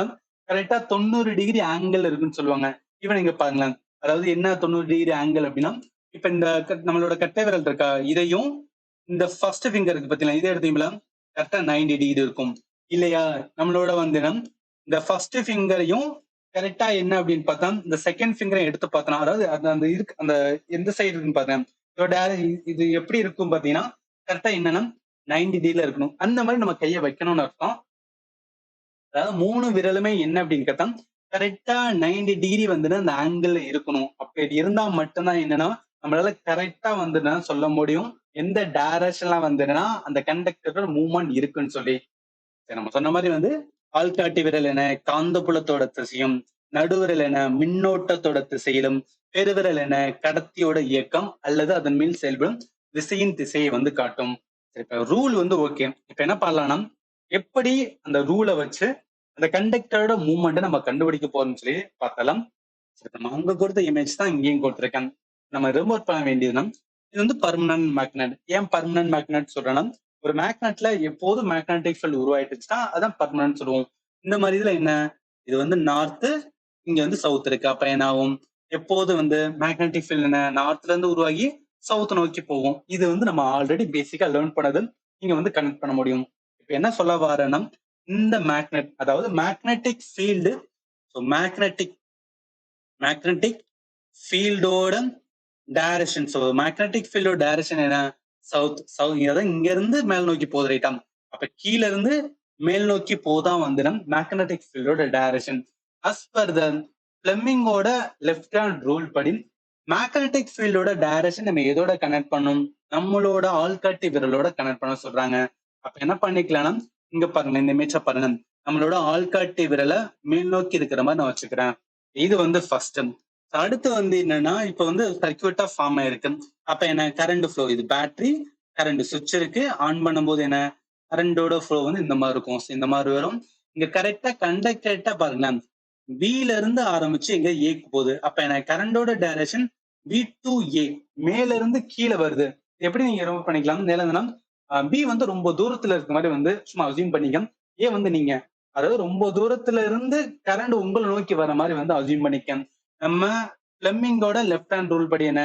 கரெக்டா 90 டிகிரி ஆங்கிள் இருக்குன்னு சொல்லுவாங்க. இவன் இங்க பாருங்களேன், அதாவது என்ன 90 டிகிரி ஆங்கிள் அப்படின்னா, இப்ப இந்த நம்மளோட கட்டை விரல் இருக்கா, இதையும் இந்த ஃபர்ஸ்ட் ஃபிங்கர் இருக்கு பாத்தீங்களா, இதை எடுத்தீங்களா கரெக்டா 90 டிகிரி இருக்கும் இல்லையா? நம்மளோட வந்து இந்த ஃபர்ஸ்ட் ஃபிங்கரையும் கரெக்டா என்ன அப்படின்னு பார்த்தா இந்த செகண்ட் ஃபிங்கரை எடுத்து பார்த்தோம், அதாவது அந்த இருக்கு அந்த எந்த சைடு இருக்குன்னு பார்த்தேன், இதோட இது எப்படி இருக்கும் பாத்தீங்கன்னா கரெக்டா என்னன்னா 90 டிகிரில இருக்கணும். அந்த மாதிரி நம்ம கையை வைக்கணும்னு அர்த்தம். அதாவது 3 விரலுமே என்ன அப்படின்னு கேட்டா கரெக்டா 90 டிகிரி வந்து அந்த ஆங்கிள் இருக்கணும். அப்படி இருந்தா மட்டும்தான் என்னன்னா நம்மளால கரெக்டா வந்து சொல்ல முடியும் எந்த டைரக்ஷன்ல வந்துன்னா அந்த கண்டக்டரோட மூவ்மெண்ட் இருக்குன்னு சொல்லி. சரி, நம்ம சொன்ன மாதிரி வந்து ஆள்காட்டி விரல் என காந்தப்புலத்தோட திசையும், நடுவிரல் என மின்னோட்டத்தோட திசையிலும், பெருவிரல் என கடத்தியோட இயக்கம் அல்லது அதன் மேல் செயல்படும் விசையின் திசையை வந்து காட்டும். சரி, இப்ப ரூல் வந்து ஓகே. இப்ப என்ன பண்ணலாம்னா எப்படி அந்த ரூலை வச்சு அந்த கண்டக்டரோட மூவ்மெண்ட் நம்ம கண்டுபிடிக்க போறோம்னு சொல்லி பார்த்தலாம். சரி, நம்ம அங்க கொடுத்த இமேஜ் தான் இங்கேயும் கொடுத்திருக்கேன். நம்ம ரிமூவ் பண்ண வேண்டியதுன்னா இது வந்து பர்மனன்ட் மேக்னெட். ஏன் பர்மனன்ட் மேக்னெட் சொல்றேன்னா, ஒரு மேக்னெட்ல எப்போதும் மேக்னெட்டிக் ஃபீல்ட் உருவாயிட்டுச்சுன்னா அதான் பர்மனன்ட் சொல்லுவோம். இந்த மாதிரி இதுல என்ன, இது வந்து நார்த், இங்க வந்து சவுத் இருக்கு. அப்ப என்ன ஆகும், எப்போதும் வந்து மேக்னெட்டிக் ஃபீல்ட் என்ன நார்த்ல இருந்து உருவாகி சவுத் நோக்கி போகும். இது வந்து நம்ம ஆல்ரெடி பேசிக்கா லேர்ன் பண்ணது, இங்க வந்து கனெக்ட் பண்ண முடியும். இப்ப என்ன சொல்ல வரேன்னா, இந்த மேக்னெட் அதாவது மேக்னெட்டிக் ஃபீல்டு, மேக்னெட்டிக் ஃபீல்டோட டைரக்ஷன். ஸோ மேக்னெட்டிக் ஃபீல்டோட டைரக்ஷன் என்ன, சவுத். அதான் இங்க இருந்து மேல் நோக்கி போகுது, ரைட்டா? அப்ப கீழ இருந்து மேல் நோக்கி போதான் வந்து மேக்னெட்டிக் ஃபீல்டோட டைரக்ஷன். அஸ் பர் த ஃபிளெமிங்கோட லெஃப்ட் ஹேண்ட் ரூல் படி மேக்னெட்டிக் ஃபீல்டோட டைரக்ஷன் நம்ம எதோட கனெக்ட் பண்ணும், நம்மளோட ஆள்காட்டி விரலோட கனெக்ட் பண்ண சொல்றாங்க. அப்ப என்ன பண்ணிக்கலாம்னா இங்க பாருங்க, இந்த இமேஜ பாருங்க, நம்மளோட ஆள்காட்டி விரலை மேல் நோக்கி இருக்கிற மாதிரி நான் வச்சுக்கிறேன். இது வந்து ஃபர்ஸ்ட். அடுத்து வந்து என்னன்னா இப்ப வந்து சர்க்யூட்டா ஃபார்ம் ஆயிருக்கு. அப்ப என்ன கரண்ட் ஃப்ளோ, இது பேட்டரி, கரண்ட் சுவிட்ச் இருக்கு, ஆன் பண்ணும்போது என்ன கரண்டோட ஃப்ளோ வந்து இந்த மாதிரி இருக்கும். இந்த மாதிரி வரும். இங்க கரெக்டா கண்டக்டரா பாருங்களேன், பில இருந்து ஆரம்பிச்சு இங்க ஏக்கு போகுது. அப்ப என்ன கரண்டோட டைரக்ஷன் பி டு ஏ மேல இருந்து கீழே வருது. எப்படி நீங்க ரிமூவ் பண்ணிக்கலாம்? மேல பி வந்து ரொம்ப தூரத்துல இருக்க மாதிரி வந்து சும்மா அசியூம் பண்ணிக்க. ஏ வந்து நீங்க அதாவது ரொம்ப தூரத்துல இருந்து கரண்ட் உங்களை நோக்கி வர மாதிரி வந்து அசியூம் பண்ணிக்க. நம்ம பிளம்பிங்கோட லெஃப்ட் ஹேண்ட் ரூல் படி என்ன?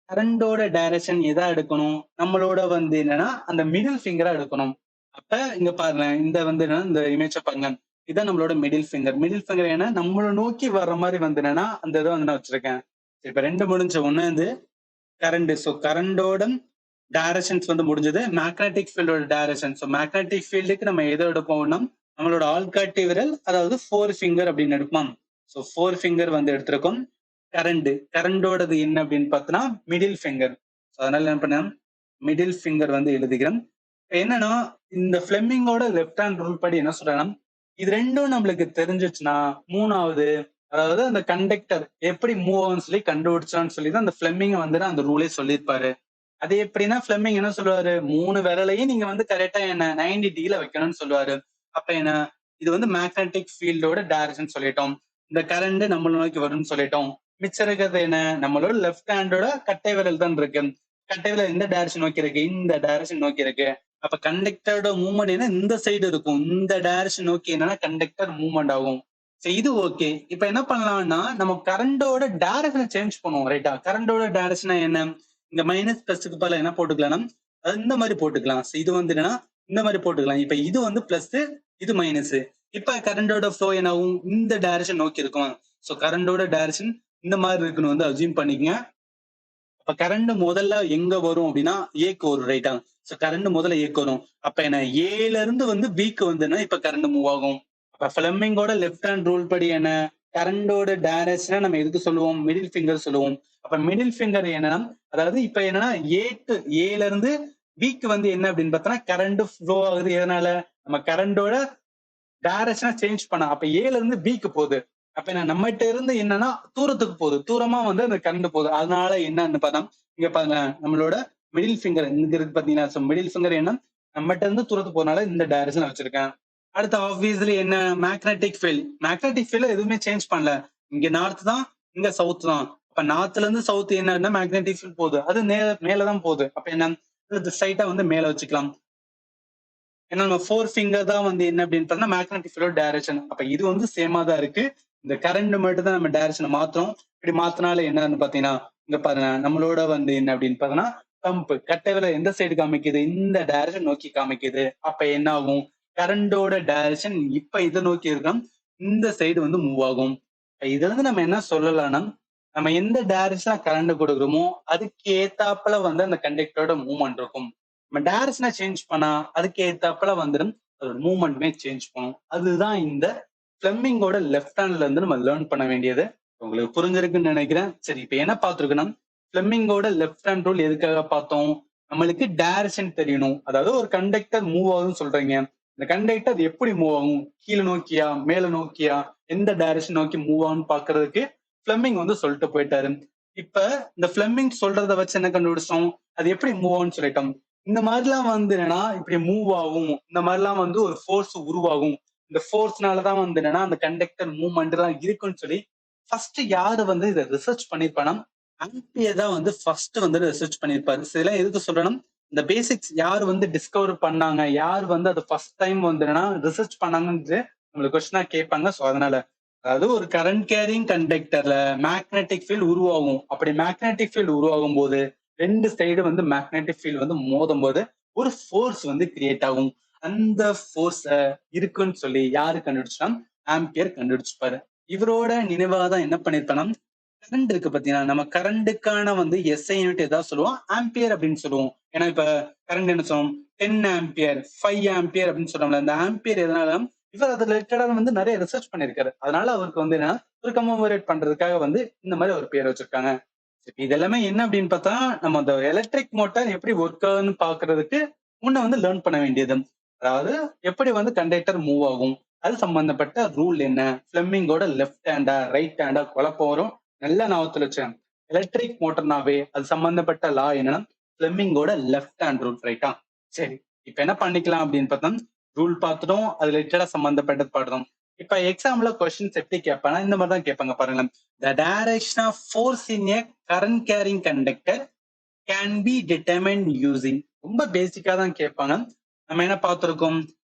கரண்டோட டைரக்ஷன் எதா எடுக்கணும்? நம்மளோட வந்து என்னன்னா அந்த மிடில் ஃபிங்கரா எடுக்கணும். அப்ப இங்க பாருங்க, இந்த வந்து என்னன்னா இந்த இமேஜ பாருங்க. இதான் நம்மளோட மிடில் ஃபிங்கர். மிடில் ஃபிங்கர் ஏன்னா நம்மள நோக்கி வர்ற மாதிரி வந்து என்னன்னா அந்த இதை வந்து நான் வச்சிருக்கேன். இப்ப 2 முடிஞ்ச ஒண்ணு வந்து கரண்ட். ஸோ கரண்டோட டைரக்ஷன்ஸ் வந்து முடிஞ்சது. மேக்னெட்டிக் ஃபீல்டோட டைரக்ஷன். ஸோ மேக்னெட்டிக் ஃபீல்டுக்கு நம்ம எதை எடுப்போம்னா நம்மளோட ஆள்காட்டி விரல், அதாவது 4 ஃபிங்கர் அப்படின்னு எடுப்போம். ஸோ 4 ஃபிங்கர் வந்து எடுத்திருக்கோம். கரண்டோடது என்ன அப்படின்னு பார்த்தோம்னா மிடில் ஃபிங்கர். ஸோ அதனால என்ன பண்ண மிடில் ஃபிங்கர் வந்து எழுதிக்கிறேன். என்னன்னா இந்த பிளெமிங்கோட லெஃப்ட் ஹேண்ட் ரூல் படி என்ன சொல்றேன்னா, இது ரெண்டும் நம்மளுக்கு தெரிஞ்சிச்சுன்னா மூணாவது, அதாவது அந்த கண்டக்டர் எப்படி மூவ் ஆகும்னு சொல்லி கண்டுபிடிச்சான்னு சொல்லி தான் அந்த பிளெமிங் வந்து அந்த ரூலே சொல்லியிருப்பாரு. அது எப்படின்னா பிளெமிங் என்ன சொல்லுவாரு, 3 விரலையும் நீங்க வந்து கரெக்டா என்ன 90 டிகிரில வைக்கணும்னு சொல்லுவாரு. அப்ப என்ன, இது வந்து மேக்னெட்டிக் ஃபீல்டோட டைரக்ஷன் சொல்லிட்டோம். இந்த கரண்ட் நம்மள நோக்கி வரும்னு சொல்லிட்டோம். மிச்சம் இருக்கிறது என்ன, நம்மளோட லெஃப்ட் ஹேண்டோட கட்டை விரல் தான் இருக்கு. கட்டை விரல் எந்த டைரக்ஷன் நோக்கி இருக்கு? இந்த டைரக்ஷன் நோக்கி இருக்கு. அப்ப கண்டக்டரோட மூவ்மெண்ட் என்ன இந்த சைடு இருக்கும். இந்த டைரக்ஷன் நோக்கி என்னன்னா கண்டக்டர் மூவ்மெண்ட் ஆகும். சரி, இது ஓகே. இப்ப என்ன பண்ணலாம்னா நம்ம கரண்டோட டைரக்ஷனை சேஞ்ச் பண்ணுவோம். ரைட்டா? கரண்டோட டைரக்ஷன் என்ன? இந்த மைனஸ் பிளஸ்க்கு பதிலா என்ன போட்டுக்கலாம்னா அது இந்த மாதிரி போட்டுக்கலாம். இது வந்து என்னன்னா இந்த மாதிரி போட்டுக்கலாம். இப்ப இது வந்து பிளஸ், இது மைனஸ். இப்ப கரண்டோட ஃப்ளோ என்ன ஆகும்? இந்த டைரக்ஷன் நோக்கி இருக்கும். சோ கரண்டோட டைரக்ஷன் இந்த மாதிரி இருக்குன்னு வந்து அசியூம் பண்ணிக்கங்க. அப்ப கரண்ட் முதல்ல எங்க வரும் அப்படின்னா ஏக்கு வரும். ரைட்டா? சோ கரண்ட் முதல்ல ஏக்கு வரும். அப்ப என்ன, ஏல இருந்து வந்து பிக்கு வந்துன்னா இப்ப கரண்ட் மூவ் ஆகும். அப்ப பிளம்பிங்கோட லெஃப்ட் ஹேண்ட் ரூல் படி என்ன, கரண்டோட டைரக்ஷனை நம்ம எதுக்கு சொல்லுவோம்? மிடில் ஃபிங்கர் சொல்லுவோம். அப்ப மிடில் ஃபிங்கர் என்னன்னா, அதாவது இப்ப என்னன்னா ஏல இருந்து பிக்கு வந்து என்ன அப்படின்னு பார்த்தோம்னா கரண்ட் ஃப்ளோ ஆகுது. எதனால? நம்ம கரண்டோட டைரக்ஷனா சேஞ்ச் பண்ண. அப்ப ஏல இருந்து பிக்கு போகுது. அப்ப என்ன, நம்மகிட்ட இருந்து என்னன்னா தூரத்துக்கு போகுது. தூரமா வந்து அந்த கரண்ட் போகுது. அதனால என்னன்னு பார்த்தா இங்க பாருங்க, நம்மளோட மிடில் ஃபிங்கர் இங்க இருக்கு பாத்தீங்கன்னா, மிடில் ஃபிங்கர் என்ன நம்மகிட்ட இருந்து தூரத்துக்கு போறதுனால இந்த டைரக்ஷன் வச்சிருக்கேன். அடுத்து ஆப்வியஸ்லி என்ன, மேக்னெட்டிக் ஃபீல்ட். மேக்னெட்டிக் ஃபீல்ட் எதுவுமே சேஞ்ச் பண்ணல. இங்க நார்த் தான், இங்க சவுத் தான். அப்ப நார்த்ல இருந்து சவுத் என்ன மேக்னெட்டிக் ஃபீல்ட் போகுது, அது மேலதான் போகுது. அப்ப என்ன, ஸ்ட்ரைட்டா வந்து மேல வச்சுக்கலாம். ஏன்னா நம்ம 4 ஃபிங்கர் தான் வந்து என்ன அப்படின்னு பார்த்தா மேக்னெட்டிக் ஃபீல்டோட டைரக்ஷன். அப்ப இது வந்து சேமா தான் இருக்கு. இந்த கரண்ட் மட்டும் தான் நம்ம டைரக்ஷனை மாத்துறோம். இப்படி மாத்தினால என்னன்னு பாத்தீங்கன்னா இங்க பாருங்க, நம்மளோட வந்து என்ன அப்படின்னு பார்த்தோம்னா பம்ப் கட்டை விரல் எந்த சைடு காமிக்குது? இந்த டைரக்ஷன் நோக்கி காமிக்குது. அப்ப என்ன ஆகும்? கரண்டோட டைரக்ஷன் இப்ப இதை நோக்கி இருக்கோம், இந்த சைடு வந்து மூவ் ஆகும். இதுல இருந்து நம்ம என்ன சொல்லலாம்னா, நம்ம எந்த டைரக்ஷனா கரண்ட் கொடுக்குறோமோ அதுக்கு ஏத்தாப்புல வந்து அந்த கண்டக்டரோட மூவ்மெண்ட் இருக்கும். நம்ம டைரக்ஷனை சேஞ்ச் பண்ணா அதுக்கு ஏத்தாப்புல வந்துடும் அதோட மூவ்மெண்ட்மே சேஞ்ச் பண்ணும். அதுதான் இந்த பிளம்பிங்கோட லெஃப்ட் ஹேண்ட்ல இருந்து நம்ம லேர்ன் பண்ண வேண்டியது. உங்களுக்கு புரிஞ்சிருக்குன்னு நினைக்கிறேன். சரி, இப்ப என்ன பார்த்திருக்கோம்னா பிளம்பிங்கோட லெஃப்ட் ஹேண்ட் ரூல் எதுக்காக பார்த்தோம்? நம்மளுக்கு டைரக்ஷன் தெரியணும். அதாவது ஒரு கண்டக்டர் மூவ் ஆகுதுன்னு சொல்றீங்க, இந்த கண்டக்டர் எப்படி மூவ் ஆகும்? கீழே நோக்கியா, மேல நோக்கியா, எந்த டைரக்ஷன் நோக்கி மூவ் ஆகும்னு பாக்குறதுக்கு பிளம்பிங் வந்து சொல்லிட்டு போயிட்டாரு. இப்ப இந்த பிளம்பிங் சொல்றத வச்சு என்ன கண்டுபிடிச்சோம்? அது எப்படி மூவ் ஆகும்னு சொல்லிட்டோம். இந்த மாதிரிலாம் வந்து என்னன்னா இப்படி மூவ் ஆகும், இந்த மாதிரிலாம் வந்து ஒரு ஃபோர்ஸ் உருவாகும். இந்த ஃபோர்ஸ்னாலதான் வந்து என்னன்னா அந்த கண்டக்டர் மூவ்மெண்ட் எல்லாம் இருக்குன்னு சொல்லி ஃபர்ஸ்ட் யாரு வந்து இதை ரிசர்ச் பண்ணிருப்பானா, ஆம்பியர் தான் வந்து ஃபர்ஸ்ட் வந்து ரிசர்ச் பண்ணிருப்பாரு. இதெல்லாம் எதுக்கு சொல்றேன்னா, இந்த பேசிக்ஸ் யார் வந்து டிஸ்கவர் பண்ணாங்க, யார் வந்து அது ஃபர்ஸ்ட் டைம் வந்து என்னன்னா ரிசர்ச் பண்ணாங்கன்னு நம்மளுக்கு கொஸ்டினா கேட்பாங்க. ஸோ அதனால அதாவது ஒரு கரண்ட் கேரிங் கண்டக்டர்ல மேக்னெட்டிக் ஃபீல்ட் உருவாகும். அப்படி மேக்னெட்டிக் ஃபீல்ட் உருவாகும் போது ரெண்டு சைடு வந்து மேக்னெட்டிக் ஃபீல்ட் வந்து மோதும் போது ஒரு ஃபோர்ஸ் வந்து கிரியேட் ஆகும். அந்த ஃபோர்ஸ் இருக்குன்னு சொல்லி யாரு கண்டுபிடிச்சா? ஆம்பியர் கண்டுபிடிச்சிருப்பாரு. இவரோட நினைவாக தான் என்ன பண்ணிருப்பானா, கரண்ட் இருக்கு பாத்தீங்கன்னா, நம்ம கரண்ட்டுக்கான வந்து எஸ்ஐ யூனிட் ஏதாவது சொல்லுவோம், ஆம்பியர் அப்படின்னு சொல்லுவோம். ஏன்னா இப்ப கரண்ட் என்ன சொல்லுவோம், 10 ஆம்பியர் 5 ஆம்பியர் அப்படின்னு சொல்றோம்ல. அந்த ஆம்பியர் எதனால, இவர் அது ரிலேட்டடா வந்து நிறைய ரிசர்ச் பண்ணிருக்காரு. அதனால அவருக்கு வந்து என்ன, ஒரு கமமரேட் பண்றதுக்காக வந்து இந்த மாதிரி ஒரு பேர் வச்சிருக்காங்க. இது எல்லாமே என்ன அப்படின்னு பார்த்தா, நம்ம அந்த எலக்ட்ரிக் மோட்டார் எப்படி ஒர்க் ஆகுதுன்னு பாக்குறதுக்கு முன்ன வந்து லேர்ன் பண்ண வேண்டியது. அதாவது எப்படி வந்து கண்டக்டர் மூவ் ஆகும், அது சம்பந்தப்பட்ட ரூல் என்ன, பிளம்பிங்கோட லெஃப்ட் ஹேண்டா ரைட் ஹேண்டா குழப்பம் வரும். நல்லா ஞாபகத்துல வச்சேன். எலக்ட்ரிக் மோட்டர்னாவே அது சம்பந்தப்பட்ட லா என்னன்னா பிளம்பிங்கோட லெஃப்ட் ஹேண்ட் ரூல். ரைட்டா? சரி, இப்ப என்ன பண்ணிக்கலாம் அப்படின்னு பார்த்தோம், ரூல் பார்த்துட்டோம், அது ரிலேட்டடா சம்பந்தப்பட்டது பாடுறோம். இப்ப எக்ஸாம்ல கொஸ்டின்ஸ் எப்படி கேட்பாங்க, இந்த மாதிரி தான் கேட்பாங்க பாருங்க. The direction of force in a current carrying conductor can be determined using. ரொம்ப பேசிக்கா தான் கேட்பாங்க. நம்ம என்ன பார்த்திருக்கோம்,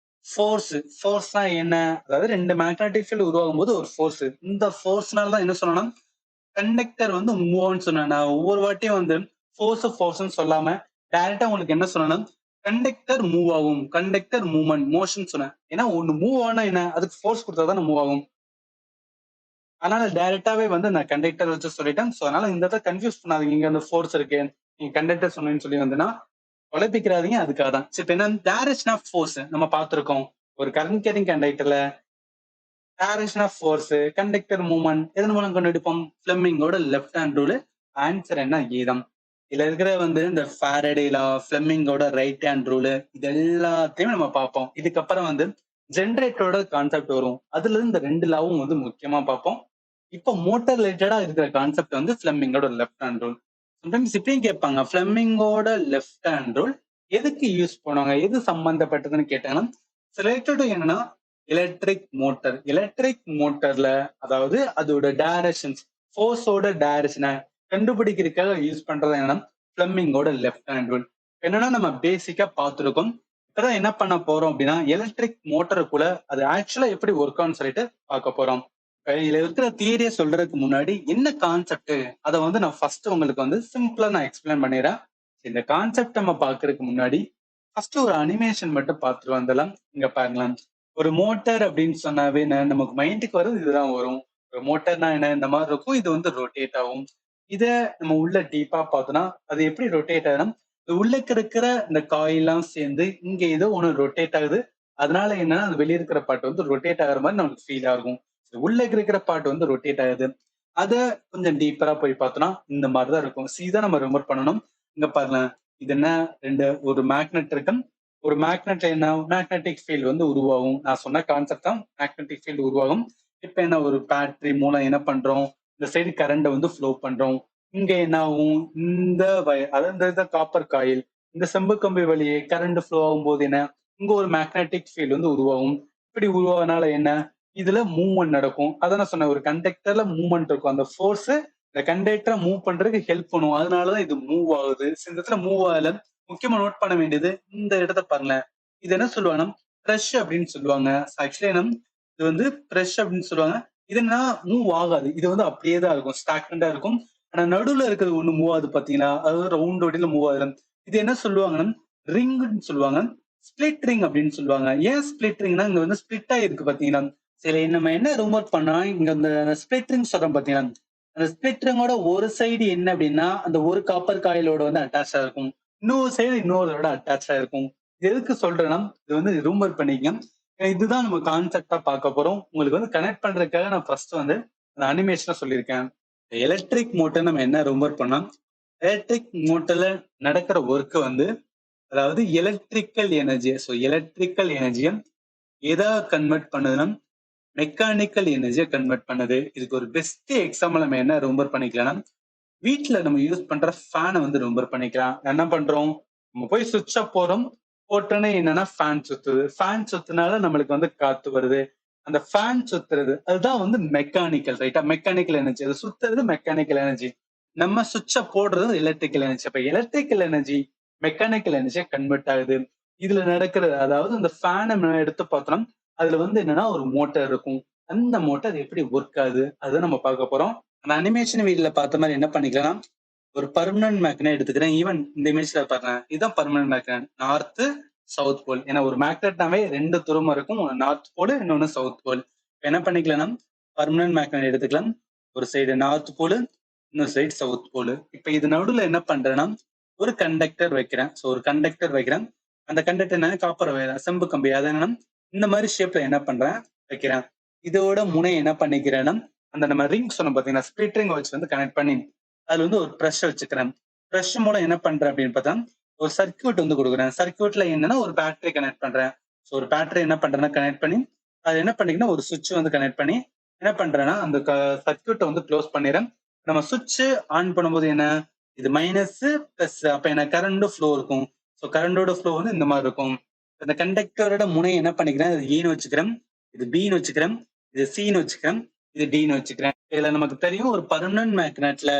ஃபோர்ஸ். ஃபோர்ஸ்னா என்ன? அதாவது ரெண்டு மேக்னெட்டிக் ஃபீல்ட் உருவாகும் போது ஒரு ஃபோர்ஸ். இந்த ஃபோர்ஸ்னால தான் என்ன சொல்லணும், கண்டக்டர் வந்து மூவ் ஆகும்னு சொன்னேன். நான் ஒவ்வொரு வாட்டியும் வந்து ஃபோர்ஸ்ன்னு சொல்லாம டைரக்டா உங்களுக்கு என்ன சொல்லணும், கண்டக்டர் மூவ் ஆகும், கண்டக்டர் மூவ்மெண்ட், மோஷன் சொன்னேன். ஏன்னா ஒண்ணு மூவ் ஆனா என்ன, அதுக்கு ஃபோர்ஸ் கொடுத்தா தான் மூவ் ஆகும். அதனால டைரக்டாவே வந்து நான் கண்டக்டர் வச்சு சொல்லிட்டேன். சோ அதனால இந்த இடத்துல கன்ஃபியூஸ் பண்ணாதீங்க. இங்க வந்து ஃபோர்ஸ் இருக்கு, நீங்க கண்டக்டர் சொன்னேன்னு சொல்லி வந்துன்னா குழப்பிக்கிறாதீங்க. அதுக்காக தான். சரி, இப்ப என்ன டைரக்ஷன் ஆஃப் ஃபோர்ஸ் நம்ம பார்த்திருக்கோம். ஒரு கரண்ட் கேரிங் கண்டக்டர்ல direction of force, conductor movement எதன் மூலம் கண்டுபிடிப்போம்? ஃபிளெமிங்கோட லெஃப்ட் ஹேண்ட் ரூல். ஆன்சர் என்ன? கீதம். இதுல இருக்கிற வந்து இந்த ஃபாரடே லா, ஃபிளெமிங்கோட ரைட் ஹேண்ட் ரூல், இது எல்லாத்தையுமே நம்ம பார்ப்போம். இதுக்கப்புறம் வந்து ஜெனரேட்டரோட கான்செப்ட் வரும். அதுல இருந்து இந்த ரெண்டு லாவும் வந்து முக்கியமா பார்ப்போம். இப்போ மோட்டார் ரிலேட்டடா இருக்கிற கான்செப்ட் வந்து ஃபிளெமிங்கோட லெஃப்ட் ஹேண்ட் ரூல். சம்டைம்ஸ் இப்படியும் கேட்பாங்க, ஃபிளெமிங்கோட லெஃப்ட் ஹேண்ட் ரூல் எதுக்கு யூஸ் பண்ணுவாங்க, எது சம்பந்தப்பட்டதுன்னு கேட்டாங்கன்னா, ரிலேட்டட் என்னன்னா எலக்ட்ரிக் மோட்டார். எலக்ட்ரிக் மோட்டார்ல அதாவது அதோட டைரக்ஷன்ஸ், ஃபோர்ஸோட டைரக்ஷனை கண்டுபிடிக்கிறதுக்காக யூஸ் பண்றது என்னன்னா ஃபிளெமிங்கோட லெஃப்ட் ஹேண்ட் ரூல். என்னன்னா நம்ம பேசிக்கா பார்த்துருக்கோம். இப்பதான் என்ன பண்ண போறோம் அப்படின்னா, எலக்ட்ரிக் மோட்டருக்குள்ள அது ஆக்சுவலா எப்படி ஒர்க் ஆகும்னு சொல்லிட்டு பார்க்க போறோம். இதுல இருக்கிற தியரியை சொல்றதுக்கு முன்னாடி என்ன கான்செப்ட், அதை வந்து நான் ஃபர்ஸ்ட் உங்களுக்கு வந்து சிம்பிளா நான் எக்ஸ்பிளைன் பண்ணிடுறேன். இந்த கான்செப்ட் நம்ம பாக்குறதுக்கு முன்னாடி ஃபர்ஸ்ட் ஒரு அனிமேஷன் மட்டும் பார்த்துட்டு வந்துடலாம். இங்க பாருங்களேன். ஒரு மோட்டார் அப்படின்னு சொன்னாவே நமக்கு மைண்டுக்கு வரும் இதுதான் வரும். ஒரு மோட்டார்னா என்ன, இந்த மாதிரி இருக்கும். இது வந்து ரொட்டேட் ஆகும். இத நம்ம உள்ள டீப்பா பார்த்தோம்னா அது எப்படி ரொட்டேட் ஆகுதுன்னா, உள்ளக்க இருக்கிற இந்த காயிலாம் சேர்ந்து இங்க ஏதோ ஒண்ணு ரொட்டேட் ஆகுது. அதனால என்னன்னா அது வெளியே இருக்கிற பார்ட் வந்து ரொட்டேட் ஆகுற மாதிரி நமக்கு ஃபீல் ஆகும். உள்ள இருக்கிற பார்ட் வந்து ரொட்டேட் ஆகுது. அத கொஞ்சம் டீப்பரா போய் பார்த்தோம்னா இந்த மாதிரிதான் இருக்கும். சீதா நம்ம ரிமூவ் பண்ணணும். இங்க பாருங்க, இது என்ன, ஒரு மேக்னெட் இருக்கு. ஒரு மேக்னெட்ல என்ன மேக்னெட்டிக் ஃபீல்ட் வந்து உருவாகும். நான் சொன்ன கான்செப்ட் தான், மேக்னெட்டிக் ஃபீல்ட் உருவாகும். இப்ப என்ன, ஒரு பேட்டரி மூலம் என்ன பண்றோம், இந்த சைடு கரண்ட் வந்து ஃப்ளோ பண்றோம். இங்க என்ன ஆகும், இந்த அதாவது காப்பர் காயில், இந்த செம்பு கம்பி வழியே கரண்ட் ஃப்ளோ ஆகும்போது என்ன, இங்க ஒரு மேக்னெட்டிக் ஃபீல்ட் வந்து உருவாகும். இப்படி உருவாகனால என்ன, இதுல மூவ்மெண்ட் நடக்கும். அதான் நான் சொன்னேன், ஒரு கண்டக்டர்ல மூவ்மெண்ட் இருக்கும். அந்த ஃபோர்ஸ் இந்த கண்டக்டரை மூவ் பண்றதுக்கு ஹெல்ப் பண்ணும். அதனாலதான் இது மூவ் ஆகுது. இந்த இடத்துல மூவ் ஆகல. முக்கியமா நோட் பண்ண வேண்டியது இந்த இடத்த பாருங்களேன். இது என்ன சொல்லுவாங்கன்னா ப்ரெஷ் அப்படின்னு சொல்லுவாங்க. ஆக்சுவலி என்ன, இது வந்து ப்ரெஷ் அப்படின்னு சொல்லுவாங்க. இது என்ன, மூவ் ஆகாது. இது வந்து அப்படியே தான் இருக்கும், ஸ்டாக்னண்டா இருக்கும். ஆனா நடுவுல இருக்கிறது ஒண்ணு மூவ் ஆகுது பாத்தீங்களா, அதாவது ரவுண்ட் வடியில மூவ் ஆகுது. இது என்ன சொல்லுவாங்கன்னா ரிங்னு சொல்லுவாங்க. ஸ்பிளிட் ரிங் அப்படின்னு சொல்லுவாங்க. ஏன் ஸ்பிளிட் ரிங்னா, இங்க வந்து ஸ்பிளிட் ஆயிருக்கு பாத்தீங்களா. சரி, நம்ம என்ன ரிமூவ் பண்ணா, இங்க அந்த ஸ்பிளிட் ரிங் சொல்றோம் பாத்தீங்களா, அந்த ஸ்பிளிட் ரிங்கோட ஒரு சைடு என்ன அப்படின்னா அந்த ஒரு காப்பர் காயிலோட வந்து அட்டாச் ஆயிருக்கும். இன்னொரு சைடு இன்னொருத்தோட அட்டாச் ஆயிருக்கும். இது எதுக்கு சொல்றேன்னா, இது வந்து ரூமர் பண்ணிக்கங்க. இதுதான் நம்ம கான்செப்டா பார்க்க போறோம். உங்களுக்கு வந்து கனெக்ட் பண்றதுக்காக நான் ஃபர்ஸ்ட் வந்து அந்த அனிமேஷனை சொல்லியிருக்கேன். எலக்ட்ரிக் மோட்டர் நம்ம என்ன ரூமர் பண்ணோம், எலக்ட்ரிக் மோட்டர்ல நடக்கிற ஒர்க் வந்து அதாவது எலக்ட்ரிக்கல் எனர்ஜி. ஸோ எலக்ட்ரிக்கல் எனர்ஜியை எதா கன்வெர்ட் பண்ணுதுன்னா மெக்கானிக்கல் எனர்ஜியை கன்வெர்ட் பண்ணுது. இதுக்கு ஒரு பெஸ்ட் எக்ஸாம்பிள் நம்ம என்ன ரூமர் பண்ணிக்கலாம்னா, வீட்டுல நம்ம யூஸ் பண்ற ஃபேனை வந்து ரூமர் பண்ணிக்கலாம். என்ன பண்றோம், நம்ம போய் சுவிட்ச் ஆஃப் போறோம், போட்டோன்னே என்னன்னா ஃபேன் சுத்துது. ஃபேன் சுத்துனால நம்மளுக்கு வந்து காத்து வருது. அந்த ஃபேன் சுத்துறது அதுதான் வந்து மெக்கானிக்கல், ரைட்டா? மெக்கானிக்கல் எனர்ஜி, அது சுத்துறது மெக்கானிக்கல் எனர்ஜி. நம்ம சுவிட்ச போடுறது எலக்ட்ரிக்கல் எனர்ஜி. அப்ப எலக்ட்ரிக்கல் எனர்ஜி மெக்கானிக்கல் எனர்ஜியா கன்வெர்ட் ஆகுது. இதுல நடக்கிறது, அதாவது அந்த ஃபேனை எடுத்து பார்த்தோம்னா அதுல வந்து என்னன்னா ஒரு மோட்டார் இருக்கும். அந்த மோட்டார் எப்படி ஒர்க் ஆகுது அதை நம்ம பார்க்க போறோம். அந்த அனிமேஷன் வீடியோல பார்த்த மாதிரி என்ன பண்ணிக்கலாம், ஒரு பர்மனன்ட் மேக்னெட் எடுத்துக்கிறேன். ஈவன் இந்த இமேஜ்ல பாருங்க, இதுதான் permanent magnet. North south pole. ஏன்னா ஒரு மேக்னெட்னாவே ரெண்டு துருவம் இருக்கும், ஒன்னு நார்த் போல், இன்னொன்னு சவுத் போல். என்ன பண்ணிக்கலாம், பர்மனன்ட் மேக்னெட் எடுத்துக்கலாம். ஒரு சைடு நார்த் போல், இன்னொரு சைடு சவுத் போல். இப்ப இது நடுவுல என்ன பண்றேன்னா ஒரு கண்டக்டர் வைக்கிறேன். ஸோ ஒரு கண்டக்டர் வைக்கிறேன். அந்த கண்டக்டர் என்ன, காப்பர் வயர், செம்பு கம்பி. அதை என்னன்னா இந்த மாதிரி ஷேப்ல என்ன பண்றேன், வைக்கிறேன். இதோட முனை என்ன பண்ணிக்கிறேன்னா அந்த நம்ம ரிங் சொன்னோம் பாத்தீங்கன்னா, ஸ்பிளிட் ரிங் வச்சு வந்து கனெக்ட் பண்ணி அதுல வந்து ஒரு ப்ரெஷ் வச்சுக்கிறேன். ப்ரெஷ் மூலம் என்ன பண்றேன் அப்படின்னு பார்த்தா ஒரு சர்க்யூட் வந்து கொடுக்குறேன். சர்க்யூட்ல என்னன்னா ஒரு பேட்டரி கனெக்ட் பண்றேன். ஸோ ஒரு பேட்டரி என்ன பண்றேன்னா கனெக்ட் பண்ணி அது என்ன பண்ணிக்கன்னா ஒரு சுவிட்ச் வந்து கனெக்ட் பண்ணி என்ன பண்றேன்னா அந்த சர்க்யூட்டை வந்து க்ளோஸ் பண்ணிடுறேன். நம்ம சுவிட்ச் ஆன் பண்ணும்போது என்ன, இது மைனஸ் பிளஸ், அப்ப என்ன கரண்ட் ஃப்ளோ இருக்கும். ஸோ கரண்டோட ஃப்ளோ வந்து இந்த மாதிரி இருக்கும். இந்த கண்டக்டரோட முனை என்ன பண்ணிக்கிறேன், இது ஏன்னு வச்சுக்கிறேன், இது பின்னு வச்சுக்கிறேன். இது சின்னு வச்சுக்கிறேன், இது டின்னு வச்சுக்கிறேன். இதுல நமக்கு தெரியும் ஒரு பெர்மனன்ட் மேக்னெட்ல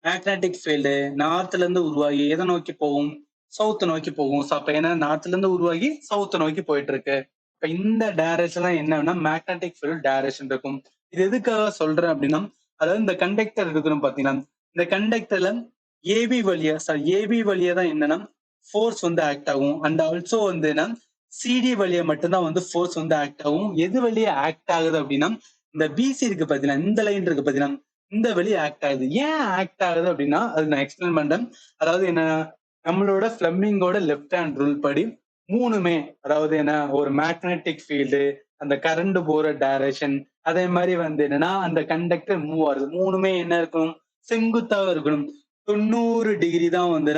மேக்னெட்டிக் ஃபீல்டு நார்த்ல இருந்து உருவாகி எதை நோக்கி போகும்? சவுத் நோக்கி போகும். ஸோ அப்ப என்ன நார்த்ல இருந்து உருவாகி சவுத் நோக்கி போயிட்டு இருக்கு. இப்ப இந்த டைரக்ஷன் என்னன்னா மேக்னெட்டிக் ஃபீல்ட் டைரக்ஷன் இருக்கும். இது எதுக்காக சொல்றேன் அப்படின்னா, அதாவது இந்த கண்டக்டர் இருக்கணும் பாத்தீங்கன்னா, இந்த கண்டக்டர்ல ஏபி வழியா தான் என்னன்னா ஃபோர்ஸ் வந்து ஆக்ட் ஆகும். அண்ட் ஆல்சோ வந்து என்ன சிடி வழியா மட்டும்தான் வந்து ஃபோர்ஸ் வந்து ஆக்ட் ஆகும். எது வழியா ஆக்ட் ஆகுது அப்படின்னா, இந்த பிசி இருக்கு பாத்தீங்கன்னா, இந்த லைன் இருக்கு பாத்தீங்கன்னா, இந்த வழி ஆக்ட் ஆகுது. ஏன் ஆக்ட் ஆகுது அப்படின்னா, அது நான் எக்ஸ்பிளைன் பண்றேன். அதாவது என்ன, நம்மளோட ஃபிளெமிங்கோட லெஃப்ட் ஹேண்ட் ரூல் படி மூணுமே, அதாவது என்ன, ஒரு மேக்னெட்டிக் ஃபீல்டு, அந்த கரண்ட் போற டைரக்ஷன், அதே மாதிரி வந்து என்னன்னா அந்த கண்டக்டர் மூவ் ஆகுது. மூணுமே என்ன இருக்கணும்? செங்குத்தாக இருக்கணும். 90 டிகிரி தான் வந்து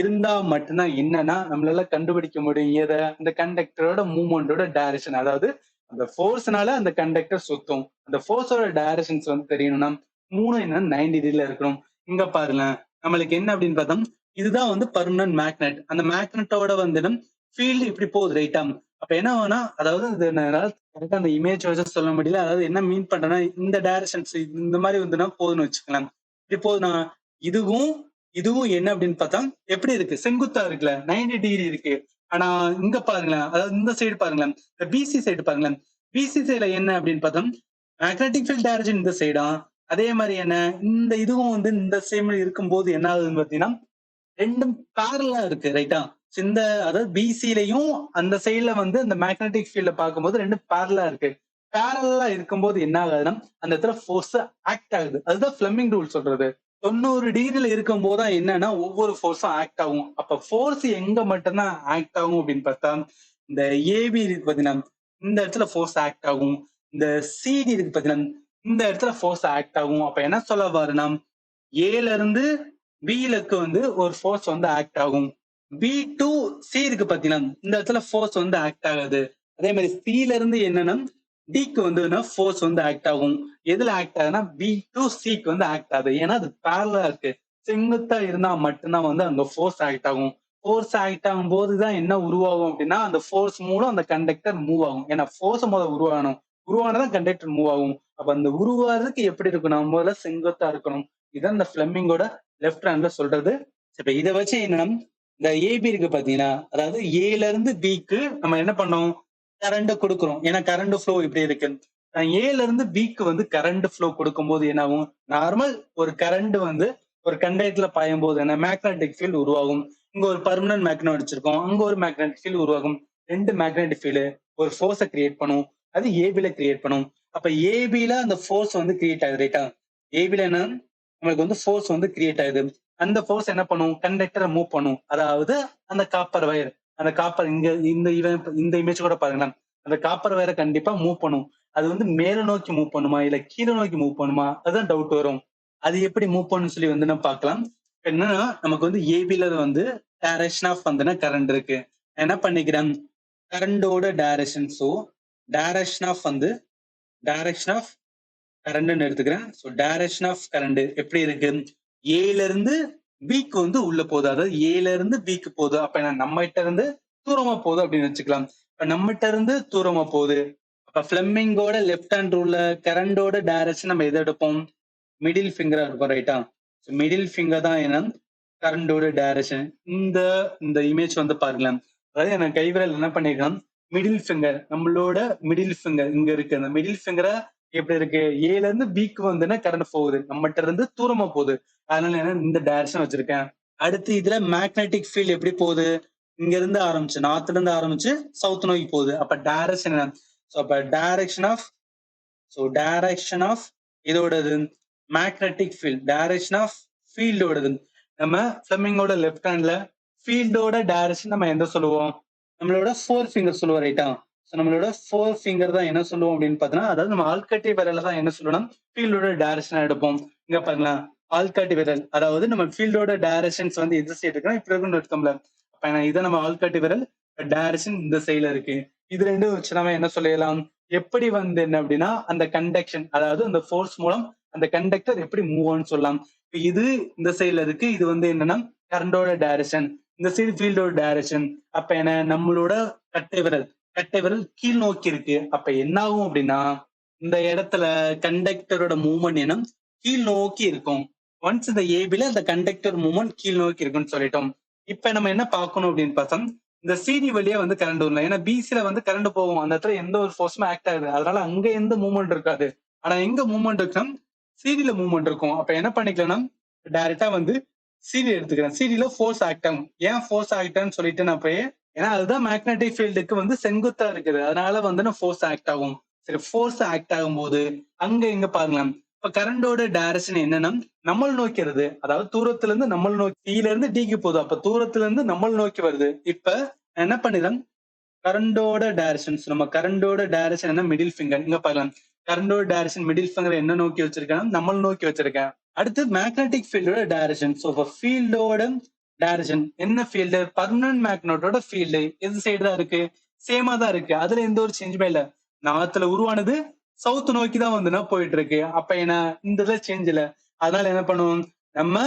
இருந்தா மட்டும்தான் என்னன்னா நம்மளால கண்டுபிடிக்க முடியும் எதை, அந்த கண்டக்டரோட மூவ்மெண்டோட டைரக்ஷன். அதாவது அந்த ஃபோர்ஸ்னால அந்த கண்டக்டர் சுத்தும். அந்த ஃபோர்ஸோட டைரக்ஷன்ஸ் வந்து தெரியணும்னா மூணு என்ன 90 டிகிரில இருக்கணும். இங்க பாருங்க, நம்மளுக்கு என்ன அப்படின்னு பார்த்தோம், இதுதான் வந்து பர்மனன்ட் மேக்னெட். அந்த மேக்னெட்டோட வந்து ஃபீல்டு இப்படி போகுது ரைட்டா. அப்ப என்ன ஆகும்னா, அதாவது இது என்னால கரெக்டா அந்த இமேஜ் வச்சு சொல்ல முடியல. அதாவது என்ன மீன் பண்றேன்னா, இந்த டைரக்ஷன்ஸ் இந்த மாதிரி வந்துன்னா போதுன்னு வச்சுக்கலாம். இப்படி போதுன்னா இதுவும் இதுவும் என்ன அப்படின்னு பார்த்தா எப்படி இருக்கு? செங்குத்தா இருக்குல்ல, 90 டிகிரி இருக்கு. ஆனா இங்க பாருங்களேன், அதாவது இந்த சைடு பாருங்களேன், இந்த பிசி சைடு பாருங்களேன். பிசி சைடுல என்ன அப்படின்னு பார்த்தா மேக்னெட்டிக் ஃபீல்ட் டைரக்ஷன் இந்த சைடா, அதே மாதிரி என்ன இந்த இதுவும் வந்து இந்த சேம் இருக்கும்போது என்ன ஆகுதுன்னு பார்த்தீங்கன்னா ரெண்டும் பேரலா இருக்கு ரைட்டா. இந்த அதாவது பிசிலையும் அந்த சைடுல வந்து அந்த மேக்னெட்டிக் ஃபீல்ட பார்க்கும்போது ரெண்டும் பேரலா இருக்கு. பேரலா இருக்கும்போது என்ன ஆகுதுன்னா அந்த இடத்துல ஃபோர்ஸ் ஆக்ட் ஆகுது. அதுதான் ஃபிளெமிங் ரூல் சொல்றது. 90 டிகிரில இருக்கும்போது தான் என்னன்னா ஒவ்வொரு ஃபோர்ஸும் ஆக்ட் ஆகும். அப்ப ஃபோர்ஸ் எங்க மட்டும்தான் ஆக்ட் ஆகும் அப்படின்னு பார்த்தா, இந்த ஏபி இருக்கு பாத்தீங்கன்னா, இந்த இடத்துல ஃபோர்ஸ் ஆக்ட் ஆகும். இந்த சிடி இருக்கு பாத்தீங்கன்னா, இந்த இடத்துல ஃபோர்ஸ் ஆக்ட் ஆகும். அப்ப என்ன சொல்ல வரேன்னா, ஏல இருந்து பிலக்கு வந்து ஒரு ஃபோர்ஸ் வந்து ஆக்ட் ஆகும். பி டு சி இருக்கு பாத்தீங்கன்னா, இந்த இடத்துல ஃபோர்ஸ் வந்து ஆக்ட் ஆகாது. அதே மாதிரி சில இருந்து என்னன்னா டிக்கு வந்து ஃபோர்ஸ் வந்து ஆக்ட் ஆகும். எதுல ஆக்ட் ஆகுதுன்னா பி டு சிக்கு வந்து ஆக்ட் ஆகுது. ஏன்னா அது பேரலா இருக்கு. செங்குத்தா இருந்தா மட்டும்தான் வந்து அங்க ஃபோர்ஸ் ஆக்ட் ஆகும். ஃபோர்ஸ் ஆக்ட் ஆகும் போதுதான் என்ன உருவாகும் அப்படின்னா, அந்த ஃபோர்ஸ் மூலம் அந்த கண்டக்டர் மூவ் ஆகும். ஏன்னா ஃபோர்ஸ் முதல்ல உருவாகணும். உருவானதான் கண்டக்டர் மூவ் ஆகும். அப்ப அந்த உருவாகிறதுக்கு எப்படி இருக்கணும்? முதல்ல செங்குத்தா இருக்கணும். இதான் இந்த ஃபிளெமிங்கோட லெஃப்ட் ஹேண்ட்ல சொல்றது. இப்ப இதை வச்சு என்னன்னா, இந்த ஏபி இருக்கு பாத்தீங்கன்னா, அதாவது ஏல இருந்து பிக்கு நம்ம என்ன பண்ணோம்? கரண்ட் கொடுக்குறோம். ஏன்னா கரண்ட் ஃப்ளோ இப்படி இருக்கு. ஏல இருந்து பிக்கு வந்து கரண்ட் ஃப்ளோ கொடுக்கும்போது என்ன ஆகும்? நார்மல் ஒரு கரண்ட் வந்து ஒரு கண்டக்டர்ல பாயும் போது என்ன மேக்னெட்டிக் ஃபீல்டு உருவாகும். இங்க ஒரு பெர்மனன்ட் மேக்னெட் வச்சிருக்கோம். அங்க ஒரு மேக்னெட்டிக் ஃபீல்டு உருவாகும். ரெண்டு மேக்னெட்டிக் ஃபீல்டு ஒரு ஃபோர்ஸை கிரியேட் பண்ணும். அது ஏபில கிரியேட் பண்ணும். அப்ப ஏபில அந்த ஃபோர்ஸ் வந்து கிரியேட் ஆகுது ரைட்டா. ஏபில என்ன நம்மளுக்கு வந்து ஃபோர்ஸ் வந்து கிரியேட் ஆகுது. அந்த ஃபோர்ஸ் என்ன பண்ணும்? கண்டக்டரை மூவ் பண்ணும். அதாவது அந்த காப்பர் வயர், அந்த காப்பர் இங்க இந்த இமேஜ் கூட பாருங்களேன். அந்த காப்பர் வயரை கண்டிப்பா மூவ் பண்ணும். அது வந்து மேல நோக்கி மூவ் பண்ணுமா இல்ல கீழே நோக்கி மூவ் பண்ணுமா, அதுதான் டவுட் வரும். அது எப்படி மூவ் பண்ணும் சொல்லி வந்து நம்ம பார்க்கலாம். என்னன்னா நமக்கு வந்து ஏபில வந்து டைரக்ஷன் ஆஃப் வந்து கரண்ட் இருக்கு. என்ன பண்ணிக்கிறேன், கரண்டோட டைரக்ஷன். ஸோ டைரக்ஷன் ஆஃப் வந்து டைரக்ஷன் ஆஃப் கரண்ட்னு எடுத்துக்கிறேன். ஸோ டைரக்ஷன் ஆஃப் கரண்ட் எப்படி இருக்கு? ஏல இருந்து பிக்கு வந்து உள்ள போகுது. அதாவது ஏல இருந்து பிக்கு போகுது. அப்ப நம்ம கிட்ட இருந்து தூரமா போகுது அப்படின்னு வச்சுக்கலாம். இப்ப நம்மகிட்ட இருந்து தூரமா போகுது. அப்ப ஃபிளெமிங்கோட லெஃப்ட் ஹேண்ட் ரூல்ல கரண்டோட டைரக்ஷன் நம்ம எதை எடுப்போம்? மிடில் ஃபிங்கரா இருக்கும் ரைட்டா. மிடில் ஃபிங்கர் தான் என்ன கரண்டோட டைரக்ஷன். இந்த இந்த இமேஜ் வந்து பாருங்களேன். அதாவது எனக்கு கைவிரல் என்ன பண்ணிருக்கேன், மிடில் ஃபிங்கர், நம்மளோட மிடில் ஃபிங்கர் இங்க இருக்கு. அந்த மிடில் ஃபிங்கரை எப்படி இருக்கு? ஏல இருந்து பிக்கு வந்துன்னா கரண்ட் போகுது. நம்மகிட்ட இருந்து தூரமா போகுது. அதனால என்ன இந்த டைரக்ஷன் வச்சிருக்கேன். அடுத்து இதுல மேக்னெட்டிக் ஃபீல்ட் எப்படி போகுது? இங்க இருந்து ஆரம்பிச்சு நார்த்ல இருந்து ஆரம்பிச்சு சவுத் நோக்கி போகுது. அப்ப டைரக்ஷன் என்ன? ஸோ அப்ப டைரக்ஷன் ஆஃப் இதோடது மேக்னெட்டிக் ஃபீல்ட், டைரக்ஷன் ஆஃப் ஃபீல்டோடது. நம்ம ஃபிளெமிங்கோட லெஃப்ட் ஹேண்ட்ல ஃபீல்டோட டைரக்ஷன் நம்ம எந்த சொல்லுவோம்? நம்மளோட ஃபோர் ஃபிங்கர் சொல்லுவோம் ரைட்டா. நம்மளோட ஃபோர் ஃபிங்கர் தான் என்ன சொல்லுவோம் அப்படின்னு பார்த்தோம்னா, அதாவது நம்ம ஆள்காட்டி விரல தான் என்ன சொல்லணும், ஃபீல்டோட டைரக்ஷனா எடுப்போம். இங்க பாருங்களா, ஆள்காட்டி விரல், அதாவது நம்ம ஃபீல்டோட டைரக்ஷன்ஸ் வந்து எந்த சைடு இருக்குன்னா இப்படி இருக்குன்னு எடுத்தோம்ல. அப்ப இதை நம்ம ஆள்காட்டி விரல் டைரக்ஷன் இந்த சைடுல இருக்கு. இது ரெண்டும் வச்சு நம்ம என்ன சொல்லலாம், எப்படி வந்து என்ன அப்படின்னா அந்த கண்டக்ஷன், அதாவது அந்த ஃபோர்ஸ் மூலம் அந்த கண்டக்டர் எப்படி மூவ் ஆன்னு சொல்லலாம். இது இந்த சைடுல இருக்கு. இது வந்து என்னன்னா கரண்டோட டைரக்ஷன், இந்த சைடு ஃபீல்டோட டைரக்ஷன். அப்ப என்ன நம்மளோட கட்டை விரல் கீழ் நோக்கி இருக்கு. அப்ப என்ன ஆகும் அப்படின்னா இந்த இடத்துல கண்டக்டரோட மூவ்மெண்ட் என்ன கீழ் நோக்கி இருக்கும். ஒன்ஸ் இந்த ஏபில இந்த கண்டக்டர் மூவ்மெண்ட் கீழ் நோக்கி இருக்குன்னு சொல்லிட்டோம். இப்ப நம்ம என்ன பார்க்கணும் அப்படின்னு பார்த்தா, இந்த சிடி வழியா வந்து கரண்ட் வரல. ஏன்னா பிசில வந்து கரண்ட் போகும். அந்த இடத்துல எந்த ஒரு ஃபோர்ஸுமே ஆக்ட் ஆகுது. அதனால அங்க எந்த மூவ்மெண்ட் இருக்காது. ஆனா எங்க மூவ்மெண்ட் இருக்குன்னா, சிடில மூவ்மெண்ட் இருக்கும். அப்ப என்ன பண்ணிக்கலாம்னா, டைரக்ட்டா வந்து சிடி எடுத்துக்கிறேன். சிடில ஃபோர்ஸ் ஆக்ட் ஆகும். ஏன் ஃபோர்ஸ் ஆக்ட்ன்னு சொல்லிட்டு நான் போய் ஏன்னா அதுதான் மேக்னெட்டிக் ஃபீல்டுக்கு வந்து செங்குத்தா இருக்குது. அதனால வந்து நான் ஃபோர்ஸ் ஆக்ட் ஆகும். சரி ஃபோர்ஸ் ஆக்ட் ஆகும்போது அங்க எங்க பாருங்களேன். இப்ப கரண்டோட டைரக்ஷன் என்னன்னா நம்மள் நோக்கி வருது. அதாவது தூரத்துல இருந்து நம்மள் நோக்கி ல இருந்து டிக்கு போகுது. அப்ப தூரத்துல இருந்து நம்மள் நோக்கி வருது. இப்ப நான் என்ன பண்ணிடுறேன் கரண்டோட டைரக்ஷன்ஸ் நம்ம கரண்டோட டைரக்ஷன் என்ன மிடில் ஃபிங்கர் இங்க பாருங்க. கரண்டோட டைரக்ஷன் மிடில் ஃபிங்கர் என்ன நோக்கி வச்சிருக்கேன் நம்மள் நோக்கி வச்சிருக்கேன். அடுத்து மேக்னெட்டிக் ஃபீல்டோட டைரக்ஷன். ஸோ ஃபீல்டோட டைரக்ஷன் என்ன ஃபீல்டு பர்மனன்ட் மேக்னெட்டோட ஃபீல்டு எது சைடு தான் இருக்கு சேமா தான் இருக்கு. அதுல எந்த ஒரு சேஞ்சுமே இல்ல. நார்த்ல உருவானது சவுத் நோக்கி தான் வந்து போயிட்டு இருக்கு. அப்ப என்ன இந்த இதுல சேஞ்ச் இல்ல. அதனால என்ன பண்ணுவோம் நம்ம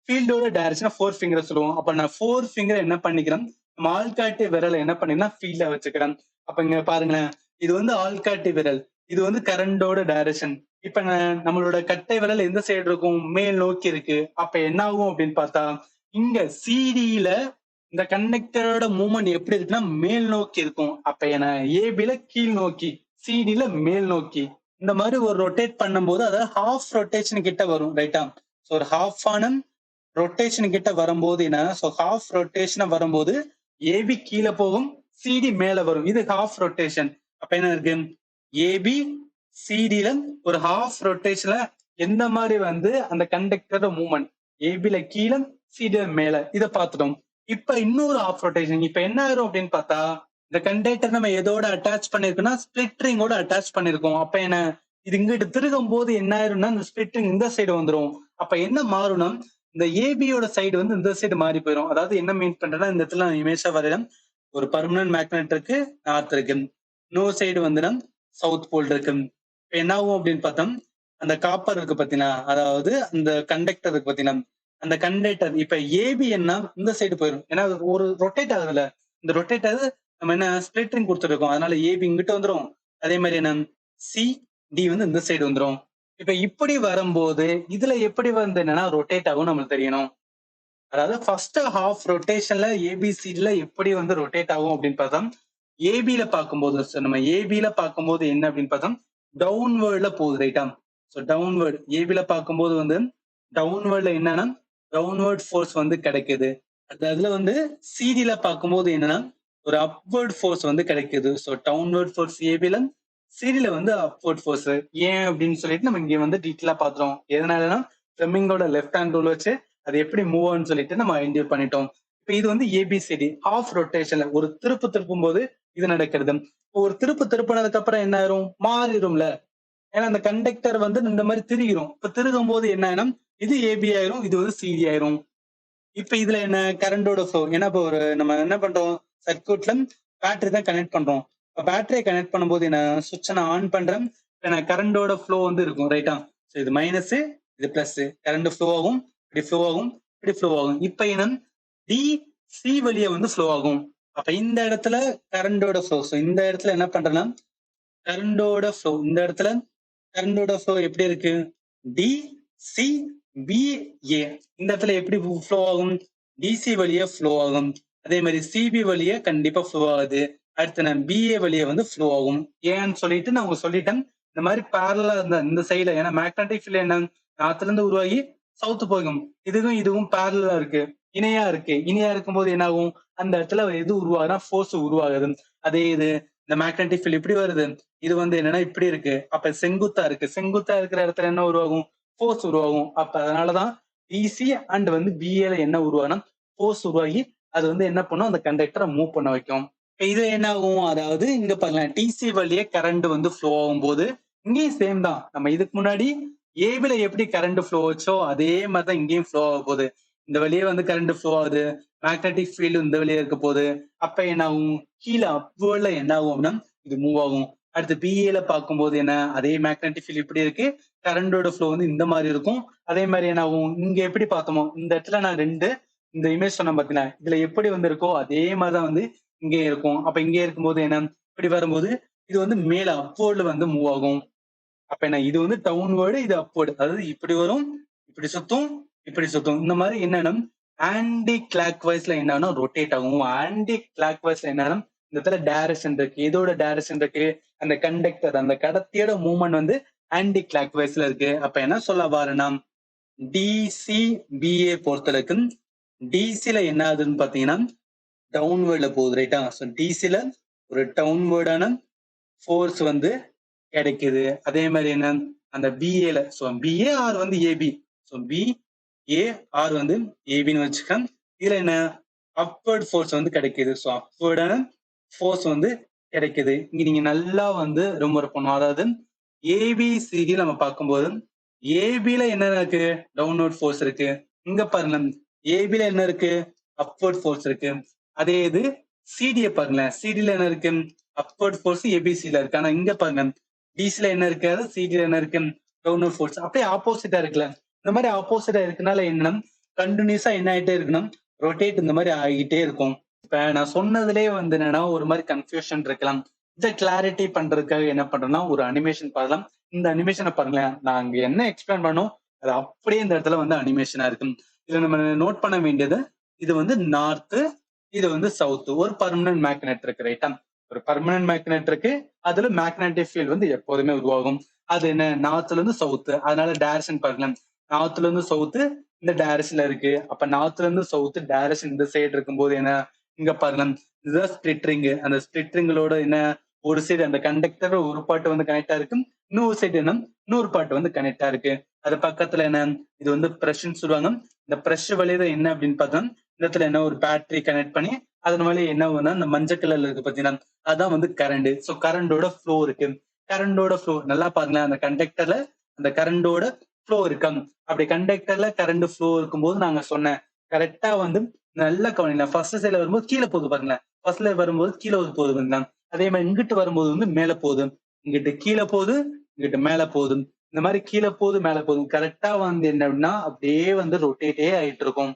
ஃபீல்டோட டைரக்ஷன் ஃபோர் ஃபிங்கர் சொல்லுவோம். அப்ப நான் ஃபோர் ஃபிங்கர் என்ன பண்ணிக்கிறேன் நம்ம ஆள்காட்டி விரலை என்ன பண்ணினா ஃபீல்ட்ல வச்சுக்கிறேன். அப்ப இங்க பாருங்களேன் இது வந்து ஆள்காட்டி விரல். இது வந்து கரண்டோட டைரக்ஷன். இப்ப நம்மளோட கட்டை விரல் எந்த சைடு இருக்கும் மேல் நோக்கி இருக்கு. அப்ப என்ன ஆகும் அப்படின்னு பார்த்தா இங்க சிடியில இந்த கண்டக்டரோட மூவ்மெண்ட் எப்படி இருக்குன்னா மேல் நோக்கி இருக்கும். அப்ப என்ன ஏபில கீழ் நோக்கி சிடில மேல் நோக்கி இந்த மாதிரி ஒரு ரொட்டேட் பண்ணும்போது அதாவது ஹாஃப் ரொட்டேஷன் கிட்ட வரும் ரைட்டா. ஸோ ஒரு ஹாஃப் ஆன ரொட்டேஷன் கிட்ட வரும்போது என்ன ஸோ ஹாஃப் ரொட்டேஷன் வரும்போது ஏபி கீழே போகும் சிடி மேல வரும். இது ஹாஃப் ரொட்டேஷன். அப்ப என்ன இருக்கு ஏபி சிடில ஒரு ஹாஃப் ரொட்டேஷன்ல எந்த மாதிரி வந்து அந்த கண்டக்டரோட மூவ்மெண்ட் ஏபில கீழே சிடில மேல இதை பார்த்துட்டோம். இப்ப இன்னொரு ஹாஃப் ரொட்டேஷன். இப்ப என்ன ஆயிரும் அப்படின்னு பார்த்தா இந்த கண்டக்டர் நம்ம எதோட அட்டாச் பண்ணிருக்கோம்னா ஸ்பிளிட் ரிங்கோட அட்டாச் பண்ணிருக்கோம். அப்ப என்ன இது இங்கிட்டு திருகும் போது என்ன ஆயிரும்னா இந்த ஸ்பிளிட் ரிங் இந்த சைடு வந்துரும். அப்ப என்ன மாறும்னா இந்த ஏபியோட சைடு வந்து இந்த சைடு மாறி போயிடும். அதாவது என்ன மீன் பண்றேன்னா இந்த இடத்துல இமேஜா வரையில ஒரு பர்மனன்ட் மேக்னெட் இருக்கு நார்த் இருக்கு. இன்னொரு சைடு வந்து சவுத் போல் இருக்கு. இப்ப என்ன ஆகும் அப்படின்னு பார்த்தா அந்த காப்பர் இருக்கு பாத்தீங்கன்னா அதாவது அந்த கண்டக்டர் இருக்கு பாத்தீங்கன்னா அந்த கண்டக்டர் இப்ப ஏபி என்ன இந்த சைடு போயிடும். ஏன்னா ஒரு ரொட்டேட் ஆகுதுல்ல இந்த ரொட்டேட் ஆகுது நம்ம என்ன ஸ்பிளிட்டரிங் கொடுத்துருக்கோம். அதனால ஏபி இங்கிட்ட வந்துரும். அதே மாதிரி என்ன சி டி வந்து இந்த சைடு வந்துரும். இப்ப இப்படி வரும்போது இதுல எப்படி வந்து என்னன்னா ரொட்டேட் ஆகும் நம்மளுக்கு தெரியணும். அதாவது ஃபர்ஸ்ட் ஹாஃப் ரொட்டேஷன்ல ஏபிசிடில எப்படி வந்து ரொட்டேட் ஆகும் அப்படின்னு பார்த்தா ஏபில பார்க்கும்போது நம்ம ஏபில பார்க்கும்போது என்ன அப்படின்னு பார்த்தா டவுன்வேர்ட்ல போகுது ரைட்டா. ஸோ டவுன்வேர்ட் ஏபில பார்க்கும்போது வந்து டவுன்வேர்ட்ல என்னன்னா டவுன்வேர்ட் ஃபோர்ஸ் வந்து கிடைக்குது. அதுல வந்து சிடில பார்க்கும்போது என்னன்னா ஒரு அப்வர்ட் ஃபோர்ஸ் வந்து கிடைக்குது. ஸோ டவுன்வேர்ட் ஃபோர்ஸ் ஏபில சிடில வந்து அப்வர்ட் ஃபோர்ஸ் ஏன் அப்படின்னு சொல்லிட்டு நம்ம இங்க வந்து டீட்டெயிலா பாத்துறோம். எதனாலன்னா ஃபிளெமிங்கோட லெஃப்ட் ஹேண்ட் ரூல் வச்சு அது எப்படி மூவ் ஆகும்னு சொல்லிட்டு நம்ம ஐடென்டிஃபை பண்ணிட்டோம். இப்ப இது வந்து ஏபிசிடி ஹாஃப் ரொட்டேஷன்ல ஒரு திருப்பு திருப்பும் போது இது நடக்கிறது. ஒரு திருப்பு திருப்பினதுக்கு அப்புறம் என்ன ஆயிரும் மாறிடும்ல. ஏன்னா அந்த கண்டக்டர் வந்து இந்த மாதிரி திரிகிறோம். இப்ப திருகும் போது என்ன ஆயிரும் இது ஏபி ஆயிரும் இது வந்து சிடி ஆயிரும். இப்ப இதுல என்ன கரண்டோட ஃப்ளோ ஏன்னா இப்போ ஒரு நம்ம என்ன பண்றோம் சர்க்யூட்ல பேட்டரி தான் கனெக்ட் பண்றோம். பேட்டரியை கனெக்ட் பண்ணும்போது என்ன சுவிட்சை நான் ஆன் பண்றேன். கரண்டோட ஃப்ளோ வந்து இருக்கும் ரைட்டா. ஸோ இது மைனஸ் இது பிளஸ் கரண்ட் ஃப்ளோ ஆகும் இப்படி ஃப்ளோ ஆகும் இப்படி ஃப்ளோ ஆகும். இப்ப என்ன டி சி வழியா வந்து ஃப்ளோ ஆகும். அப்ப இந்த இடத்துல கரண்டோட ஃப்ளோ. ஸோ இந்த இடத்துல என்ன பண்றேன்னா கரண்டோட ஃப்ளோ இந்த இடத்துல கரண்டோட ஃப்ளோ எப்படி இருக்கு டி சி பி ஏ இந்த இடத்துல எப்படி ஃப்ளோ ஆகும் டிசி வழியா ஃப்ளோ ஆகும். அதே மாதிரி சிபி வழியா கண்டிப்பா ஃப்ளோ ஆகுது. அடுத்து நான் பிஏ வழியா வந்து ஃப்ளோ ஆகும். ஏன்னு சொல்லிட்டு நான் உங்க சொல்லிட்டேன். இந்த மாதிரி பேரலா இருந்த இந்த சைடுல ஏன்னா மேக்னெட்டிக் ஃபீல்ட் என்ன நார்த்ல இருந்து உருவாகி சவுத் போகும். இதுவும் பேரலா இருக்கு இணையா இருக்கு. இணையா இருக்கும்போது என்ன ஆகும் அந்த இடத்துல எது உருவாகுதுன்னா ஃபோர்ஸ் உருவாகுது. அதே இது இந்த மேக்னெட்டிக் ஃபீல்ட் இப்படி வருது இது வந்து என்னன்னா இப்படி இருக்கு. அப்ப செங்குத்தா இருக்கு. செங்குத்தா இருக்கிற இடத்துல என்ன உருவாகும் ஃபோர்ஸ் உருவாகும். அப்ப அதனாலதான் டிசி அண்ட் வந்து பிஏல என்ன உருவாகும்னா ஃபோர்ஸ் உருவாகி அது வந்து என்ன பண்ணும் அந்த கண்டக்டரை மூவ் பண்ண வைக்கும். இது என்ன ஆகும் அதாவது இங்க பாருங்க டிசி வழியே கரண்ட் வந்து ஃப்ளோ ஆகும்போது இங்கேயும் சேம் தான். நம்ம இதுக்கு முன்னாடி ஏபில எப்படி கரண்ட் ஃப்ளோ வச்சோ அதே மாதிரிதான் இங்கேயும் ஃப்ளோ ஆக போகுது. இந்த வழியே வந்து கரண்ட் ஃப்ளோ ஆகுது. மேக்னெட்டிக் ஃபீல்டு இந்த வழியா இருக்க போகுது. அப்ப என்ன ஆகும் கீழே அப்வர்ட்ல என்ன ஆகும்னா இது மூவ் ஆகும். அடுத்து பிஏல பார்க்கும்போது என்ன அதே மேக்னெட்டிக் ஃபீல்ட் இப்படி இருக்கு. கரண்டோட ஃப்ளோ வந்து இந்த மாதிரி இருக்கும். அதே மாதிரி என்ன ஆகும் இங்க எப்படி பார்த்தோமோ இந்த இடத்துல நான் ரெண்டு இந்த இமேஜ் சொன்ன பாத்தீங்கன்னா இதுல எப்படி வந்து இருக்கோ அதே மாதிரிதான் வந்து இங்கே இருக்கும். அப்ப இங்கே இருக்கும்போது என்ன இப்படி வரும்போது இது வந்து மேல அப்வர்ட்ல வந்து மூவ் ஆகும். அப்ப என்ன இது வந்து டவுன்வேர்டு, இது அப்வர்டு. அதாவது இப்படி வரும், இப்படி சுத்தும், இப்படி சுத்தும். இந்த மாதிரி என்னன்னா ஆன்டி கிளாக் வைஸ்ல என்னன்னா ரொட்டேட் ஆகும். ஆன்டி கிளாக் வைஸ்ல என்னன்னா இந்த இடத்துல டைரக்ஷன் இருக்கு. எதோட டைரக்ஷன் இருக்கு? அந்த கண்டக்டர், அந்த கடத்தியோட மூவ்மெண்ட் வந்து ஆன்டி கிளாக் வைஸ்ல இருக்கு. அப்ப என்ன சொல்ல வரேன்னா டிசிபிஏ பொறுத்தளவுக்கு டிசில என்ன ஆகுதுன்னு பாத்தீங்கன்னா டவுன்வேர்ட்ல போகுது, ரைட்டா? ஸோ டிசில ஒரு டவுன்வேர்டான ஃபோர்ஸ் வந்து கிடைக்குது. அதே மாதிரி என்ன அந்த பிஏல, ஸோ பிஏ ஆர் வந்து ஏபி, ஸோ பிஏ ஆர் வந்து ஏபின்னு வச்சுக்க. இதுல என்ன அப்வர்ட் ஃபோர்ஸ் வந்து கிடைக்குது. ஸோ அப்வர்டான ஃபோர்ஸ் வந்து கிடைக்குது. இங்க நீங்க நல்லா வந்து ரொம்ப பண்ணும். அதாவது ஏபிசிடி நம்ம பார்க்கும்போது ஏபில என்ன இருக்கு? டவுன்வர்ட் ஃபோர்ஸ் இருக்கு. இங்க பாருங்க, ஏபில என்ன இருக்கு? அப்வர்ட் ஃபோர்ஸ் இருக்கு. அதே இது சிடியை பாருங்களேன், சிடில என்ன இருக்கு? அப்வர்ட் ஃபோர்ஸ் ஏபிசில இருக்கு. ஆனா இங்க பாருங்க டிசில என்ன இருக்காது, சிடில என்ன இருக்கு? Downward force. அப்படியே ஆப்போசிட்டா இருக்குல்ல. இந்த மாதிரி ஆப்போசிட்டா இருக்கனால என்ன கண்டினியூஸா என்ன ஆயிட்டே இருக்கணும், ரொட்டேட் இந்த மாதிரி ஆகிட்டே இருக்கும். இப்ப நான் சொன்னதுலயே வந்து என்னன்னா ஒரு மாதிரி கன்ஃபியூஷன் இருக்கலாம். இதை கிளாரிட்டி பண்றதுக்காக என்ன பண்றேன்னா ஒரு அனிமேஷன் பார்க்கலாம். இந்த அனிமேஷனை பாருங்களேன், நான் அங்க என்ன எக்ஸ்பிளைன் பண்ணோம் அது அப்படியே இந்த இடத்துல வந்து அனிமேஷனா இருக்கு. இதுல நம்ம நோட் பண்ண வேண்டியது இது வந்து நார்த்து, இது வந்து சவுத். ஒரு பர்மனன்ட் மேக்னெட் இருக்கு, ரைட்டா? ஒரு பர்மனன்ட் மேக்னெட் இருக்கு, அதுல மேக்னெட்டிக் ஃபீல்ட் வந்து எப்போதுமே உருவாகும். அது என்ன நார்த்ல இருந்து சவுத், அதனால டைரக்ஷன் பார்க்கலாம். நார்த்ல இருந்து சவுத் இந்த டைரக்ஷன்ல இருக்கு. அப்ப நார்த்ல இருந்து சவுத் டைரக்ஷன் இந்த சைடு இருக்கும்போது என்ன இங்க பாருங்க, இதுதான் ஸ்பிளிட் ரிங். அந்த ஸ்பிளிட் ரிங்களோட என்ன ஒரு சைடு அந்த கண்டக்டர் ஒரு பாட்டு வந்து கனெக்டா இருக்கு, இன்னொரு சைடு என்ன இன்னொரு பாட்டு வந்து கனெக்டா இருக்கு. அது பக்கத்துல என்ன இது வந்து பிரஷ்ன்னு சொல்லுவாங்க. இந்த பிரஷ் வழியில என்ன அப்படின்னு பார்த்தா இந்த இடத்துல என்ன ஒரு பேட்டரி கனெக்ட் பண்ணி அதன் வழியா என்ன ஆகும்னா இந்த மஞ்சள் கலர்ல இருக்கு பாத்தீங்கன்னா அதான் வந்து கரண்ட். ஸோ கரண்டோட ஃப்ளோ இருக்கு. கரண்டோட ஃப்ளோ நல்லா பாருங்களேன், அந்த கண்டக்டர்ல அந்த கரண்டோட ஃப்ளோ இருக்கு. அப்படி கண்டக்டர்ல கரண்ட் ஃப்ளோ இருக்கும்போது நாங்க சொன்னேன் கரெக்டா வந்து நல்லா கவனிக்கலாம். ஃபர்ஸ்ட் சைட்ல வரும்போது கீழே போகுது பாருங்களேன், ஃபர்ஸ்ட்ல வரும்போது கீழே போகுது பாருங்களேன். அதே மாதிரி இங்கிட்டு வரும்போது வந்து மேல போகுது, இங்கிட்டு கீழே போகுது, இங்கிட்டு மேல போகுது. இந்த மாதிரி கீழே போகுது மேல போகுது கரெக்டா வந்து என்ன அப்படின்னா அப்படியே வந்து ரொட்டேட்டே ஆயிட்டு இருக்கும்.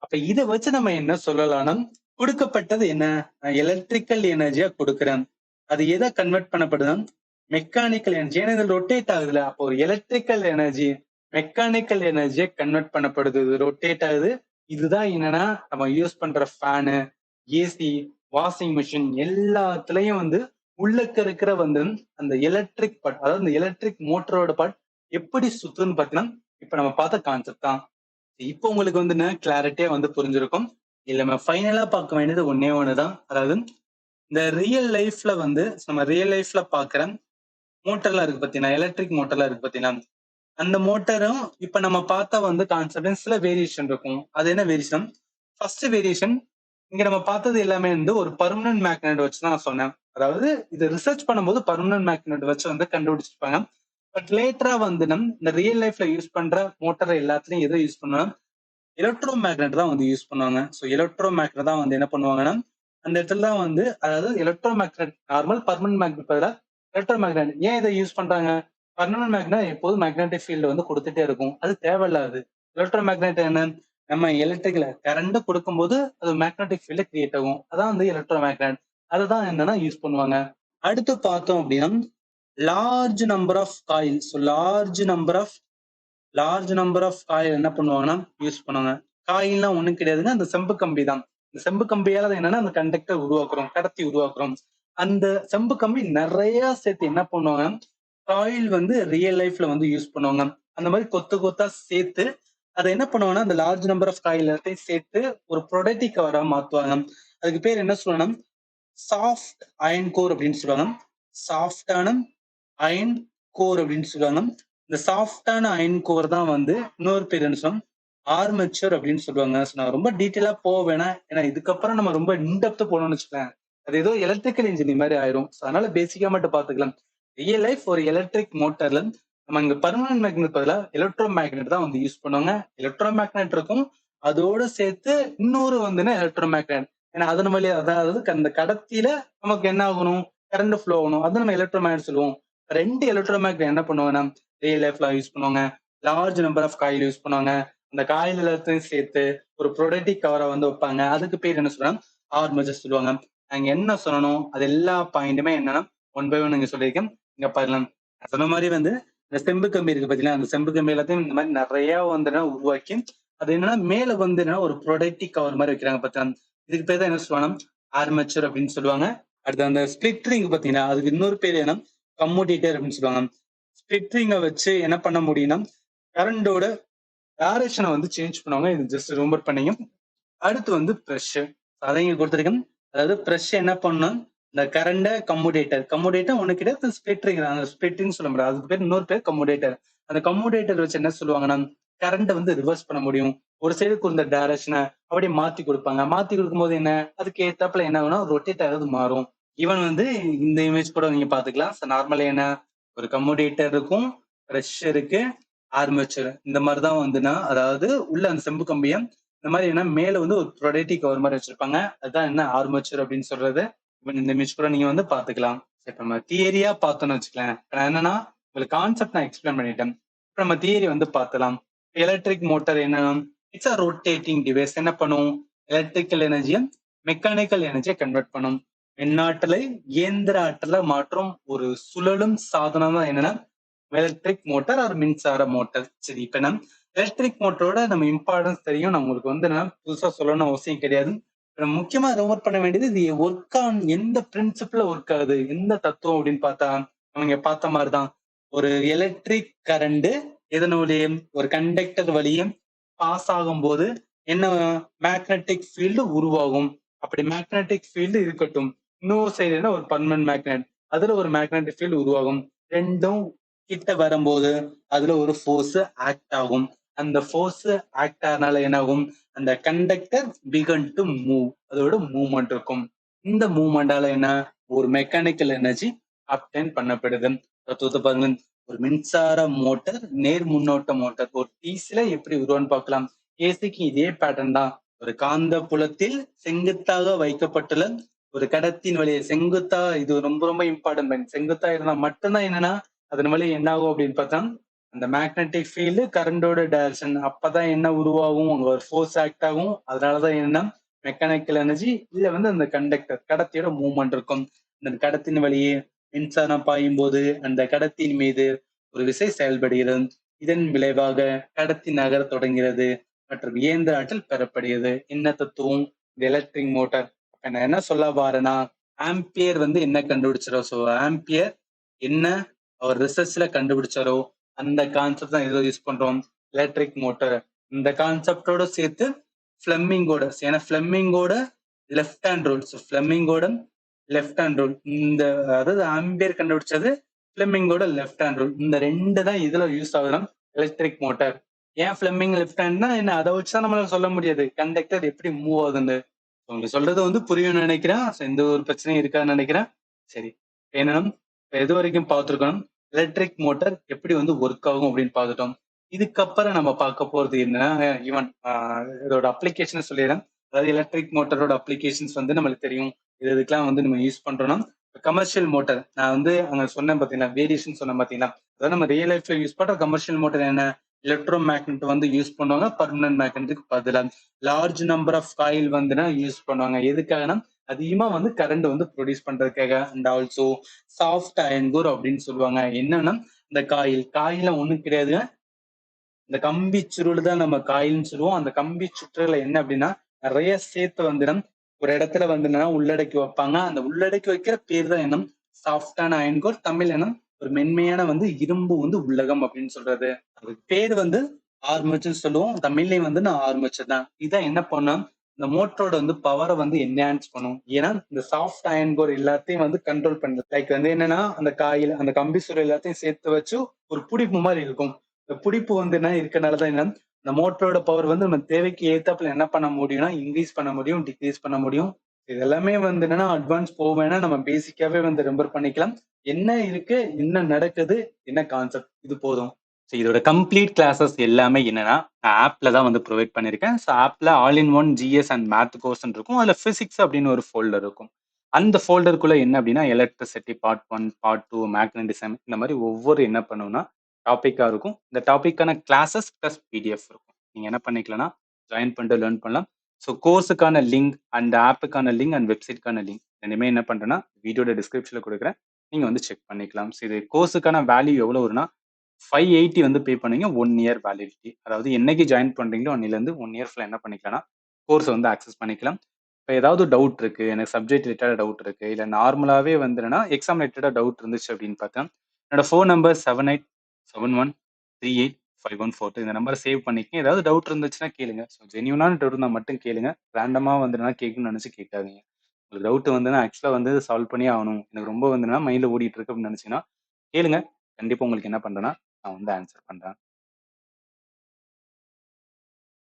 அப்ப இதை வச்சு நம்ம என்ன சொல்லலாம்னா கொடுக்கப்பட்டது என்ன எலக்ட்ரிக்கல் எனர்ஜியா கொடுக்குறேன். அது எதை கன்வெர்ட் பண்ணப்படுது? Mechanical energy. ஏன்னா இது ரொட்டேட் ஆகுதுல, அப்போ ஒரு எலக்ட்ரிக்கல் எனர்ஜி மெக்கானிக்கல் எனர்ஜியை கன்வெர்ட் பண்ணப்படுது, ரொட்டேட் ஆகுது. இதுதான் என்னன்னா நம்ம யூஸ் பண்ற ஃபேனு, ஏசி, வாஷிங் மிஷின் எல்லாத்துலயும் வந்து உள்ளக்க இருக்கிற வந்து அந்த எலக்ட்ரிக் பார்ட், அதாவது இந்த எலக்ட்ரிக் மோட்டரோட பார்ட் எப்படி சுத்துன்னு பாத்தீங்கன்னா இப்ப நம்ம பார்த்த கான்செப்ட் தான். இப்போ உங்களுக்கு வந்து கிளாரிட்டியா வந்து புரிஞ்சிருக்கும். இல்ல நம்ம ஃபைனலா பார்க்க வேண்டியது ஒன்னே ஒண்ணுதான். அதாவது இந்த ரியல் லைஃப்ல வந்து நம்ம ரியல் லைஃப்ல பாக்குற மோட்டர்லாம் இருக்கு பாத்தீங்கன்னா, எலக்ட்ரிக் மோட்டர்லாம் இருக்கு பாத்தீங்கன்னா, அந்த மோட்டரும் இப்ப நம்ம பார்த்தா வந்து கான்செப்ட் சில வேரியேஷன் இருக்கும். அது என்ன வேரியேஷன்? ஃபர்ஸ்ட் வேரியேஷன் இங்க நம்ம பார்த்தது எல்லாமே வந்து ஒரு பர்மனன்ட் மேக்னெட் வச்சு தான் நான் சொன்னேன். அதாவது இது ரிசர்ச் பண்ணும்போது பர்மனன்ட் மேக்னெட் வச்சு வந்து கண்டுபிடிச்சிருப்பாங்க. பட் லேட்டரா வந்து இந்த ரியல் லைஃப்ல யூஸ் பண்ற மோட்டர் எல்லாத்துலயும் எதை யூஸ் பண்ணுவாங்க? எலக்ட்ரோ மேக்னெட் தான் வந்து யூஸ் பண்ணுவாங்க. ஸோ எலக்ட்ரோ மேக்னெட் தான் வந்து என்ன பண்ணுவாங்கன்னா அந்த இடத்துல தான் வந்து அதாவது electro magnet normal permanent magnet பதிலா எலக்ட்ரோ மேக்னெட் ஏன் இதை யூஸ் பண்றாங்க? பர்மனன்ட் மேக்னெட் எப்போதும் மேக்னெட்டிக் ஃபீல்டு வந்து கொடுத்துட்டே இருக்கும், அது தேவையில்லாது. எலக்ட்ரோ மேக்னெட் என்ன நம்ம எலக்ட்ரிக்கல கரண்ட் கொடுக்கும்போது அது மேக்னெட்டிக் ஃபீல்டு கிரியேட் ஆகும், அதான் வந்து எலக்ட்ரோ மேக்னெட். அதுதான் என்னன்னா யூஸ் பண்ணுவாங்க. அடுத்து பார்த்தோம் அப்படின்னா large number of coils, large number of coil என்ன பண்ணுவாங்கன்னா யூஸ் பண்ணுவாங்க. காயில்னா ஒண்ணும் கிடையாதுங்க, அந்த செம்பு கம்பி தான். இந்த செம்பு கம்பியால என்னன்னா அந்த கண்டக்டர் உருவாக்குறோம், கடத்தி உருவாக்குறோம். அந்த செம்பு கம்பி நிறைய சேர்த்து என்ன பண்ணுவாங்க, காயில் வந்து ரியல் லைஃப்ல வந்து யூஸ் பண்ணுவாங்க. அந்த மாதிரி கொத்து கொத்தா சேர்த்து அதை என்ன பண்ணுவாங்கன்னா அந்த லார்ஜ் நம்பர் ஆஃப் காயில் எல்லாத்தையும் சேர்த்து ஒரு ப்ரொடக்டிவ் கவரா மாத்துவாங்க. அதுக்கு பேர் என்ன சொல்லுவாங்கன்னா சாஃப்ட் அயன் கோர் அப்படின்னு சொல்லுவாங்க. சாஃப்டான அயன் கோர் அப்படின்னு சொல்லுவாங்க. இந்த சாஃப்டான அயன் கோர் தான் வந்து இன்னொரு பேர் என்ன சொல்லுவாங்க, ஆர்மெச்சர் அப்படின்னு சொல்லுவாங்க. நான் ரொம்ப டீட்டெயிலா போக வேணாம், ஏன்னா இதுக்கப்புறம் நம்ம ரொம்ப இன்டெப்த் போகணும்னு வச்சுக்கேன் அது ஏதோ எலக்ட்ரிக்கல் இன்ஜினியர் மாதிரி ஆயிரும். அதனால பேசிக்கா மட்டும் பாத்துக்கலாம். ரியல் லைஃப் ஒரு எலக்ட்ரிக் மோட்டர்ல நம்ம இங்க பர்மனன்ட் மேக்னெட் பதிலா எலக்ட்ரோ மேக்னெட் தான் வந்து யூஸ் பண்ணுவாங்க. எலக்ட்ரோ மேக்னெட் இருக்கும், அதோட சேர்த்து இன்னொரு வந்துன்னா எலக்ட்ரோ மேக்னெட். ஏன்னா அதன் வழியா அதாவது அந்த கடத்தியில நமக்கு என்ன ஆகணும், கரண்ட் ஃப்ளோ ஆகணும், அதை நம்ம எலக்ட்ரோ மேக்னெட் சொல்லுவோம். ரெண்டு எலக்ட்ரோ மேக்னெட் என்ன பண்ணுவாங்கன்னா ரியல் லைஃப்ல யூஸ் பண்ணுவாங்க. Large number of coil use பண்ணுவாங்க. அந்த காயில் எல்லாத்தையும் சேர்த்து ஒரு ப்ரொடக்டிவ் கவரை வந்து வைப்பாங்க. அதுக்கு பேர் என்ன சொல்றாங்க, ஆர்மெச்சர் சொல்லுவாங்க. நாங்க என்ன சொல்லணும் அது எல்லா பாயிண்ட்டுமே என்னன்னா ஒன் பை ஒன் நீங்க சொல்லியிருக்கேன். இங்க பாருங்க, சொன்ன மாதிரி வந்து இந்த செம்பு கம்பி இருக்கு பாத்தீங்களா, அந்த செம்பு கம்பி எல்லாத்தையும் இந்த மாதிரி நிறைய வந்து உருவாக்கி அது என்னன்னா மேல வந்து ஒரு ப்ரொடக்டிவ் கவர் மாதிரி வைக்கிறாங்க பார்த்தா, இதுக்கு பேர் தான் என்ன சொல்லுவாங்க, ஆர்மேச்சர் அப்படின்னு சொல்லுவாங்க. அடுத்து அந்த ஸ்பிளிட் ரிங் பாத்தீங்கன்னா அதுக்கு இன்னொரு பேர் என்ன, கம்யூட்டேட்டர் அப்படின்னு சொல்லுவாங்க. ஸ்பிளிட் ரிங்கை வச்சு என்ன பண்ண முடியும்னா கரண்டோட டைரக்ஷனை வந்து சேஞ்ச் பண்ணுவாங்க. இது ஜஸ்ட் ரிமெம்பர் பண்ணீங்க. அடுத்து வந்து ப்ரெஷ், அதை இங்க கொடுத்துருக்கேன். அதாவது ப்ரெஷ் என்ன பண்ணும், இந்த கரண்ட கம்யூட்டேட்டர் ஒண்ணு கிடையாது, ஸ்பிளிட் ரிங், அந்த ஸ்பிளிட்னு சொல்ல முடியாது, அதுக்கு பேர் இன்னொரு பேர் கம்யூட்டேட்டர். அந்த கம்யூட்டேட்டர் வச்சு என்ன சொல்லுவாங்கன்னா கரண்ட வந்து ரிவர்ஸ் பண்ண முடியும். ஒரு சைடு கொடுத்த டைரக்ஷனை அப்படியே மாத்தி கொடுப்பாங்க. மாத்தி கொடுக்கும் போது என்ன, அதுக்கு ஏத்தாப்புல என்ன ஆகும்னா ரொட்டேட் ஆகுது மாறும். ஈவன் வந்து இந்த இமேஜ் கூட நீங்க பாத்துக்கலாம். நார்மலா என்ன, ஒரு கம்யூட்டேட்டர் இருக்கும், ப்ரெஷ் இருக்கு, ஆர்மேச்சர், இந்த மாதிரிதான் வந்துன்னா அதாவது உள்ள அந்த செம்பு கம்பியை இந்த மாதிரி என்ன மேல வந்து ஒரு ப்ரொடக்டிவ் கவர் மாதிரி வச்சிருப்பாங்க. அதுதான் என்ன ஆர்மேச்சர் அப்படின்னு சொல்றது. இந்த இமேஜ் கூட நீங்க வந்து பாத்துக்கலாம். இப்ப நம்ம தியரியா பார்த்தோம்னு வச்சுக்கலாம். என்னன்னா உங்களுக்கு கான்செப்ட் நான் எக்ஸ்பிளைன் பண்ணிட்டேன். இப்ப நம்ம தியரி வந்து பார்த்தலாம். எலக்ட்ரிக் மோட்டார் என்ன, இட்ஸ் அ ரொட்டேட்டிங் டிவைஸ். என்ன பண்ணும், எலக்ட்ரிக்கல் எனர்ஜியை மெக்கானிக்கல் எனர்ஜியை கன்வெர்ட் பண்ணும். மின்னாற்றலை இயந்திர ஆற்றலை மாற்றும் ஒரு சுழலும் சாதனம் தான் என்னன்னா எலக்ட்ரிக் மோட்டார் ஒரு மின்சார மோட்டார். சரி, இப்ப நம்ம எலக்ட்ரிக் மோட்டரோட நம்ம இம்பார்ட்டன்ஸ் தெரியும். நான் உங்களுக்கு வந்து புதுசா சொல்லணும்னு அவசியம் கிடையாது. முக்கியமா ரெஃபர் பண்ண வேண்டியது இது ஒர்க் ஆன் எந்த பிரின்சிபிள்ல ஒர்க் ஆகுது, எந்த தத்துவம் அப்படின்னு பார்த்தா அவங்க பார்த்த மாதிரிதான். ஒரு எலக்ட்ரிக் கரண்ட் இதனுடைய ஒரு கண்டக்டர் வழியே பாஸ் ஆகும் போது என்ன, மேக்னெட்டிக் ஃபீல்டு உருவாகும். அப்படி மேக்னெட்டிக் ஃபீல்டு இருக்கட்டும், இன்னொரு சைடு ஒரு பர்மனன்ட் மேக்னெட், அதுல ஒரு மேக்னெட்டிக் ஃபீல்டு உருவாகும். ரெண்டும் கிட்ட வரும்போது அதுல ஒரு ஃபோர்ஸ் ஆக்ட் ஆகும். அந்த ஃபோர்ஸ் ஆக்ட் ஆனால என்ன ஆகும், அந்த கண்டக்டர் பிகன் டு மூவ், அதோட மூவ்மெண்ட் இருக்கும். இந்த மூவ்மெண்டால என்ன, ஒரு மெக்கானிக்கல் எனர்ஜி அப்டைன் பண்ணப்படுது. பாருங்க, ஒரு மின்சார மோட்டார் நேர் முன்னோட்ட மோட்டார் ஒரு டிசில எப்படி உருவான்னு பார்க்கலாம். ஏசிக்கு இதே பேட்டர்ன் தான். ஒரு காந்த புலத்தில் செங்குத்தாக வைக்கப்பட்டுள்ள ஒரு கடத்தின் வழியை செங்குத்தா, இது ரொம்ப ரொம்ப இம்பார்ட்டன்ட், செங்குத்தா இருந்தா மட்டும்தான் என்னன்னா அதன் வழி என்ன ஆகும் அப்படின்னு பார்த்தா அந்த மேக்னெட்டிக் ஃபீல்டு கரண்டோட டைரக்ஷன், அப்பதான் என்ன உருவாகும், அங்க ஒரு ஃபோர்ஸ் ஆக்ட் ஆகும். அதனாலதான் என்ன, மெக்கானிக்கல் எனர்ஜி இல்ல வந்து அந்த கண்டக்டர் கடத்தியோட மூவ்மெண்ட் இருக்கும். இந்த கடத்தின் வழியே மின்சாரம் பாயும் போது அந்த கடத்தின் மீது ஒரு விசை செயல்படுகிறது. இதன் விளைவாக கடத்தி நகர தொடங்கிறது மற்றும் இயந்திர ஆற்றல் பெறப்படுகிறது. என்ன தத்துவம், இந்த எலக்ட்ரிக் மோட்டார். நான் என்ன சொல்ல வரேன்னா, ஆம்பியர் வந்து என்ன கண்டுபிடிச்சிரோ, ஸோ ஆம்பியர் என்ன அவர் ரிசர்ச்ல கண்டுபிடிச்சாரோ அந்த கான்செப்ட் தான் ஏதோ யூஸ் பண்றோம், எலக்ட்ரிக் மோட்டார். இந்த கான்செப்டோட சேர்த்து ஃபிளெமிங்கோட, ஏன்னா ஃபிளெமிங்கோட லெஃப்ட் ஹேண்ட் ரூல், ஃபிளெமிங்கோட லெஃப்ட் ஹேண்ட் ரூல், இந்த அதாவது ஆம்பியர் கண்டுபிடிச்சது, ஃபிளெமிங்கோட லெஃப்ட் ஹேண்ட் ரூல், இந்த ரெண்டு தான் இதுல யூஸ் ஆகுது எலக்ட்ரிக் மோட்டார். ஏன் ஃபிளெமிங் லெஃப்ட் ஹேண்ட்னா என்ன, அதை வச்சுதான் நம்மளால சொல்ல முடியாது கண்டக்டர் எப்படி மூவ் ஆகுதுன்னு. உங்களுக்கு சொல்றது வந்து புரியும்னு நினைக்கிறேன். எந்த ஒரு பிரச்சனையும் இருக்கான்னு நினைக்கிறேன். சரி, என்னன்னா எது வரைக்கும் பார்த்துருக்கோம், எலக்ட்ரிக் மோட்டார் எப்படி வந்து ஒர்க் ஆகும் அப்படின்னு பார்த்துட்டோம். இதுக்கப்புறம் நம்ம பார்க்க போறது என்னன்னா, ஈவன் இதோட அப்ளிகேஷன் சொல்லிடுறேன். அதாவது எலக்ட்ரிக் மோட்டரோட அப்ளிகேஷன்ஸ் வந்து நம்மளுக்கு தெரியும். இதுக்கெல்லாம் வந்து நம்ம யூஸ் பண்றோம்னா கமர்ஷியல் மோட்டார். நான் வந்து அங்க சொன்னேன் பாத்தீங்கன்னா, வேரியேஷன் சொன்னேன் பாத்தீங்கன்னா, அதாவது நம்ம ரியல் லைஃப்ல யூஸ் பண்ற கமர்ஷியல் மோட்டார் என்ன, எலக்ட்ரோ மேக்னெட் வந்து யூஸ் பண்ணுவாங்க பர்மனன்ட் மேக்னெட்டுக்கு பதிலாக. லார்ஜ் நம்பர் ஆஃப் காயில் வந்து யூஸ் பண்ணுவாங்க. எதுக்காகனா அதிகமா வந்து கரண்ட் வந்து ப்ரொடியூஸ் பண்றதுக்காக. And also soft iron core அப்படின்னு சொல்லுவாங்க. என்னன்னா இந்த காயில ஒண்ணும் கிடையாதுங்க, இந்த கம்பி சுருள் தான் நம்ம காயில்னு சொல்லுவோம். அந்த கம்பி சுற்றுல என்ன அப்படின்னா நிறைய சேர்த்து வந்துடும் ஒரு இடத்துல வந்து உள்ளடக்கி வைப்பாங்க. அந்த உள்ளடக்கி வைக்கிற பேர் தான் என்ன, சாஃப்டான அயன்கோர். தமிழ் என்ன, ஒரு மென்மையான வந்து இரும்பு வந்து உள்ளகம் அப்படின்னு சொல்றது. அதுக்கு பேர் வந்து ஆர்மேச்சர் சொல்லுவோம். தமிழ்லையும் வந்து நான் ஆர்மேச்சர் தான். இதான் என்ன பண்ணோம், இந்த மோட்டரோட வந்து பவரை வந்து என்ஹான்ஸ் பண்ணும். ஏன்னா இந்த சாஃப்ட் அயன் கோர் எல்லாத்தையும் வந்து கண்ட்ரோல் பண்ணுது. லைக் வந்து என்னன்னா அந்த காயில் அந்த கம்பி சுருள் எல்லாத்தையும் சேர்த்து வச்சு ஒரு பிடிப்பு மாதிரி இருக்கும். இந்த பிடிப்பு வந்து என்ன இருக்கனாலதான் என்ன, இந்த மோட்டரோட பவர் வந்து நம்ம தேவைக்கு ஏத்தாப்புல என்ன பண்ண முடியும்னா இன்க்ரீஸ் பண்ண முடியும், டிக்ரீஸ் பண்ண முடியும். இது எல்லாமே வந்து என்னன்னா அட்வான்ஸ் போவேன்னா நம்ம பேசிக்காவே வந்து ரெம்பர் பண்ணிக்கலாம். என்ன இருக்கு, என்ன நடக்குது, என்ன கான்செப்ட், இது போதும். ஸோ இதோட கம்ப்ளீட் கிளாஸஸ் எல்லாமே என்னன்னா நான் ஆப்ல தான் வந்து ப்ரொவைட் பண்ணியிருக்கேன். ஸோ ஆப்ல all in one GS and math course இருக்கும். அதில் பிசிக்ஸ் அப்படின்னு ஒரு ஃபோல்டர் இருக்கும். அந்த ஃபோல்டருக்குள்ள என்ன அப்படின்னா எலக்ட்ரிசிட்டி பார்ட் 1, பார்ட் 2, மேக்னடிசம், இந்த மாதிரி ஒவ்வொரு என்ன பண்ணுவோம்னா டாப்பிக்காக இருக்கும். இந்த டாப்பிக்கான கிளாஸஸ் ப்ளஸ் பிடிஎஃப் இருக்கும். நீங்கள் என்ன பண்ணிக்கலாம்னா ஜாயின் பண்ணிட்டு லேர்ன் பண்ணலாம். ஸோ கோர்ஸுக்கான லிங்க் அண்ட் ஆப்புக்கான லிங்க் அண்ட் வெப்சைட்கான லிங்க் ரெண்டுமே என்ன பண்ணுறேன்னா வீடியோட டிஸ்கிரிப்ஷனில் கொடுக்குறேன். நீங்கள் வந்து செக் பண்ணிக்கலாம். ஸோ இது கோர்ஸுக்கான வேல்யூ எவ்வளோ வரும்னா 580 வந்து பே பண்ணுவீங்க. 1 இயர் வேலிடிட்டி. அதாவது என்னைக்கு ஜாயின் பண்றீங்களோ அன்னையிலேருந்து 1 இயர் ஃபுல்லா என்ன பண்ணிக்கலாம்னா, கோர்ஸ வந்து ஆக்சஸ் பண்ணிக்கலாம். இப்ப ஏதாவது டவுட் இருக்கு. எனக்கு சப்ஜெக்ட் ரிலேட்டடா டவுட் இருக்கு. இல்ல நார்மலாவே வந்து என்னன்னா, எக்ஸாம் ரிலேட்டடா டவுட் இருந்துச்சு அப்படின்னு பார்த்தா, என்னோட ஃபோன் நம்பர் 7871385142. இந்த நம்பர சேவ் பண்ணிக்கங்க. ஏதாவது டவுட் இருந்துச்சுன்னா கேளுங்க. ஸோ ஜென்யூனான டவுட் இருந்தா மட்டும் கேளுங்க. ரேண்டமா வந்து என்னன்னா கேட்கணும்னு நெனச்சு கேட்காதீங்க. உங்களுக்கு டவுட் வந்துன்னா ஆக்சுவலா வந்து சால்வ் பண்ணியே ஆகணும். எனக்கு ரொம்ப வந்து என்னன்னா மைண்ட்ல ஓடிட்டு இருக்கு அப்படின்னு நெனச்சீங்கன்னா, கேளுங்க. கண்டிப்பா உங்களுக்கு என்ன பண்றேன்னா, நான் வந்து ஆன்ஸர் பண்றேன்.